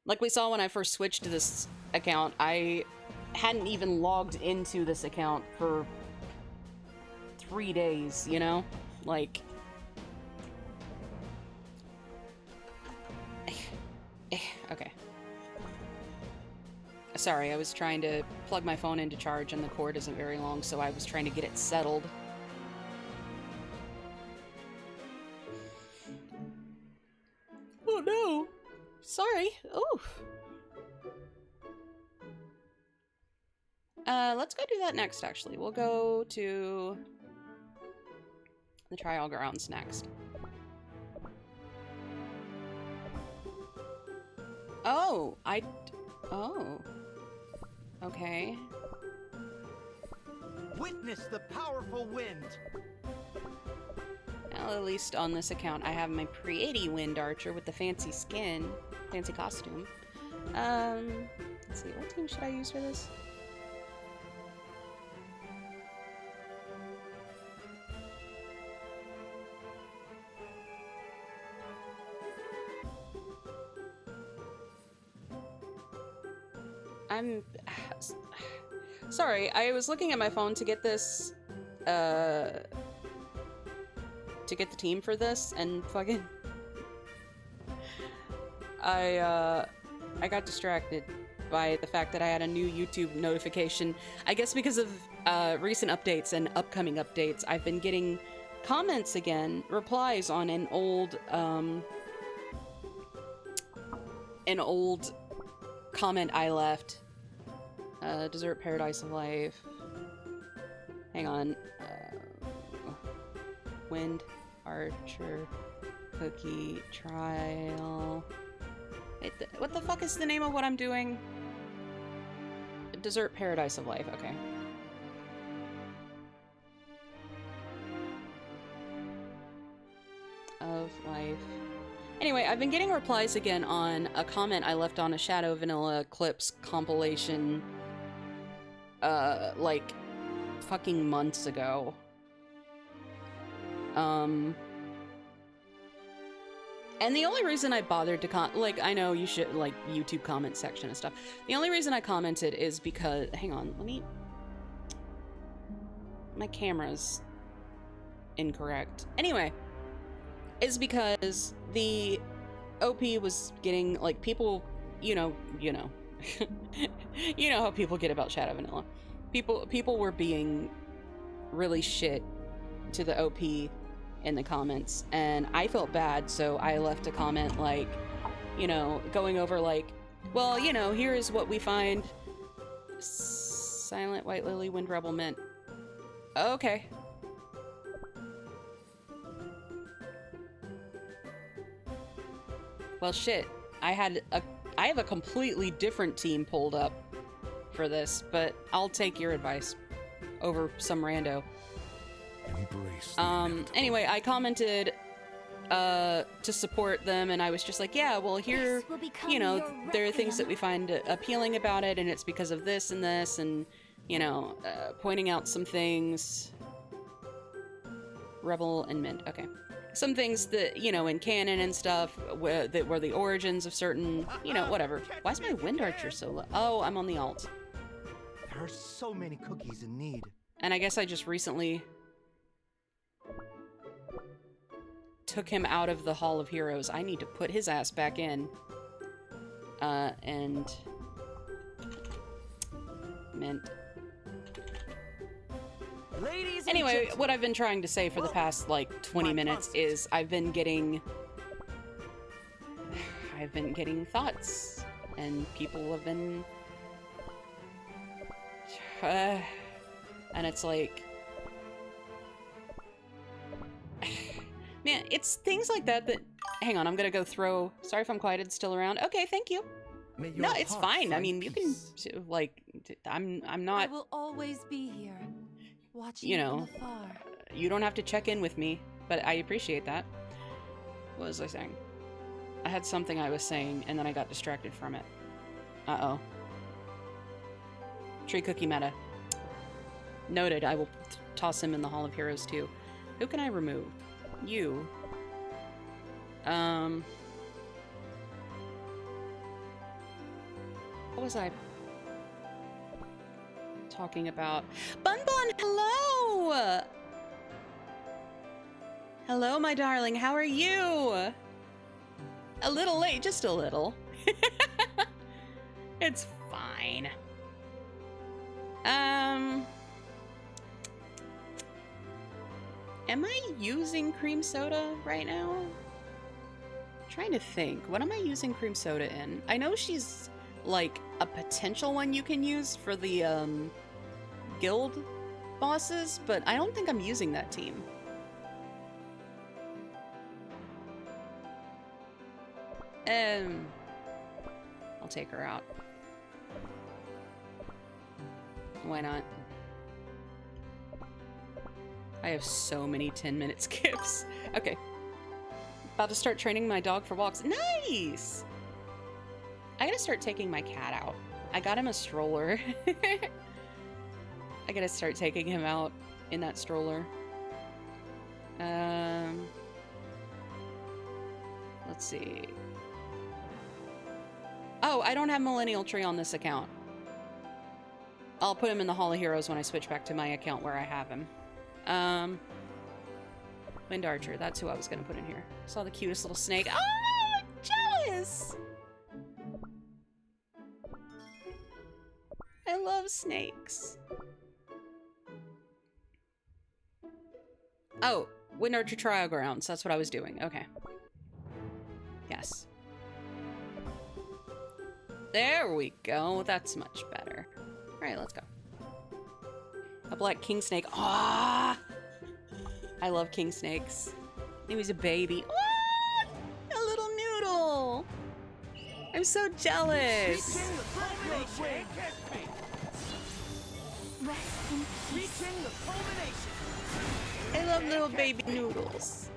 Like we saw when I first switched to this account, I hadn't even logged into this account for 3 days, you know? Like... okay. Sorry, I was trying to plug my phone into charge and the cord isn't very long, so I was trying to get it settled. Oh no! Sorry. Oh. Let's go do that next, actually. We'll go to the trial grounds next. Oh, oh. Okay. Witness the powerful wind. Well, at least on this account, I have my pretty Wind Archer with the fancy skin, fancy costume. Let's see, what team should I use for this? I'm sorry, I was looking at my phone to get this, to get the team for this, and fucking I got distracted by the fact that I had a new YouTube notification. I guess because of recent updates and upcoming updates, I've been getting comments again, replies on an old comment I left. Dessert Paradise of Life. Hang on. Wind Archer Cookie Trial. What the fuck is the name of what I'm doing? Dessert Paradise of Life, okay. Of Life. Anyway, I've been getting replies again on a comment I left on a Shadow Vanilla Clips compilation, like, fucking months ago. And the only reason I bothered to like, I know you should, like, YouTube comment section and stuff. The only reason I commented is because, hang on, my camera's incorrect. Anyway, is because the OP was getting, like, people, you know, you know how people get about Shadow Vanilla. People were being really shit to the OP in the comments, and I felt bad, so I left a comment like, you know, going over like, well, you know, here is what we find. Silent White Lily, Wind Rebel Mint. Okay. Well, shit. I have a completely different team pulled up for this, but I'll take your advice over some rando. Embrace the inevitable. Anyway, I commented to support them, and I was just like, yeah, well, here, This will become you know, your there are things that requiem. we find appealing about it, and it's because of this, and you know, pointing out some things. Rebel and Mint, okay. Some things that, you know, in canon and stuff, that were the origins of certain, you know, whatever. Why is my Wind Archer so low? Oh, I'm on the alt. There are so many cookies in need. And I guess I just recently took him out of the Hall of Heroes. I need to put his ass back in. And Mint. Ladies and Anyway, gentlemen, what I've been trying to say for the past, like, 20 minutes is I've been getting thoughts, and people have been, and it's like, man, it's things like that that, hang on, I'm gonna go throw, sorry if I'm quiet, it's still around. Okay, thank you. may your No, it's heart fine. I find mean, you peace. can, like, I'm I not, will always be here, watching You know. from afar. you don't have to check in with me, but I appreciate that. What was I saying? I had something I was saying, and then I got distracted from it. Uh-oh. Tree cookie meta. Noted. I will toss him in the Hall of Heroes, too. Who can I remove? You. What was I talking about? Bun Bun, hello! Hello, my darling. How are you? A little late, just a little. It's fine. Am I using cream soda right now? I'm trying to think. What am I using cream soda in? I know she's like a potential one you can use for the guild bosses, but I don't think I'm using that team. I'll take her out. Why not? I have so many 10-minute skips. Okay. About to start training my dog for walks. Nice! I gotta start taking my cat out. I got him a stroller. I gotta start taking him out in that stroller. Let's see. Oh, I don't have Millennial Tree on this account. I'll put him in the Hall of Heroes when I switch back to my account where I have him. Wind Archer, that's who I was gonna put in here. Saw the cutest little snake. Oh, I'm jealous! I love snakes. Oh, Wind Archer Trial Grounds, that's what I was doing, okay. Yes. There we go, that's much better. Alright, let's go. A black king snake. Ah! I love king snakes. He was a baby. Ah! A little noodle! I'm so jealous! Rest in peace. I love little baby noodles.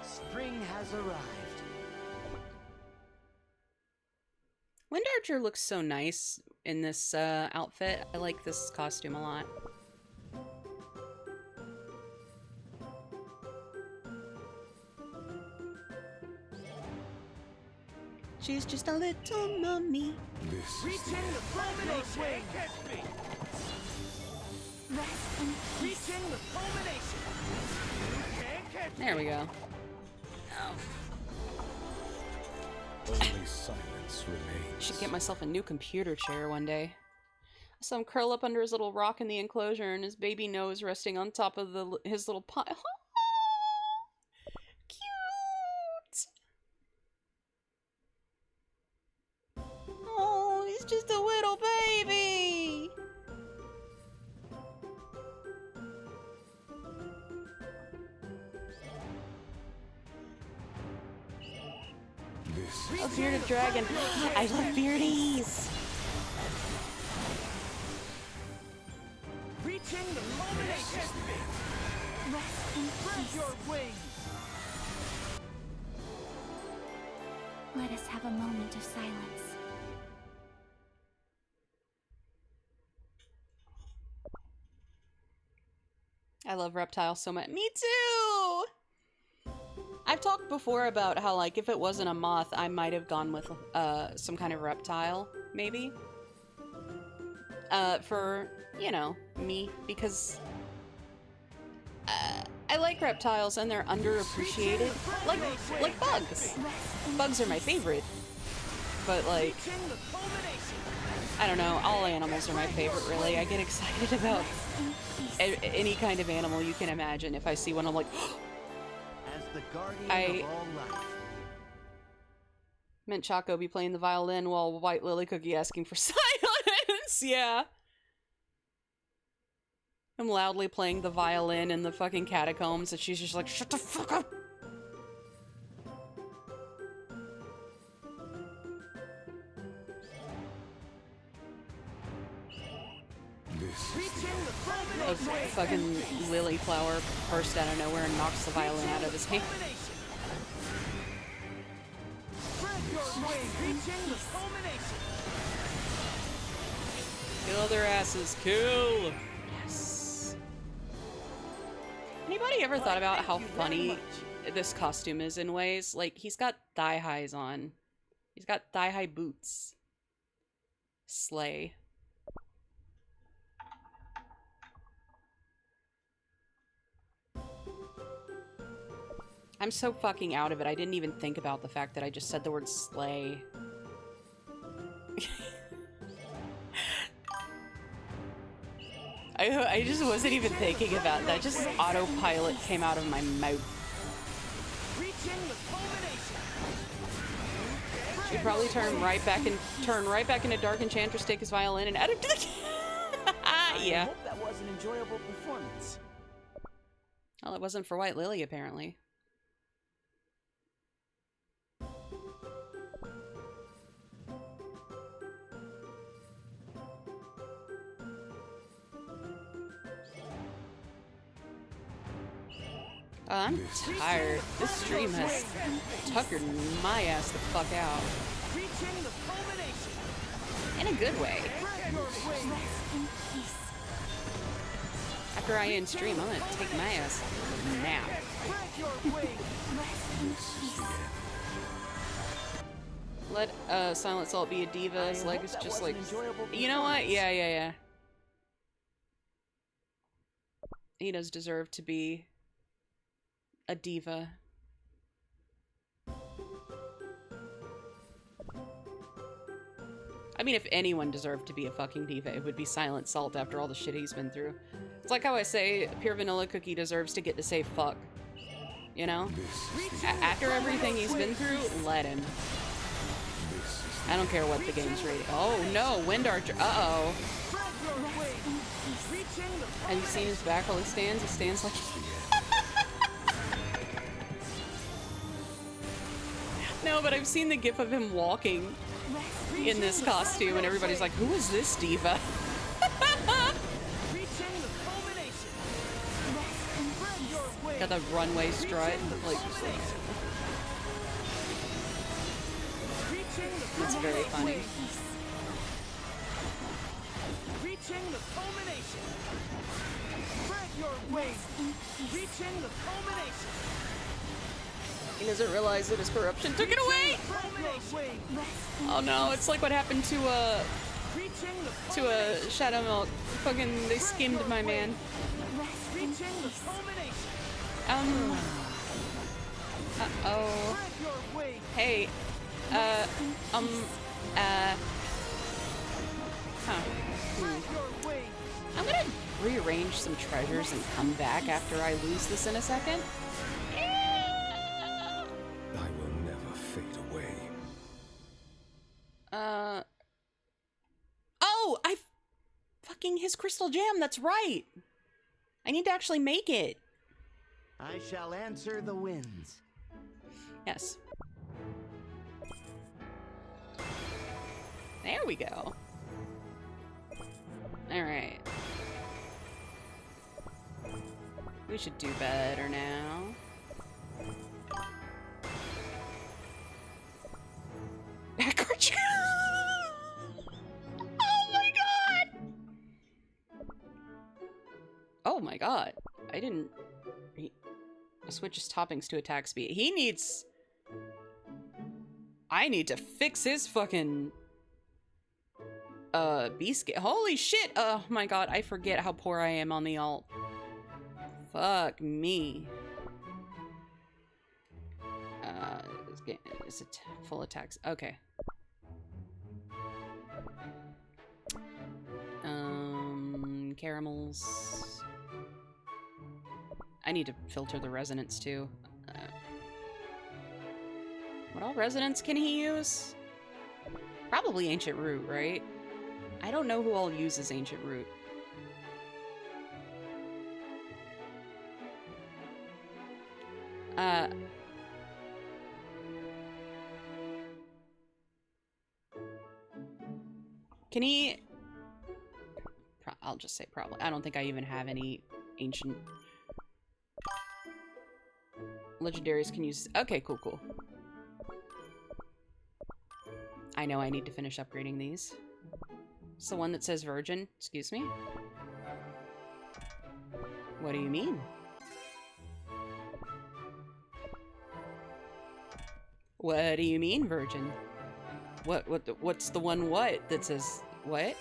Spring has arrived. Wind Archer looks so nice in this outfit. I like this costume a lot. She's just a little mummy. This is Rest in peace. There we go. only silence silence remains. Should get myself a new computer chair one day. I saw him curl up under his little rock in the enclosure and his baby nose resting on top of his little pile. Cute! Oh, he's just a little baby! This A bearded dragon. I love beardies! Reaching the culmination. Rest in Spread peace. your wings. Let us have a moment of silence. I love reptiles so much. Me too! I've talked before about how, like, if it wasn't a moth, I might have gone with some kind of reptile, maybe. For, you know, me, because I like reptiles and they're underappreciated. Like bugs. Bugs are my favorite. But, like, Reaching the culmination. I don't know, all animals are my favorite, really. I get excited about any kind of animal you can imagine. If I see one, I'm like, As the guardian of all life. Mint Choco be playing the violin while White Lily Cookie asking for silence. Yeah. I'm loudly playing the violin in the fucking catacombs and she's just like, shut the fuck up. Reaching the A culmination. fucking lily flower burst out of nowhere and knocks the violin out of his hand. Spread your wings. Reaching the culmination. Kill their asses. Kill. Yes. Anybody ever thought about how funny this costume is in ways? Like, he's got thigh highs on. He's got thigh high boots. Slay. I'm so fucking out of it. I didn't even think about the fact that I just said the word slay. I just wasn't even thinking about that. Just autopilot came out of my mouth. Reaching the culmination. She'd probably turn right back into Dark Enchantress, take his violin, and add him to the yeah. I hope that was an enjoyable performance. Well, it wasn't for White Lily, apparently. Oh, I'm tired. This stream has tuckered my ass the fuck out. Reaching the culmination. In a good way. Spread your wings. Rest in peace. After I end stream, I'm gonna take my ass a nap. Spread your wings. Rest in peace. Let Silent Salt be a diva. His leg is just like, you know what? Yeah. He does deserve to be a diva. I mean, if anyone deserved to be a fucking diva, it would be Silent Salt after all the shit he's been through. It's like how I say Pure Vanilla Cookie deserves to get to say fuck. You know? After everything he's been through, let him. I don't care what the game's rated. Oh no, Wind Archer. Uh-oh. Have you seen his back while he stands? He stands like... No, but I've seen the gif of him walking in this costume, and everybody's like, who is this diva? Got the runway strut. Like, it's very funny. Reaching the culmination. Spread your wings. Reaching the culmination. He doesn't realize that his corruption took it away. Oh no, it's like what happened to a Shadow Milk. Fucking, they skimmed my man. Uh-oh. Hey, Huh. I'm gonna rearrange some treasures and come back after I lose this in a second. I will never fade away. Oh, fucking his crystal gem, that's right. I need to actually make it. I shall answer the winds. Yes. There we go. Alright. We should do better now. Backwards. Oh my god! Oh my god. I didn't... switches toppings to attack speed. He needs... I need to fix his fucking... B-scale. Holy shit! Oh my god, I forget how poor I am on the alt. Fuck me. Is it full attacks? Okay. Caramels. I need to filter the resonance too. What all resonance can he use? Probably Ancient Root, right? I don't know who all uses Ancient Root. Can he... I'll just say probably. I don't think I even have any ancient... Legendaries can use... Okay, cool, cool. I know I need to finish upgrading these. It's the one that says Virgin. Excuse me? What do you mean? What do you mean, Virgin? What's the one what that says what?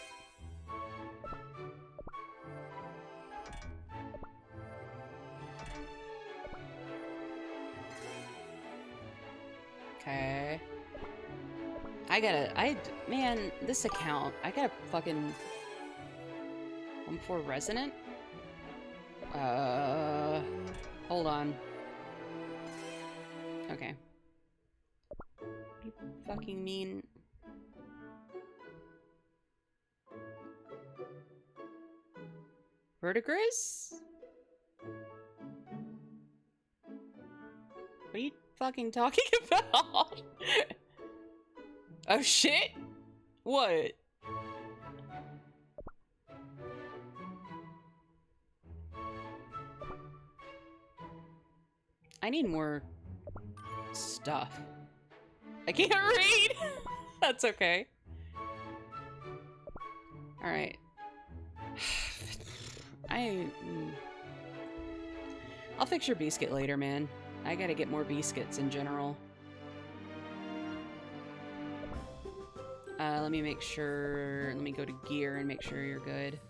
Okay. Man, this account, I gotta fucking... 1-4 resonant? Hold on. Okay. You fucking mean... Verdigris? What are you fucking talking about? Oh shit? What? I need more stuff. I can't read! That's okay. Alright. I'll fix your biscuit later, man. I gotta get more biscuits in general. Let me make sure... Let me go to gear and make sure you're good.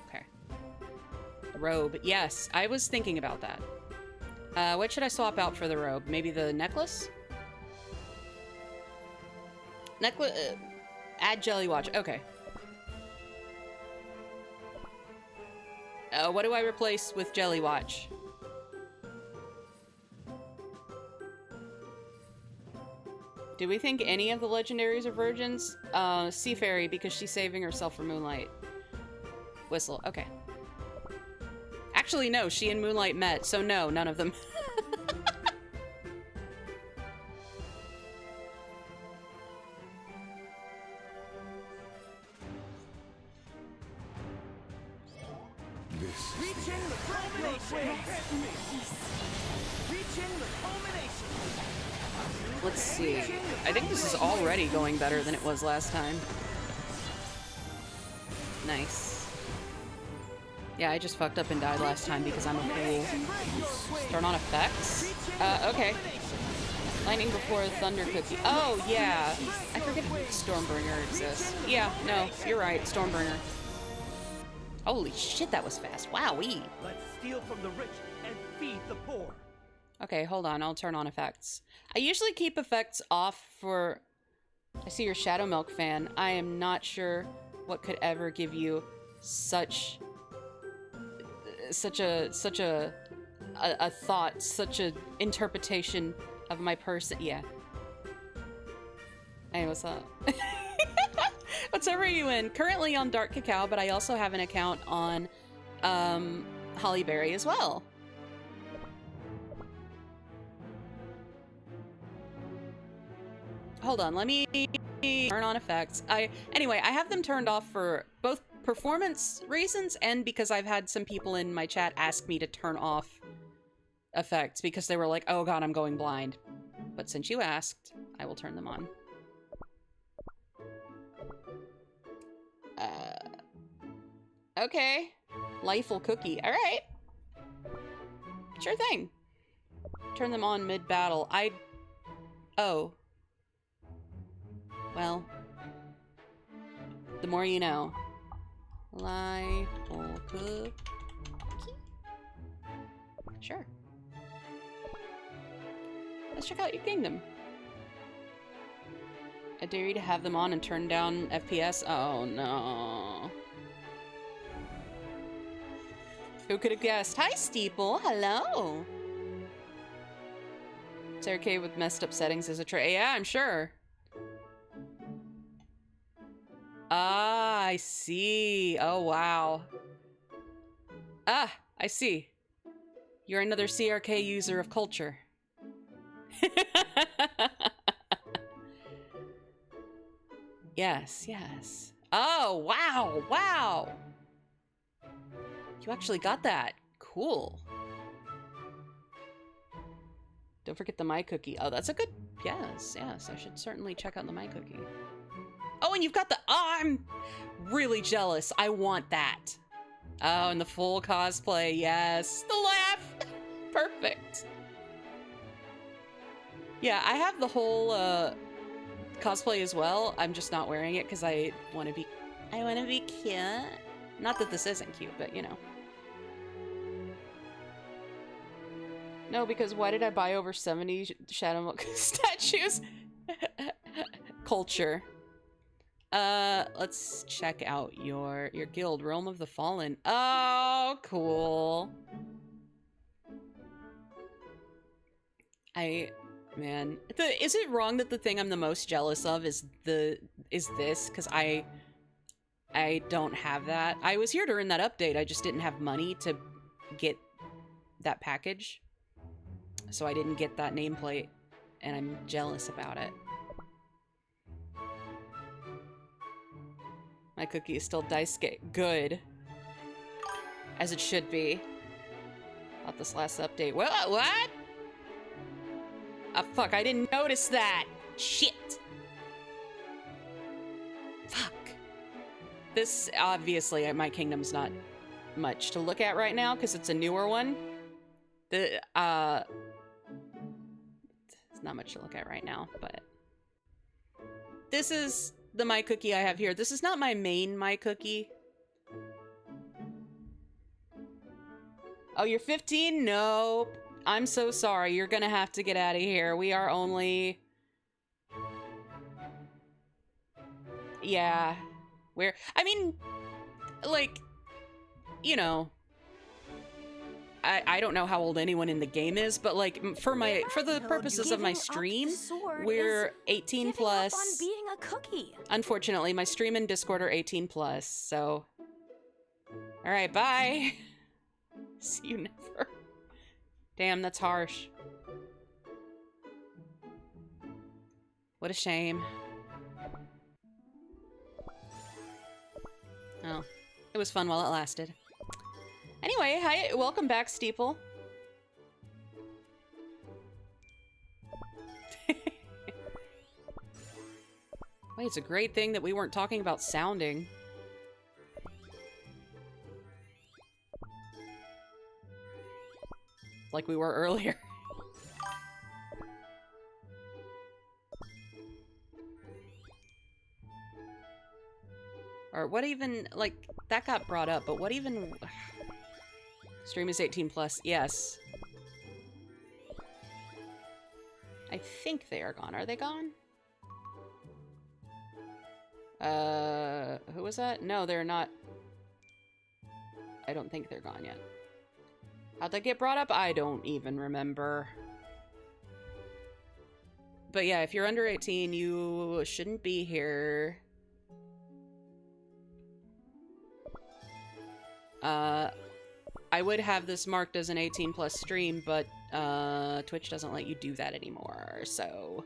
Okay. Robe. Yes, I was thinking about that. What should I swap out for the robe? Maybe the necklace? Necklace... add jelly watch. Okay. What do I replace with jelly watch? Do we think any of the legendaries are virgins? Sea Fairy, because she's saving herself for Moonlight. Whistle, okay. Actually, no, she and Moonlight met, so no, none of them. Let's see. I think this is already going better than it was last time. Nice. Yeah, I just fucked up and died last time because I'm a fool. Turn on effects? Okay. Lightning before Thunder Cookie. Oh, yeah. I forget if Stormbringer exists. Yeah, no, you're right. Stormbringer. Holy shit, that was fast. Wowee. Let's steal from the rich and feed the poor. Okay, hold on. I'll turn on effects. I usually keep effects off for... I see you're Shadow Milk fan. I am not sure what could ever give you such a thought, such a interpretation of my person. Yeah. Hey, what's up? What server are you in? Currently on Dark Cacao, but I also have an account on Hollyberry as well. Hold on, let me turn on effects. Anyway, I have them turned off for both performance reasons and because I've had some people in my chat ask me to turn off effects because they were like, oh god, I'm going blind. But since you asked, I will turn them on. Okay. Lifeful cookie. Alright. Sure thing. Turn them on mid-battle. Oh. Well. The more you know. Lifeful cookie. Sure. Let's check out your kingdom. I dare you to have them on and turn down FPS. Oh no. Who could have guessed? Hi, Steeple. Hello. It's okay with messed up settings as a tray. Yeah, I'm sure. Ah, I see. Oh, wow. Ah, I see. You're another CRK user of culture. Yes, yes. Oh, wow, wow. You actually got that. Cool. Don't forget the My Cookie. Oh, that's a good... Yes, yes. I should certainly check out the My Cookie. Oh, and you've got the... Oh, I'm really jealous. I want that. Oh, and the full cosplay. Yes. The laugh. Perfect. Yeah, I have the whole cosplay as well. I'm just not wearing it because I want to be... I want to be cute. Not that this isn't cute, but you know. No, because why did I buy over 70 Shadow Milk statues? Culture. Let's check out your guild, Realm of the Fallen. Oh, cool. Man, is it wrong that the thing I'm the most jealous of is this? Because I don't have that. I was here during that update. I just didn't have money to get that package. So I didn't get that nameplate, and I'm jealous about it. My cookie is still Daisuke. Good. As it should be. About this last update. What? Ah, fuck, I didn't notice that. Shit. Fuck. This, obviously, my kingdom's not much to look at right now, because it's a newer one. There's not much to look at right now, but... This is the My Cookie I have here. This is not my main My Cookie. Oh, you're 15? Nope. I'm so sorry. You're gonna have to get out of here. We are only... Yeah. I mean, like, you know... I don't know how old anyone in the game is, but like for the purposes of my stream, we're 18 plus. On being a cookie. Unfortunately, my stream and Discord are 18 plus, so. All right, bye. See you never. Damn, that's harsh. What a shame. Oh, it was fun while it lasted. Anyway, hi, welcome back, Steeple. Wait, it's a great thing that we weren't talking about sounding. Like we were earlier. Or what even, like... that got brought up, but what even... Stream is 18 plus. Yes. I think they are gone. Are they gone? Who was that? No, they're not. I don't think they're gone yet. How'd that get brought up? I don't even remember. But yeah, if you're under 18, you shouldn't be here. I would have this marked as an 18 plus stream, but Twitch doesn't let you do that anymore, so...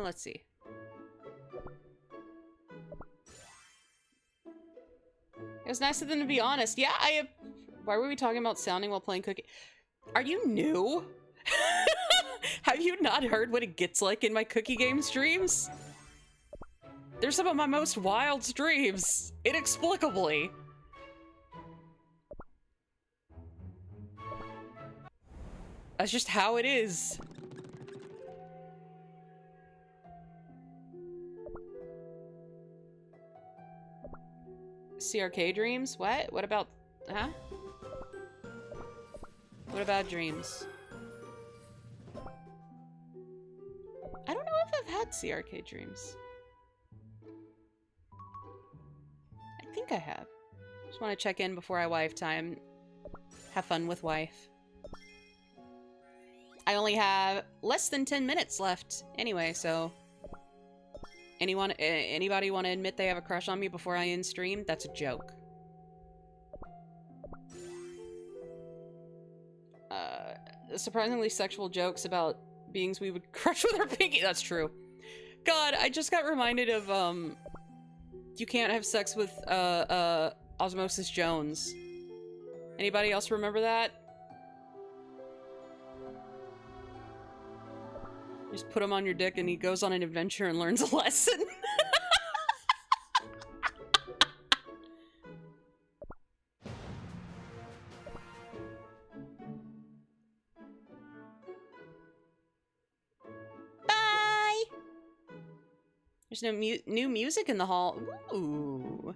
let's see. It was nice of them to be honest. Yeah, why were we talking about sounding while playing Cookie? Are you new? Have you not heard what it gets like in my cookie game streams? They're some of my most wild streams, inexplicably. That's just how it is. CRK dreams? What? What about... Huh? What about dreams? I don't know if I've had CRK dreams. I think I have. Just want to check in before I wife time. Have fun with wife. I only have less than 10 minutes left anyway, so... Anybody want to admit they have a crush on me before I end stream? That's a joke. Surprisingly sexual jokes about beings we would crush with our pinky. That's true. God, I just got reminded of, you can't have sex with, Osmosis Jones. Anybody else remember that? Just put him on your dick and he goes on an adventure and learns a lesson. Bye! There's no new music in the hall. Ooh.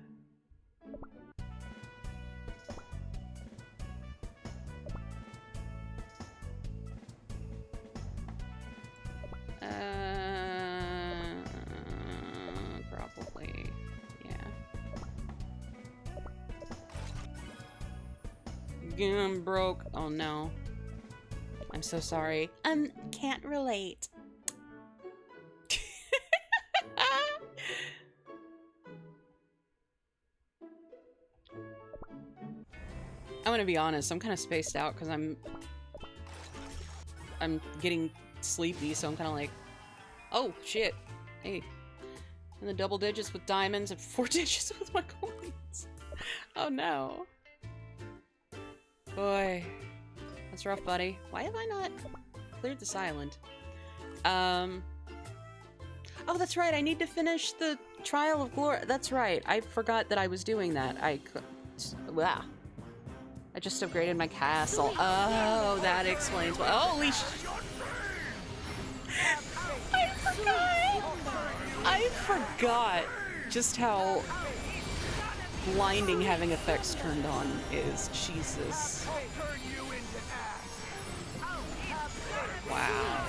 Probably, yeah. I'm broke. Oh no. I'm so sorry. Can't relate. I'm gonna be honest, I'm kind of spaced out because I'm getting sleepy, so I'm kind of like, oh shit, hey, in the double digits with diamonds and 4 digits with my coins. Oh no. Boy, that's rough, buddy. Why have I not cleared this island? Oh, that's right, I need to finish the Trial of Glory. That's right, I forgot that I was doing that. Wow. I just upgraded my castle. Oh, that explains why. Holy sh... I forgot just how blinding having effects turned on is. Jesus. Wow.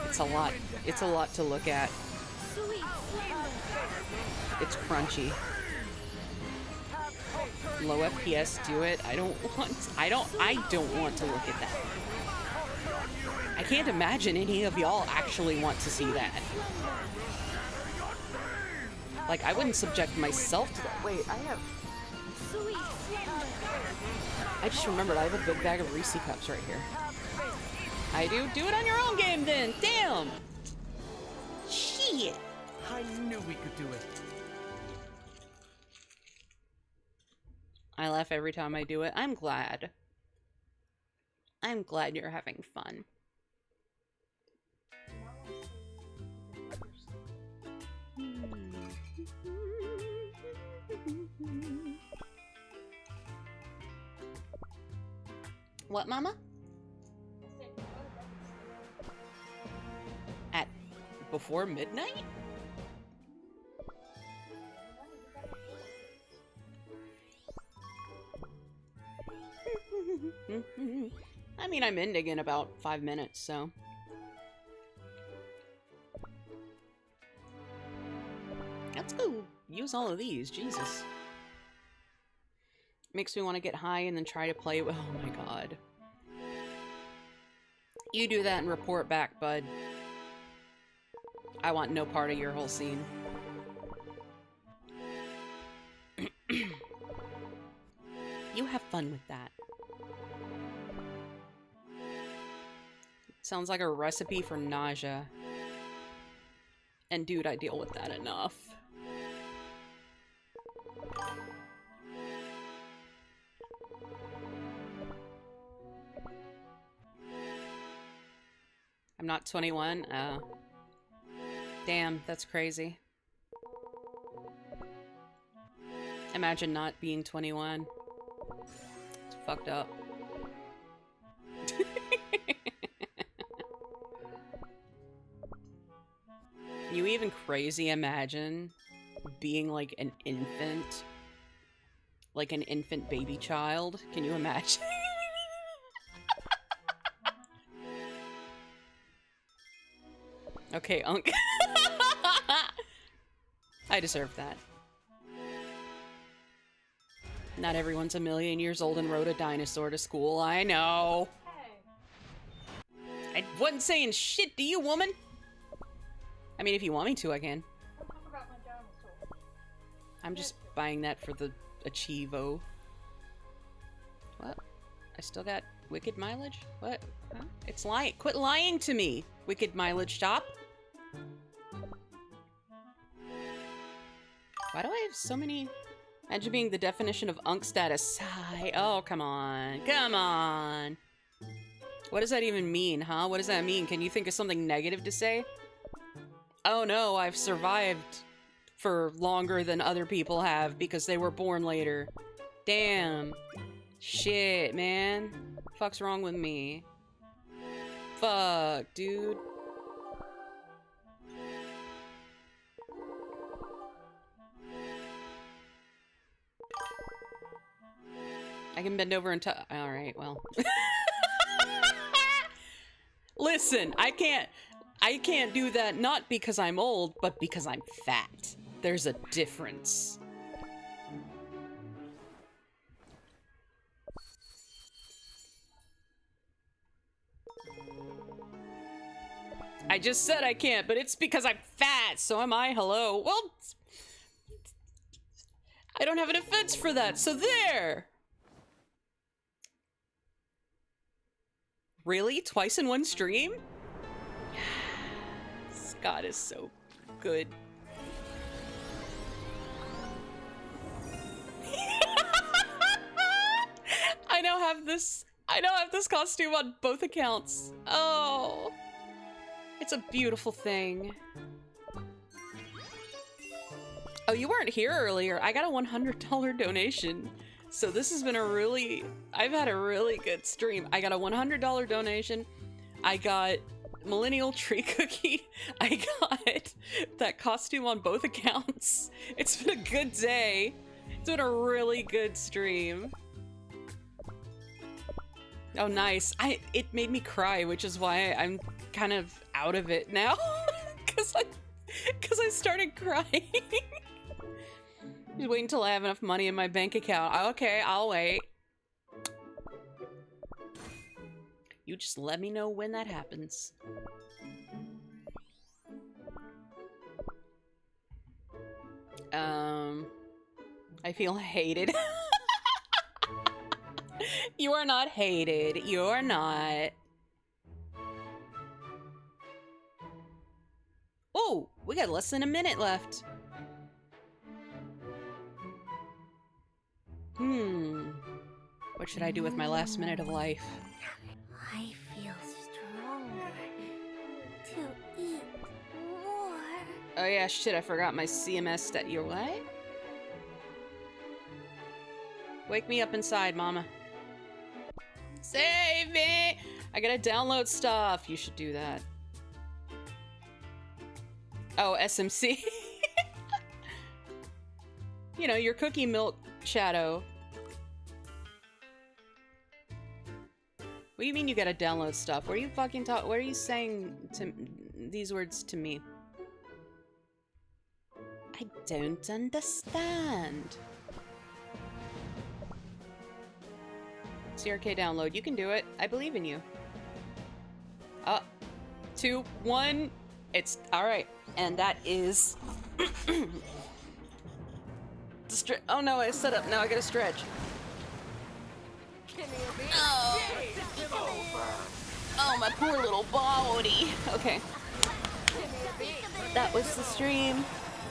It's a lot. It's a lot to look at. It's crunchy. Low FPS, do it. I don't want to look at that. I can't imagine any of y'all actually want to see that. Like, I wouldn't subject myself to that. Wait, I just remembered I have a big bag of Reese cups right here. I do? Do it on your own game then! Damn! Shit! I knew we could do it. I laugh every time I do it. I'm glad. I'm glad you're having fun. What, Mama? before midnight? I mean, I'm ending in about 5 minutes, so. Let's go use all of these, Jesus. Makes me want to get high and then try to play with. Oh my god. You do that and report back, bud. I want no part of your whole scene. You have fun with that. Sounds like a recipe for nausea. And dude, I deal with that enough. I'm not 21? Damn, that's crazy. Imagine not being 21. It's fucked up. You even crazy imagine being like an infant? Like an infant baby child? Can you imagine? Okay, Unk. I deserve that. Not everyone's a million years old and rode a dinosaur to school. I know. I wasn't saying shit to you, woman. I mean, if you want me to, I can. I'm just buying that for the Achievo. What? I still got wicked mileage? What? Huh? It's lying. Quit lying to me, wicked mileage shop. Why do I have so many? Imagine being the definition of Unk status. Sigh. Oh, come on. Come on. What does that even mean, huh? What does that mean? Can you think of something negative to say? Oh no, I've survived for longer than other people have because they were born later. Damn. Shit, man. Fuck's wrong with me? Fuck, dude. I can bend over and touch. Alright, well. Listen, I can't do that not because I'm old, but because I'm fat. There's a difference. I just said I can't, but it's because I'm fat, so am I. Hello. Well, I don't have an offense for that, so there! Really? Twice in one stream? Scott is so good. I now have this costume on both accounts. Oh. It's a beautiful thing. Oh, you weren't here earlier. I got a $100 donation. So this has been I've had a really good stream. I got a $100 donation. I got Millennial Tree Cookie. I got that costume on both accounts. It's been a good day. It's been a really good stream. Oh, nice. It made me cry, which is why I'm kind of out of it now. Cause I started crying. Just wait until I have enough money in my bank account. Okay, I'll wait. You just let me know when that happens. I feel hated. You are not hated. You are not. Oh, we got less than a minute left. What should I do with my last minute of life? I feel stronger to eat more. Oh yeah, shit, I forgot my CMS stat. Your what? Wake me up inside, mama. Save me! I gotta download stuff. You should do that. Oh, SMC. You know, your cookie milk shadow. What do you mean you gotta download stuff? What are you fucking what are you saying to these words to me? I don't understand. CRK download. You can do it. I believe in you. 2, 1. It's alright. And that is... oh no, I set up. Now I gotta stretch. Oh, my poor little body. Okay. That was the stream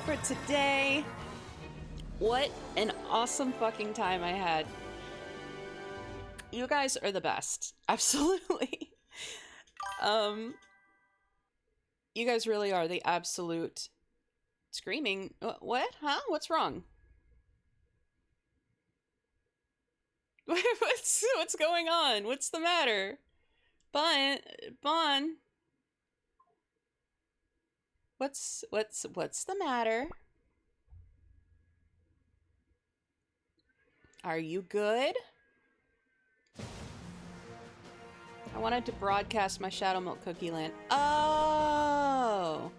for today. What an awesome fucking time I had. You guys are the best. Absolutely. You guys really are the absolute screaming. What? Huh? What's wrong? What's going on? What's the matter? Bon. What's the matter? Are you good? I wanted to broadcast my Shadow Milk Cookie Land. Oh!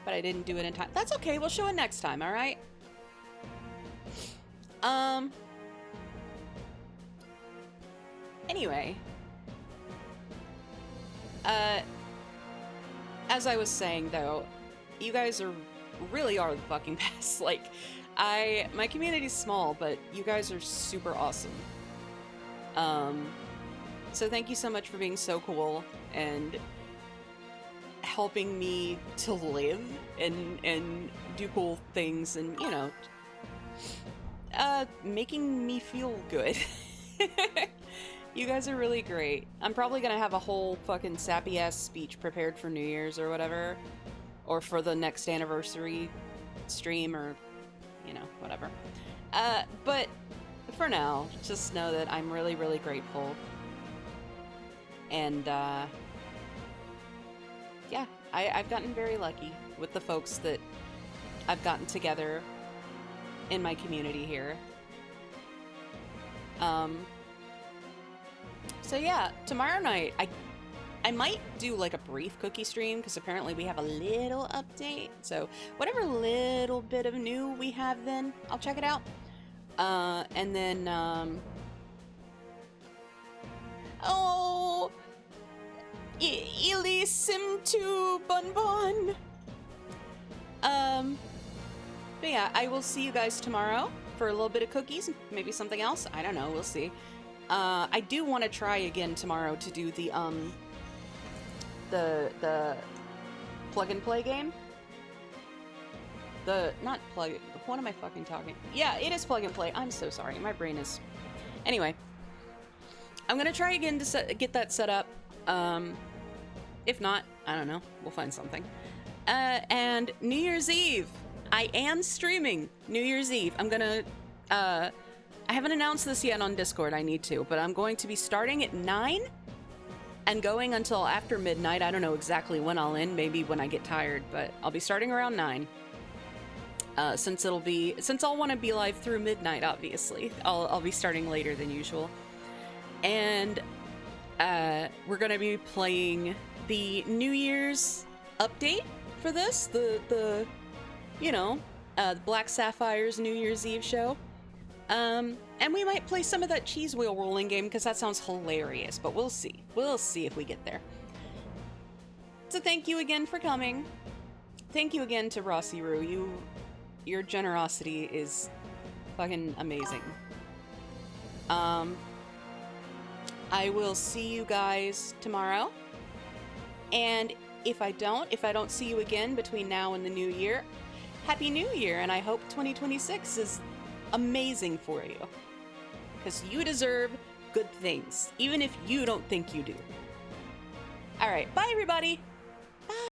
But I didn't do it in time. That's okay, we'll show it next time, alright? Anyway. As I was saying, though, you guys really are the fucking best. Like, my community's small, but you guys are super awesome. So thank you so much for being so cool and helping me to live and do cool things and, you know, making me feel good. You guys are really great. I'm probably gonna have a whole fucking sappy-ass speech prepared for New Year's or whatever. Or for the next anniversary stream or, you know, whatever. But for now, just know that I'm really, really grateful. And, yeah, I've gotten very lucky with the folks that I've gotten together in my community here. So yeah, tomorrow night, I might do like a brief cookie stream because apparently we have a little update. So whatever little bit of new we have then, I'll check it out. And then, oh, Ilisim to Bun Bun. But yeah, I will see you guys tomorrow for a little bit of cookies, maybe something else. I don't know, we'll see. I do want to try again tomorrow to do the plug and play game. Not plug, what am I fucking talking? Yeah, it is plug and play. I'm so sorry, my brain is... Anyway, I'm gonna try again to get that set up. If not, I don't know, we'll find something. And New Year's Eve, I am streaming New Year's Eve. I'm gonna, I haven't announced this yet on Discord, I need to, but I'm going to be starting at 9 and going until after midnight. I don't know exactly when I'll end, maybe when I get tired, but I'll be starting around 9. Since I'll want to be live through midnight, obviously. I'll be starting later than usual. And we're gonna be playing the New Year's update for this, the you know, Black Sapphire's New Year's Eve show. And we might play some of that cheese wheel rolling game because that sounds hilarious, but we'll see. We'll see if we get there. So thank you again for coming. Thank you again to Rossi Roo. Your generosity is fucking amazing. I will see you guys tomorrow. And if I don't see you again between now and the new year, Happy New Year, and I hope 2026 is amazing for you. Because you deserve good things, even if you don't think you do. Alright, bye everybody!